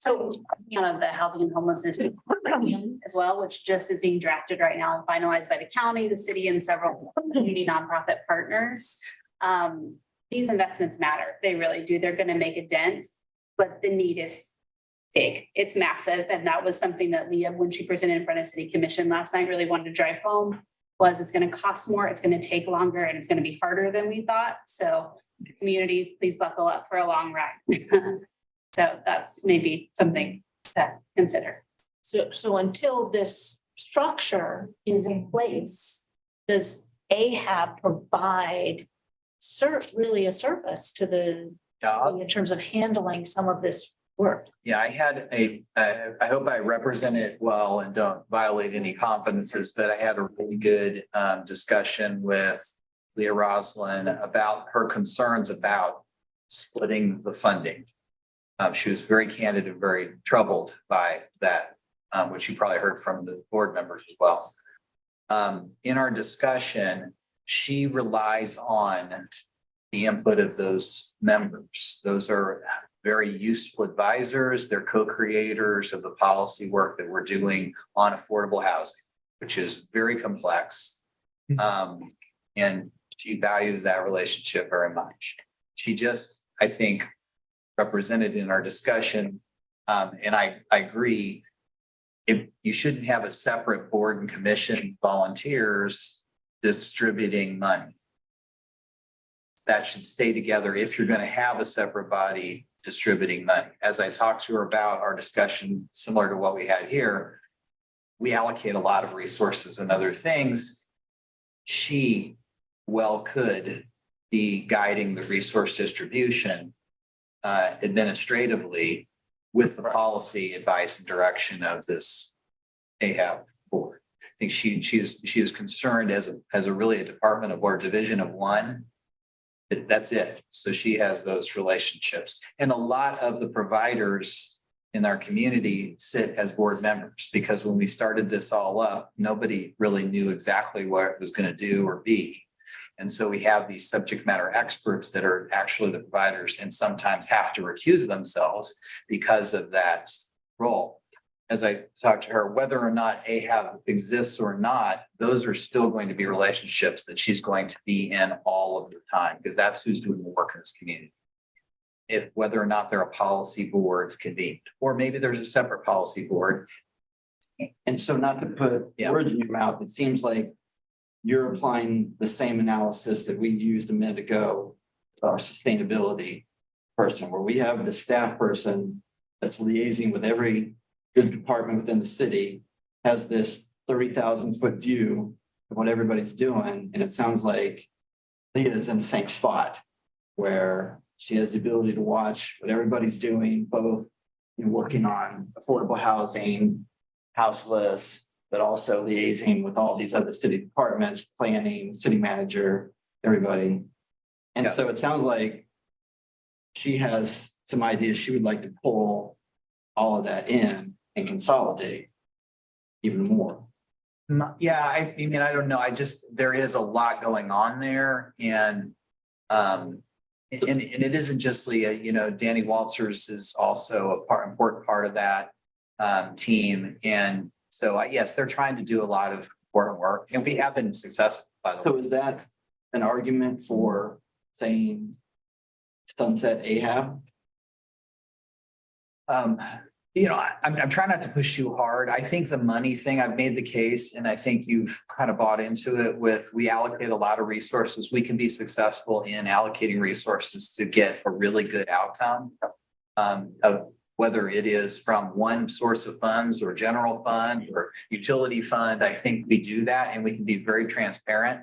Speaker 10: So, the housing and homelessness as well, which just is being drafted right now and finalized by the county, the city, and several community nonprofit partners. These investments matter. They really do. They're going to make a dent, but the need is big. It's massive. And that was something that Leah, when she presented in front of City Commission last night, really wanted to drive home, was it's going to cost more, it's going to take longer, and it's going to be harder than we thought. So community, please buckle up for a long ride. So that's maybe something to consider.
Speaker 2: So until this structure is in place, does AHAB provide really a service to the city in terms of handling some of this work?
Speaker 5: Yeah, I hope I represent it well and don't violate any confidences, but I had a really good discussion with Leah Roslin about her concerns about splitting the funding. She was very candid and very troubled by that, which you probably heard from the board members as well. In our discussion, she relies on the input of those members. Those are very useful advisors. They're co-creators of the policy work that we're doing on affordable housing, which is very complex. And she values that relationship very much. She just, I think, represented in our discussion, and I agree, you shouldn't have a separate board and commission volunteers distributing money. That should stay together if you're going to have a separate body distributing money. As I talked to her about our discussion, similar to what we had here, we allocate a lot of resources and other things. She could be guiding the resource distribution administratively with the policy advice and direction of this AHAB board. I think she is concerned as a really a department of or division of one. That's it. So she has those relationships, and a lot of the providers in our community sit as board members, because when we started this all up, nobody really knew exactly what it was going to do or be. And so we have these subject matter experts that are actually the providers and sometimes have to recuse themselves because of that role. As I talked to her, whether or not AHAB exists or not, those are still going to be relationships that she's going to be in all of the time, because that's who's doing the work in this community. If whether or not they're a policy board convened, or maybe there's a separate policy board.
Speaker 7: And so, not to put words in your mouth, it seems like you're applying the same analysis that we used a minute ago, our sustainability person, where we have the staff person that's liaising with every good department within the city, has this 30,000-foot view of what everybody's doing. And it sounds like Leah is in the same spot where she has the ability to watch what everybody's doing, both working on affordable housing, houseless, but also liaising with all these other city departments, planning, city manager, everybody. And so it sounds like she has some ideas she would like to pull all of that in and consolidate even more.
Speaker 5: Yeah, I mean, I don't know. There is a lot going on there. And And it isn't just Leah, you know, Danny Walters is also important part of that team. And so, yes, they're trying to do a lot of important work and we have been successful, by the
Speaker 7: So
Speaker 5: way.
Speaker 7: is that an argument for saying sunset Ahab?
Speaker 5: You know, I'm trying not to push too hard. I think the money thing, I've made the case and I think you've kind of bought into it with, we allocate a lot of resources. We can be successful in allocating resources to get a really good outcome. Of whether it is from one source of funds or general fund or utility fund, I think we do that and we can be very transparent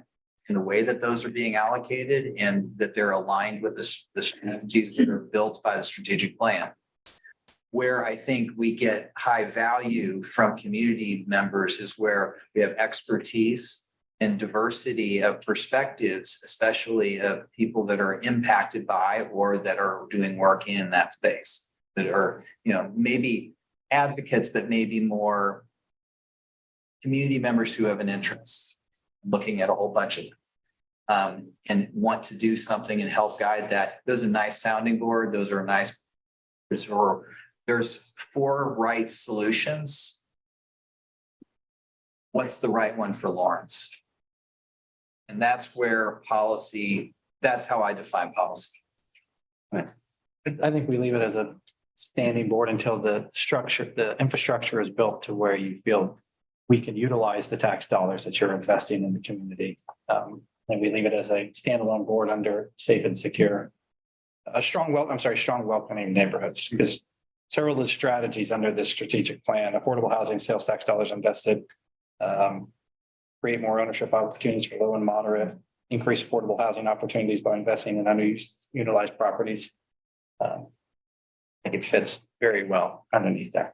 Speaker 5: in the way that those are being allocated and that they're aligned with the strategies that are built by the strategic plan. Where I think we get high value from community members is where we have expertise and diversity of perspectives, especially of people that are impacted by or that are doing work in that space, that are, you know, maybe advocates, but maybe more community members who have an interest looking at a whole bunch of and want to do something and help guide that. Those are a nice sounding board. Those are nice. There's 4 right solutions. What's the right one for Lawrence? And that's where policy, that's how I define policy.
Speaker 3: I think we leave it as a standing board until the infrastructure is built to where you feel we can utilize the tax dollars that you're investing in the community. And we leave it as a standalone board under safe and secure. Strong welcoming neighborhoods, because several of the strategies under this strategic plan, affordable housing, sales tax dollars invested, create more ownership opportunities for low and moderate, increase affordable housing opportunities by investing in underutilized properties. I think it fits very well underneath there.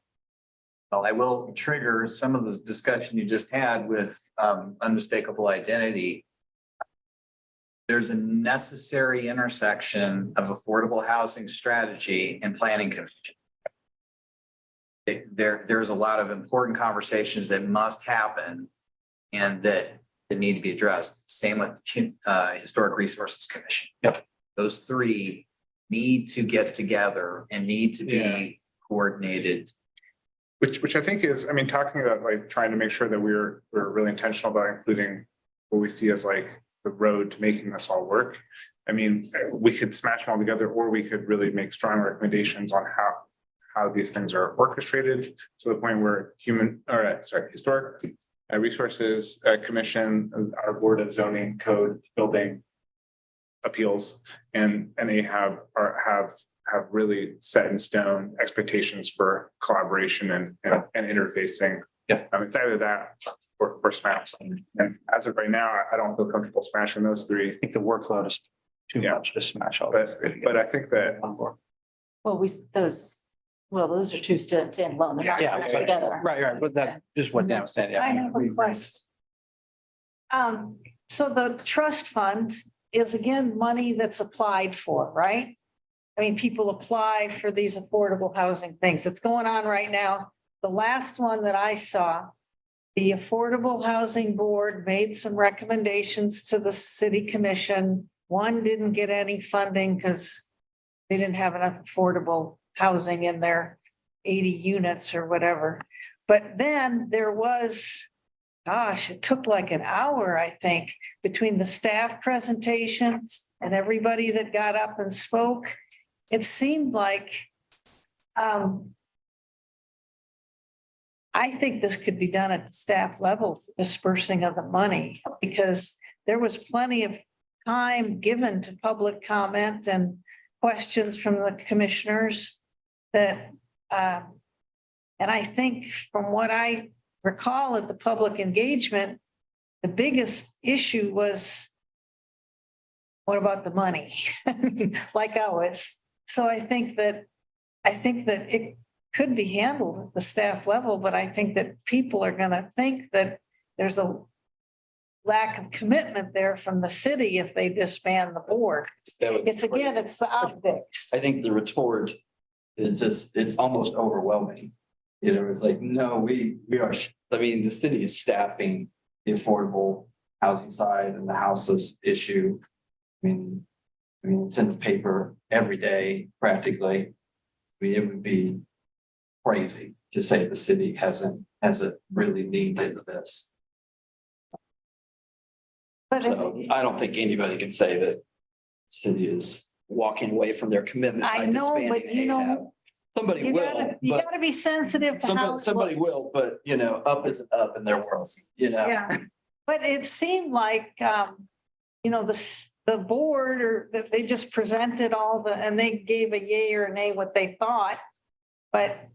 Speaker 5: Well, I will trigger some of the discussion you just had with unmistakable identity. There's a necessary intersection of affordable housing strategy and planning commission. There's a lot of important conversations that must happen and that need to be addressed. Same with Historic Resources Commission.
Speaker 3: Yep.
Speaker 5: Those 3 need to get together and need to be coordinated.
Speaker 4: Which I think is, I mean, talking about like trying to make sure that we're really intentional about including what we see as like the road to making this all work. I mean, we could smash them all together, or we could really make strong recommendations on how these things are orchestrated to the point where Historic Resources Commission, our Board of Zoning, Code, Building Appeals, and they have really set in stone expectations for collaboration and interfacing.
Speaker 3: Yeah.
Speaker 4: It's either that or smash. And as of right now, I don't feel comfortable smashing those 3.
Speaker 3: I think the workload is too much to smash all.
Speaker 4: But I think that
Speaker 2: Well, those are 2 standalone. They're not
Speaker 3: Yeah,
Speaker 2: smashed together.
Speaker 3: right. But that just what Dan was saying. Yeah.
Speaker 9: I have a question. So the trust fund is again money that's applied for, right? I mean, people apply for these affordable housing things. It's going on right now. The last one that I saw, the Affordable Housing Board made some recommendations to the city commission. One didn't get any funding because they didn't have enough affordable housing in their 80 units or whatever. But then there was, it took like an hour, I think, between the staff presentations and everybody that got up and spoke. It seemed like, I think this could be done at the staff level, dispersing of the money, because there was plenty of time given to public comment and questions from the commissioners that, and I think from what I recall at the public engagement, the biggest issue was, what about the money? Like always. So I think that it could be handled at the staff level, but I think that people are going to think that there's a lack of commitment there from the city if they disband the board. It's the optics.
Speaker 7: I think the retort is it's almost overwhelming. You know, it's like, no, we are, I mean, the city is staffing the affordable housing side and the houseless issue. I mean, I mean, it's in the paper every day, practically. I mean, it would be crazy to say the city hasn't really leaned into this.
Speaker 9: But
Speaker 7: So I don't think anybody can say that the city is walking away from their commitment.
Speaker 9: I
Speaker 7: by
Speaker 9: know, but
Speaker 7: disbanding
Speaker 9: you know,
Speaker 7: AHAB. Somebody
Speaker 9: you
Speaker 7: will,
Speaker 9: gotta, you
Speaker 7: but
Speaker 9: gotta be sensitive to how.
Speaker 7: somebody
Speaker 9: it looks.
Speaker 7: will, but you know, up isn't up in their world, you know?
Speaker 9: Yeah, but it seemed like, you know, the board or that they just presented all the, and they gave a yay or nay what they thought. But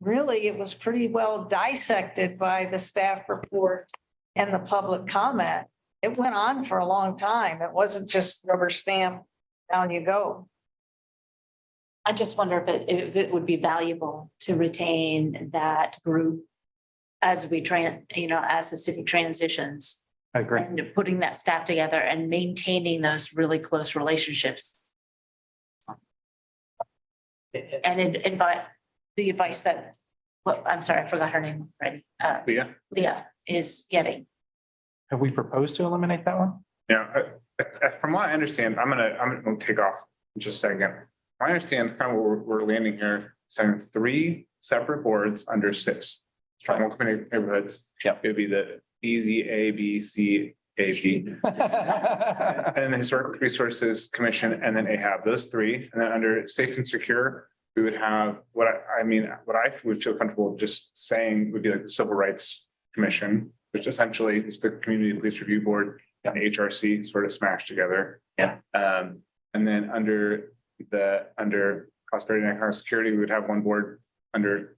Speaker 9: really, it was pretty well dissected by the staff report and the public comment. It went on for a long time. It wasn't just rubber stamp, down you go.
Speaker 2: I just wonder if it would be valuable to retain that group as we as the city transitions.
Speaker 3: I agree.
Speaker 2: And putting that staff together and maintaining those really close relationships. And invite the advice that, I'm sorry, I forgot her name already. Leah is getting.
Speaker 3: Have we proposed to eliminate that one?
Speaker 4: Yeah, from what I understand, I'm gonna take off in just a second. I understand kind of where we're landing here, saying 3 separate boards under 6 multiple neighborhoods.
Speaker 3: Yep.
Speaker 4: It would be the easy A, B, C, A, B. And the Historic Resources Commission, and then AHAB, those 3. And then under Safe and Secure, we would have what I would feel comfortable just saying would be like the Civil Rights Commission, which essentially is the Community Police Review Board and HRC sort of smashed together.
Speaker 3: Yeah.
Speaker 4: And then under Prosperity and Economic Security, we would have 1 board. Under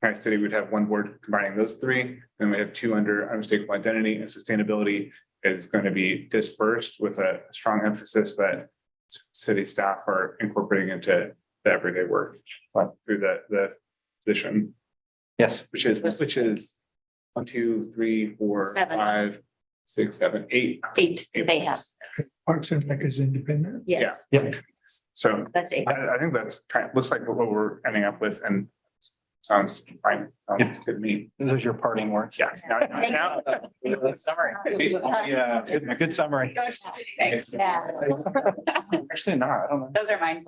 Speaker 4: United City, we'd have 1 board combining those 3. Then we have 2 under unmistakable identity, and sustainability is going to be dispersed with a strong emphasis that city staff are incorporating into the everyday work through the position,
Speaker 3: Yes.
Speaker 4: which is 1, 2, 3, 4,
Speaker 2: 7.
Speaker 4: 5, 6, 7, 8.
Speaker 2: 8 they have,
Speaker 8: Parks and Rec is independent.
Speaker 2: yes,
Speaker 3: Yep.
Speaker 4: So
Speaker 2: that's 8.
Speaker 4: I think that's looks like what we're ending up with, and sounds fine. Good to me.
Speaker 3: Those are your parting words.
Speaker 4: Yeah. Now,
Speaker 3: Summary. Yeah, good summary.
Speaker 2: Yeah.
Speaker 3: Actually, not, I don't know.
Speaker 10: Those are mine.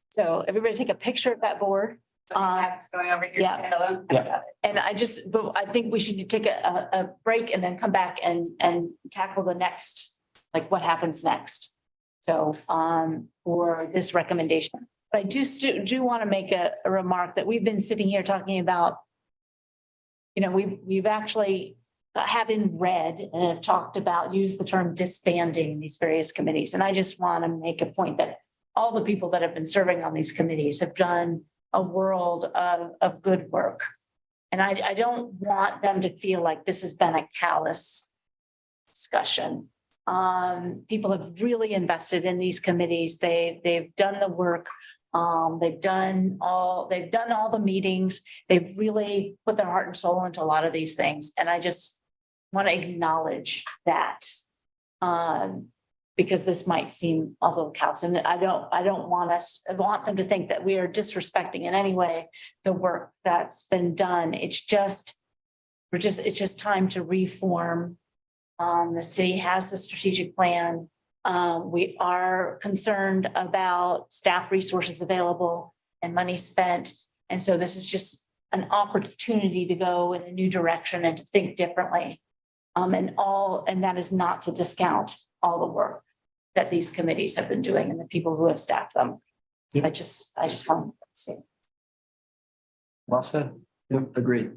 Speaker 2: So everybody take a picture of that board.
Speaker 10: That's going over here.
Speaker 2: Yeah.
Speaker 3: Yeah.
Speaker 2: And but I think we should take a break and then come back and tackle the next, like what happens next. So, for this recommendation, but I do want to make a remark that we've been sitting here talking about. We've actually, having read and have talked about, used the term disbanding these various committees. And I just want to make a point that all the people that have been serving on these committees have done a world of good work. And I don't want them to feel like this has been a callous discussion. People have really invested in these committees. They've done the work. They've done all the meetings. They've really put their heart and soul into a lot of these things. And I just want to acknowledge that. Because this might seem a little callous, and I want them to think that we are disrespecting in any way the work that's been done. It's just time to reform. The city has the strategic plan. We are concerned about staff resources available and money spent. And so this is just an opportunity to go in a new direction and to think differently. And that is not to discount all the work that these committees have been doing and the people who have staffed them. I just want to say.
Speaker 3: Well said.
Speaker 7: Yep, agreed.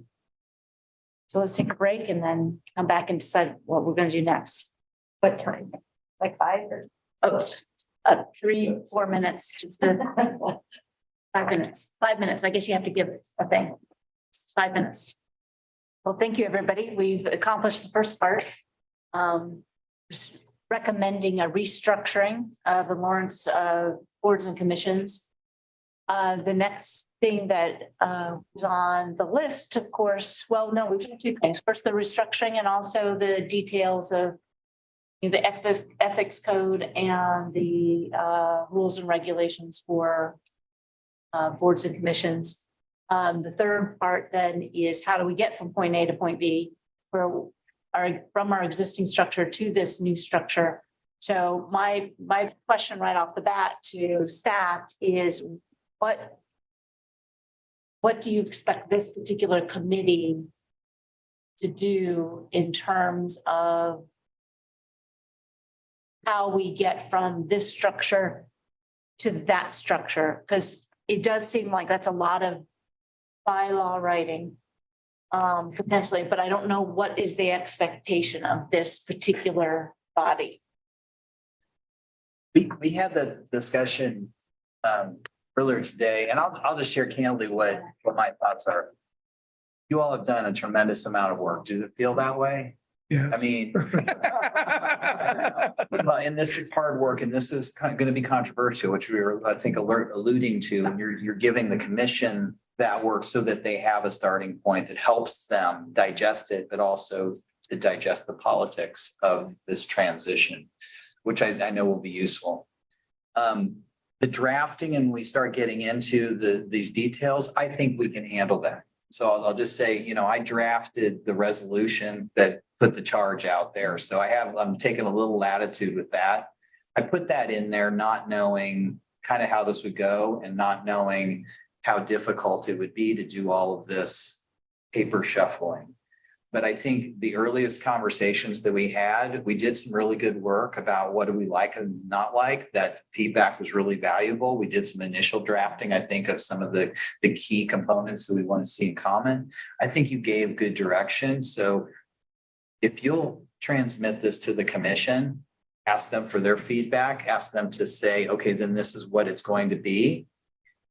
Speaker 2: So let's take a break and then come back and decide what we're going to do next. What time? Like 5 or 3, 4 minutes, just 5 minutes. 5 minutes. I guess you have to give a thing. 5 minutes. Well, thank you, everybody. We've accomplished the first part. Recommending a restructuring of the Lawrence boards and commissions. The next thing that was on the list, of course, we've got 2 things. First, the restructuring, and also the details of the ethics code and the rules and regulations for boards and commissions. The third part then is how do we get from point A to point B, from our existing structure to this new structure, So my question right off the bat to staff is what do you expect this particular committee to do in terms of how we get from this structure to that structure? Because it does seem like that's a lot of bylaw writing potentially, but I don't know what is the expectation of this particular body.
Speaker 5: We had the discussion earlier today, and I'll just share candidly what my thoughts are. You all have done a tremendous amount of work. Does it feel that way?
Speaker 8: Yes.
Speaker 5: I mean, well, and this is hard work, and this is kind of going to be controversial, which we were, I think, alluding to. And you're giving the commission that work so that they have a starting point that helps them digest it, but also to digest the politics of this transition, which I know will be useful. The drafting, and we start getting into these details, I think we can handle that. So I'll just say, you know, I drafted the resolution that put the charge out there. So I'm taking a little latitude with that. I put that in there, not knowing kind of how this would go and not knowing how difficult it would be to do all of this paper shuffling. But I think the earliest conversations that we had, we did some really good work about what do we like and not like. That feedback was really valuable. We did some initial drafting, I think, of some of the key components that we want to see in common. I think you gave good direction. So if you'll transmit this to the commission, ask them for their feedback, ask them to say, okay, then this is what it's going to be.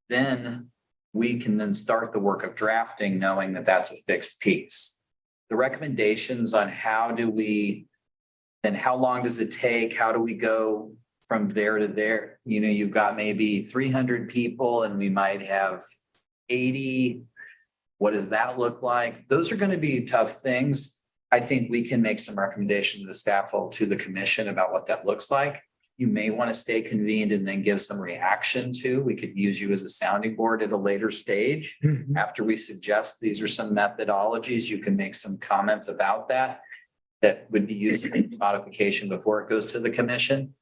Speaker 5: Then we can then start the work of drafting, knowing that that's a fixed piece. The recommendations on how do we, and how long does it take? How do we go from there to there? You know, you've got maybe 300 people and we might have 80. What does that look like? Those are going to be tough things. I think we can make some recommendations to the staff or to the commission about what that looks like. You may want to stay convened and then give some reaction to. We could use you as a sounding board at a later stage.
Speaker 8: Mhm.
Speaker 5: After we suggest these are some methodologies, you can make some comments about that would be used in modification before it goes to the commission.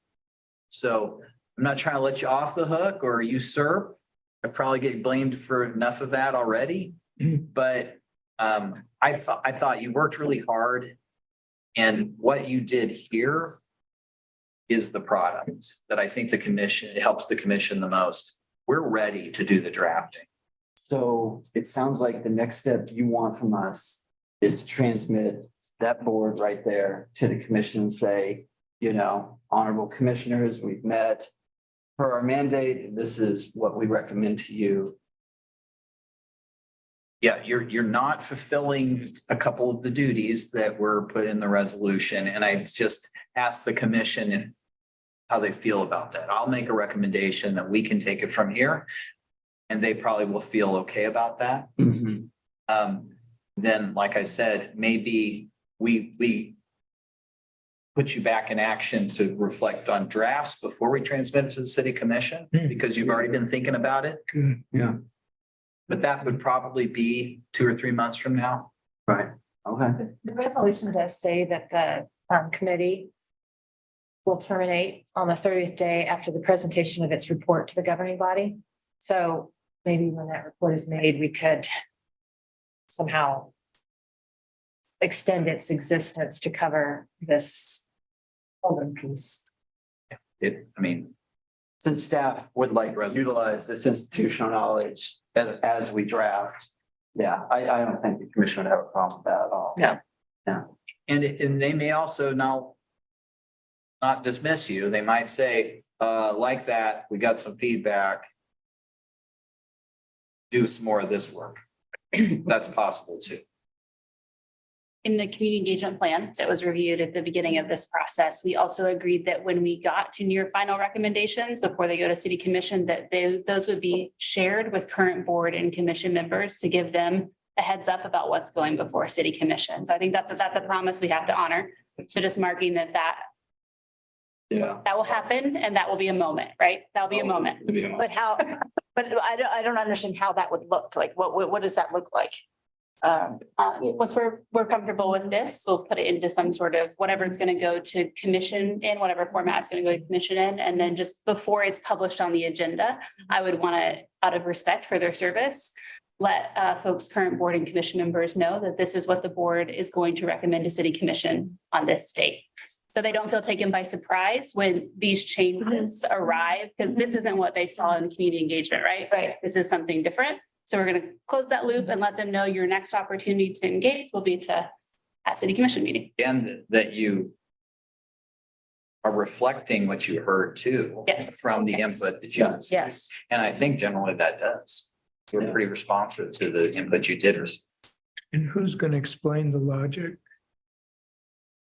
Speaker 5: So I'm not trying to let you off the hook or usurp. I probably get blamed for enough of that already, but I thought you worked really hard, and what you did here is the product that I think it helps the commission the most. We're ready to do the drafting.
Speaker 7: So it sounds like the next step you want from us is to transmit that board right there to the commission and say, you know, honorable commissioners, we've met per our mandate. This is what we recommend to you.
Speaker 5: Yeah, you're not fulfilling a couple of the duties that were put in the resolution. And I just asked the commission how they feel about that. I'll make a recommendation that we can take it from here. And they probably will feel okay about that. Then, like I said, maybe we put you back in action to reflect on drafts before we transmit it to the city commission, because you've already been thinking about it.
Speaker 8: Good.
Speaker 7: Yeah.
Speaker 5: But that would probably be 2 or 3 months from now.
Speaker 7: Right. Okay.
Speaker 6: The resolution does say that the committee will terminate on the 30th day after the presentation of its report to the governing body. So maybe when that report is made, we could somehow extend its existence to cover this other piece.
Speaker 7: Since staff would like to utilize this institutional knowledge as we draft, yeah, I don't think the commission would have a problem with that at all.
Speaker 2: No.
Speaker 7: Yeah.
Speaker 5: And they may also not dismiss you. They might say, like that, we got some feedback. Do some more of this work. That's possible too.
Speaker 10: In the community engagement plan that was reviewed at the beginning of this process, we also agreed that when we got to near final recommendations before they go to city commission, that those would be shared with current board and commission members to give them a heads up about what's going before city commission. So I think that's the promise we have to honor. So just marking that will happen, and that will be a moment, right? That'll be a moment.
Speaker 2: But I don't understand how that would look like. What does that look like?
Speaker 10: once we're comfortable with this, we'll put it into some sort of whatever it's gonna go to commission in, whatever format it's gonna go to commission in. And then just before it's published on the agenda, I would want to, out of respect for their service, let folks, current board and commission members know that this is what the board is going to recommend to city commission on this date. So they don't feel taken by surprise when these changes arrive, because this isn't what they saw in community engagement, right?
Speaker 2: Right.
Speaker 10: This is something different. So we're going to close that loop and let them know your next opportunity to engage will be at city commission meeting.
Speaker 5: And that you are reflecting what you heard too.
Speaker 10: Yes.
Speaker 5: From the
Speaker 10: Yes.
Speaker 5: input that you.
Speaker 2: Yes.
Speaker 5: And I think generally that does. We're pretty responsive to the input you did receive.
Speaker 8: And who's going to explain the logic?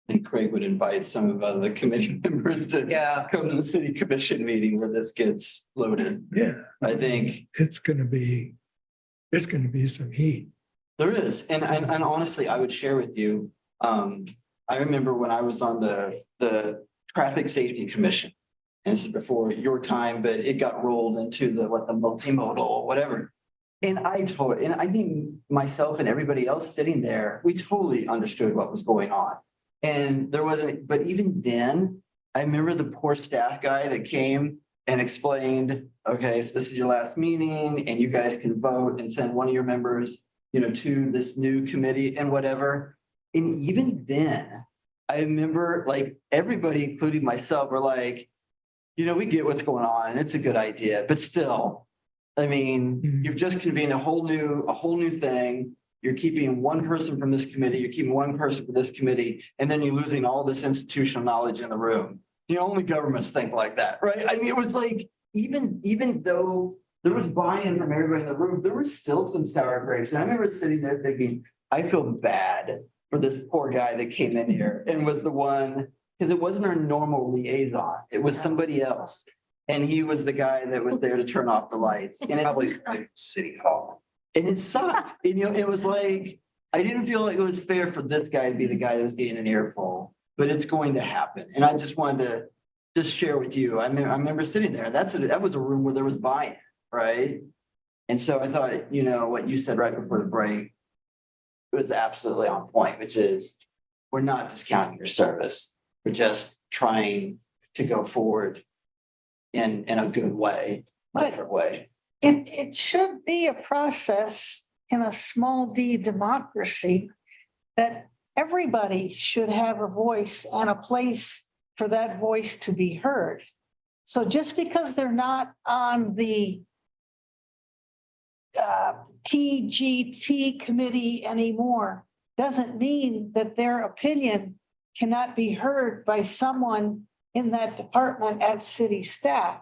Speaker 7: I think Craig would invite some of the committee members to come to the city commission meeting where this gets loaded.
Speaker 8: Yeah,
Speaker 7: I think
Speaker 8: there's going to be some heat.
Speaker 7: there is, and honestly, I would share with you, I remember when I was on the Traffic Safety Commission. And this is before your time, but it got rolled into the multimodal or whatever. And I think myself and everybody else sitting there, we totally understood what was going on. And there wasn't, but even then, I remember the poor staff guy that came and explained, okay, so this is your last meeting and you guys can vote and send one of your members, to this new committee and whatever. And even then, I remember like everybody, including myself, were like, we get what's going on and it's a good idea, but still, I mean, you've just convened a whole new thing. You're keeping one person from this committee, you're keeping one person from this committee, and then you're losing all this institutional knowledge in the room. Only governments think like that, right? I mean, it was like, even though there was buy-in from everybody in the room, there was still some sour grapes. And I remember sitting there thinking, I feel bad for this poor guy that came in here and was the one, because it wasn't our normal liaison. It was somebody else. And he was the guy that was there to turn off the lights. And it's
Speaker 5: Probably City Hall.
Speaker 7: And it sucked. And, it was like, I didn't feel like it was fair for this guy to be the guy that was getting an earful, but it's going to happen. And I just wanted to just share with you. I remember sitting there. That was a room where there was buy-in, right? And so I thought, what you said right before the break was absolutely on point, which is we're not discounting your service. We're just trying to go forward in a good way, a different way.
Speaker 9: It should be a process in a small d democracy that everybody should have a voice and a place for that voice to be heard. So just because they're not on the TGT committee anymore doesn't mean that their opinion cannot be heard by someone in that department at city staff.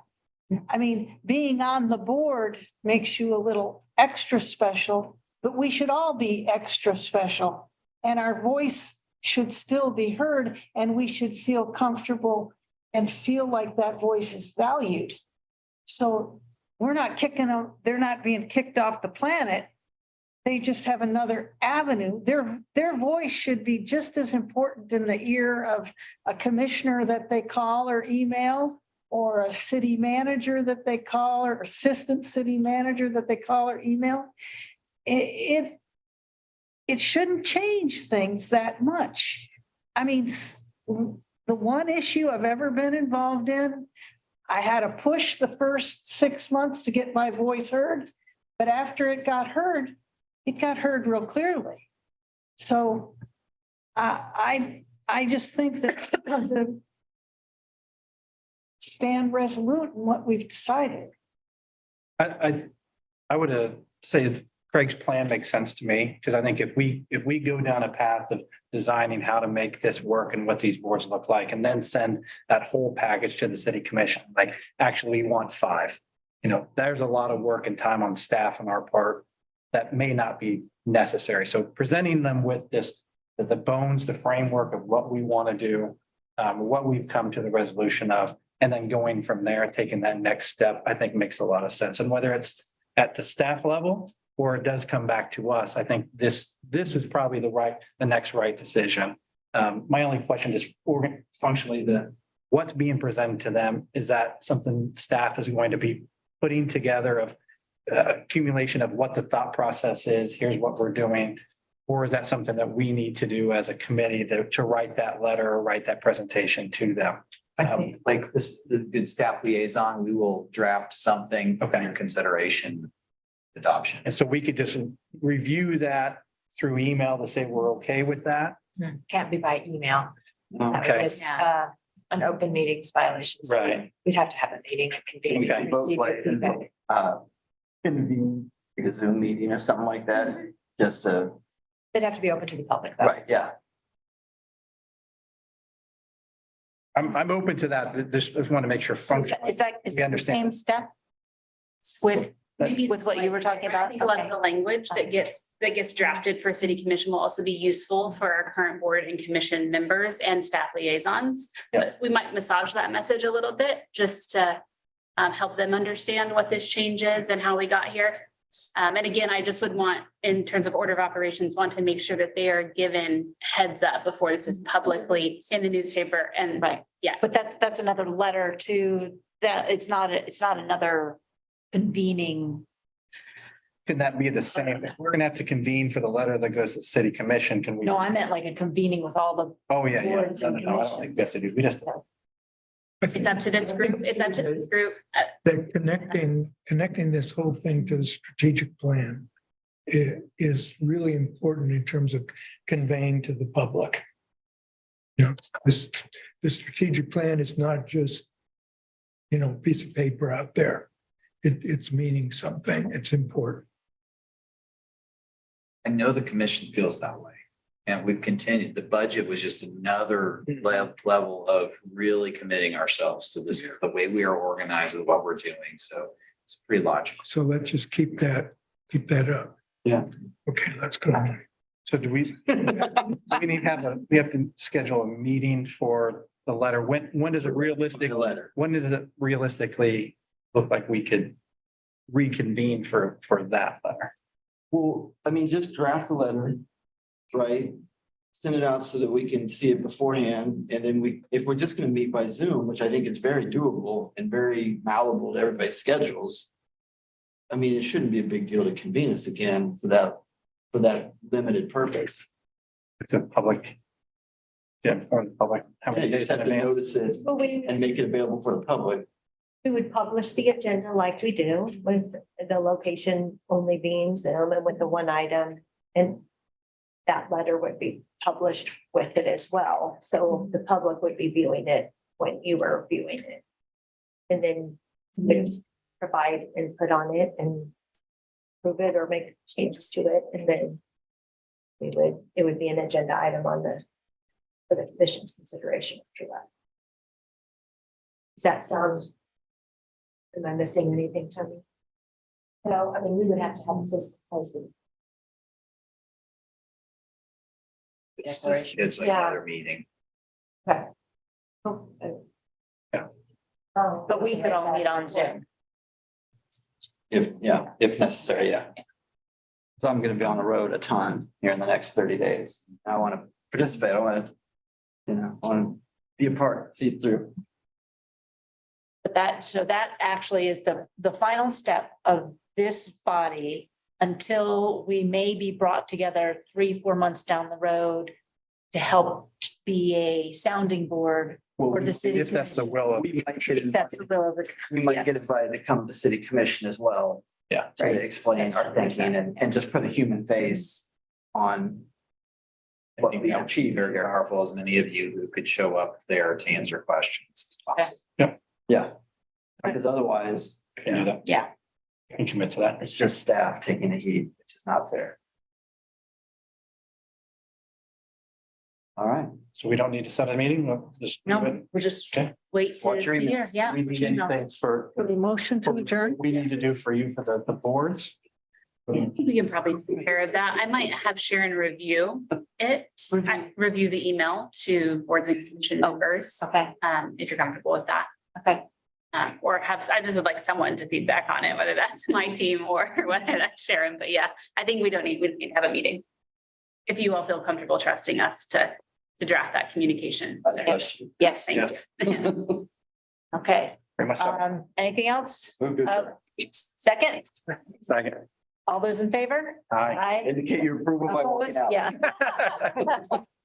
Speaker 9: I mean, being on the board makes you a little extra special, but we should all be extra special. And our voice should still be heard, and we should feel comfortable and feel like that voice is valued. So we're not kicking them, they're not being kicked off the planet. They just have another avenue. Their voice should be just as important in the ear of a commissioner that they call or email, or a city manager that they call, or assistant city manager that they call or email. It shouldn't change things that much. I mean, the one issue I've ever been involved in, I had to push the first 6 months to get my voice heard, but after it got heard real clearly. So I just think that because of stand resolute in what we've decided.
Speaker 3: I would say Craig's plan makes sense to me, because I think if we go down a path of designing how to make this work and what these boards look like, and then send that whole package to the city commission, like actually we want 5, there's a lot of work and time on staff on our part that may not be necessary. So presenting them with this, the bones, the framework of what we want to do, what we've come to the resolution of, and then going from there, taking that next step, I think makes a lot of sense. And whether it's at the staff level or it does come back to us, I think this was probably the next right decision. My only question is functionally what's being presented to them. Is that something staff is going to be putting together of accumulation of what the thought process is? Here's what we're doing. Or is that something that we need to do as a committee to write that letter or write that presentation to them?
Speaker 5: I think like this, the good staff liaison, we will draft something for your consideration, adoption.
Speaker 3: And so we could just review that through email to say we're okay with that.
Speaker 6: Can't be by email. That
Speaker 3: Okay.
Speaker 6: was, an open meetings violation. So
Speaker 3: Right.
Speaker 6: We'd have to have a meeting and convene.
Speaker 3: Okay.
Speaker 6: and receive your feedback.
Speaker 7: Convene like a Zoom meeting or something like that, just to,
Speaker 6: It'd have to be open to the public though.
Speaker 7: right, yeah.
Speaker 3: I'm open to that. Just want to make sure.
Speaker 2: Is
Speaker 3: functionally
Speaker 2: that
Speaker 3: we
Speaker 2: the
Speaker 3: understand.
Speaker 2: same step? With,
Speaker 10: Maybe
Speaker 2: with what you were talking about?
Speaker 10: I think a lot of the language that gets drafted for city commission will also be useful for our current board and commission members and staff liaisons.
Speaker 3: Yeah.
Speaker 10: But we might massage that message a little bit just to help them understand what this change is and how we got here. And again, I just would want, in terms of order of operations, want to make sure that they are given heads up before this is publicly in the newspaper and.
Speaker 2: Right.
Speaker 10: Yeah.
Speaker 2: But that's another letter to that. It's not another convening.
Speaker 3: Can that be the same? If we're gonna have to convene for the letter that goes to the city commission, can we?
Speaker 2: No, I meant like a convening with all the.
Speaker 3: Oh, yeah, yeah.
Speaker 2: boards
Speaker 3: No,
Speaker 2: and
Speaker 3: no, I don't think we have to do, we just.
Speaker 10: It's up to this group. It's up to this group.
Speaker 8: That connecting this whole thing to the strategic plan is really important in terms of conveying to the public. You know, the strategic plan is not just, a piece of paper out there. It's meaning something. It's important.
Speaker 5: I know the commission feels that way. And we've continued, the budget was just another level of really committing ourselves to this is the way we are organized and what we're doing. So it's pretty logical.
Speaker 8: So let's just keep that up.
Speaker 7: Yeah.
Speaker 8: Okay, let's go.
Speaker 3: So do we need to we have to schedule a meeting for the letter. When does it
Speaker 7: The letter.
Speaker 3: when does it realistically look like we could reconvene for that letter?
Speaker 7: Well, I mean, just draft the letter, right? Send it out so that we can see it beforehand. And then if we're just gonna meet by Zoom, which I think is very doable and very malleable to everybody's schedules. I mean, it shouldn't be a big deal to convene us again for that limited purpose.
Speaker 3: It's a public. Yeah, inform the public. How
Speaker 7: Yeah,
Speaker 3: many
Speaker 7: you
Speaker 3: days
Speaker 7: just
Speaker 3: in
Speaker 7: have to
Speaker 3: advance?
Speaker 7: notice it
Speaker 1: Well, we
Speaker 7: and make it available for the public.
Speaker 1: would publish the agenda like we do with the location only being Zoom and with the one item. And that letter would be published with it as well. So the public would be viewing it when you were viewing it. And then you just provide input on it and prove it or make changes to it. And then it would be an agenda item for the commission's consideration after that. Does that sound? Am I missing anything, Tony? No, I mean, we would have to have a physical presence.
Speaker 5: It's just, it's like
Speaker 1: Yeah.
Speaker 5: another meeting.
Speaker 1: Okay.
Speaker 3: Yeah.
Speaker 2: But we could all meet on Zoom.
Speaker 7: If necessary, yeah. So I'm gonna be on the road a ton here in the next 30 days. I want to participate. I want to, I want to be a part, see it through.
Speaker 2: But that actually is the final step of this body until we may be brought together 3-4 months down the road to help be a sounding board for the city.
Speaker 3: If that's the will of.
Speaker 7: We might get
Speaker 2: If that's the will of the.
Speaker 7: We might get
Speaker 2: Yes.
Speaker 7: invited to come to city commission as well.
Speaker 3: Yeah.
Speaker 7: To
Speaker 2: Right.
Speaker 7: explain our thinking and just put a human face on
Speaker 5: I
Speaker 7: what
Speaker 5: think
Speaker 7: we
Speaker 5: that would be
Speaker 7: achieved.
Speaker 5: very powerful as many of you who could show up there to answer questions as possible.
Speaker 7: Yeah. Because otherwise,
Speaker 3: I can do that.
Speaker 2: Yeah.
Speaker 3: I can commit to that.
Speaker 7: it's just staff taking the heat, which is not fair. All right.
Speaker 3: So we don't need to set a meeting, we'll just. do it.
Speaker 2: No, we're just
Speaker 3: Okay.
Speaker 2: wait
Speaker 7: What's
Speaker 2: to
Speaker 7: your
Speaker 2: hear.
Speaker 7: emails?
Speaker 2: Yeah.
Speaker 3: We need anything for.
Speaker 9: For the motion to adjourn?
Speaker 3: We need to do for you for the boards.
Speaker 10: I think we can probably take care of that. I might have Sharon review it, review the email to boards and commission members.
Speaker 2: Okay.
Speaker 10: If you're comfortable with that.
Speaker 2: Okay.
Speaker 10: Or I just would like someone to feedback on it, whether that's my team or whether that's Sharon, but yeah, I think we need to have a meeting. If you all feel comfortable trusting us to draft that communication.
Speaker 2: Yes.
Speaker 10: Thank you.
Speaker 2: Okay.
Speaker 3: Very much so.
Speaker 2: Anything else?
Speaker 7: Move to adjourn.
Speaker 2: Second,
Speaker 3: Second.
Speaker 2: All those in favor?
Speaker 3: Aye.
Speaker 2: Aye.
Speaker 7: Indicate your approval by walking
Speaker 2: Opposed?
Speaker 7: out.
Speaker 2: Yeah.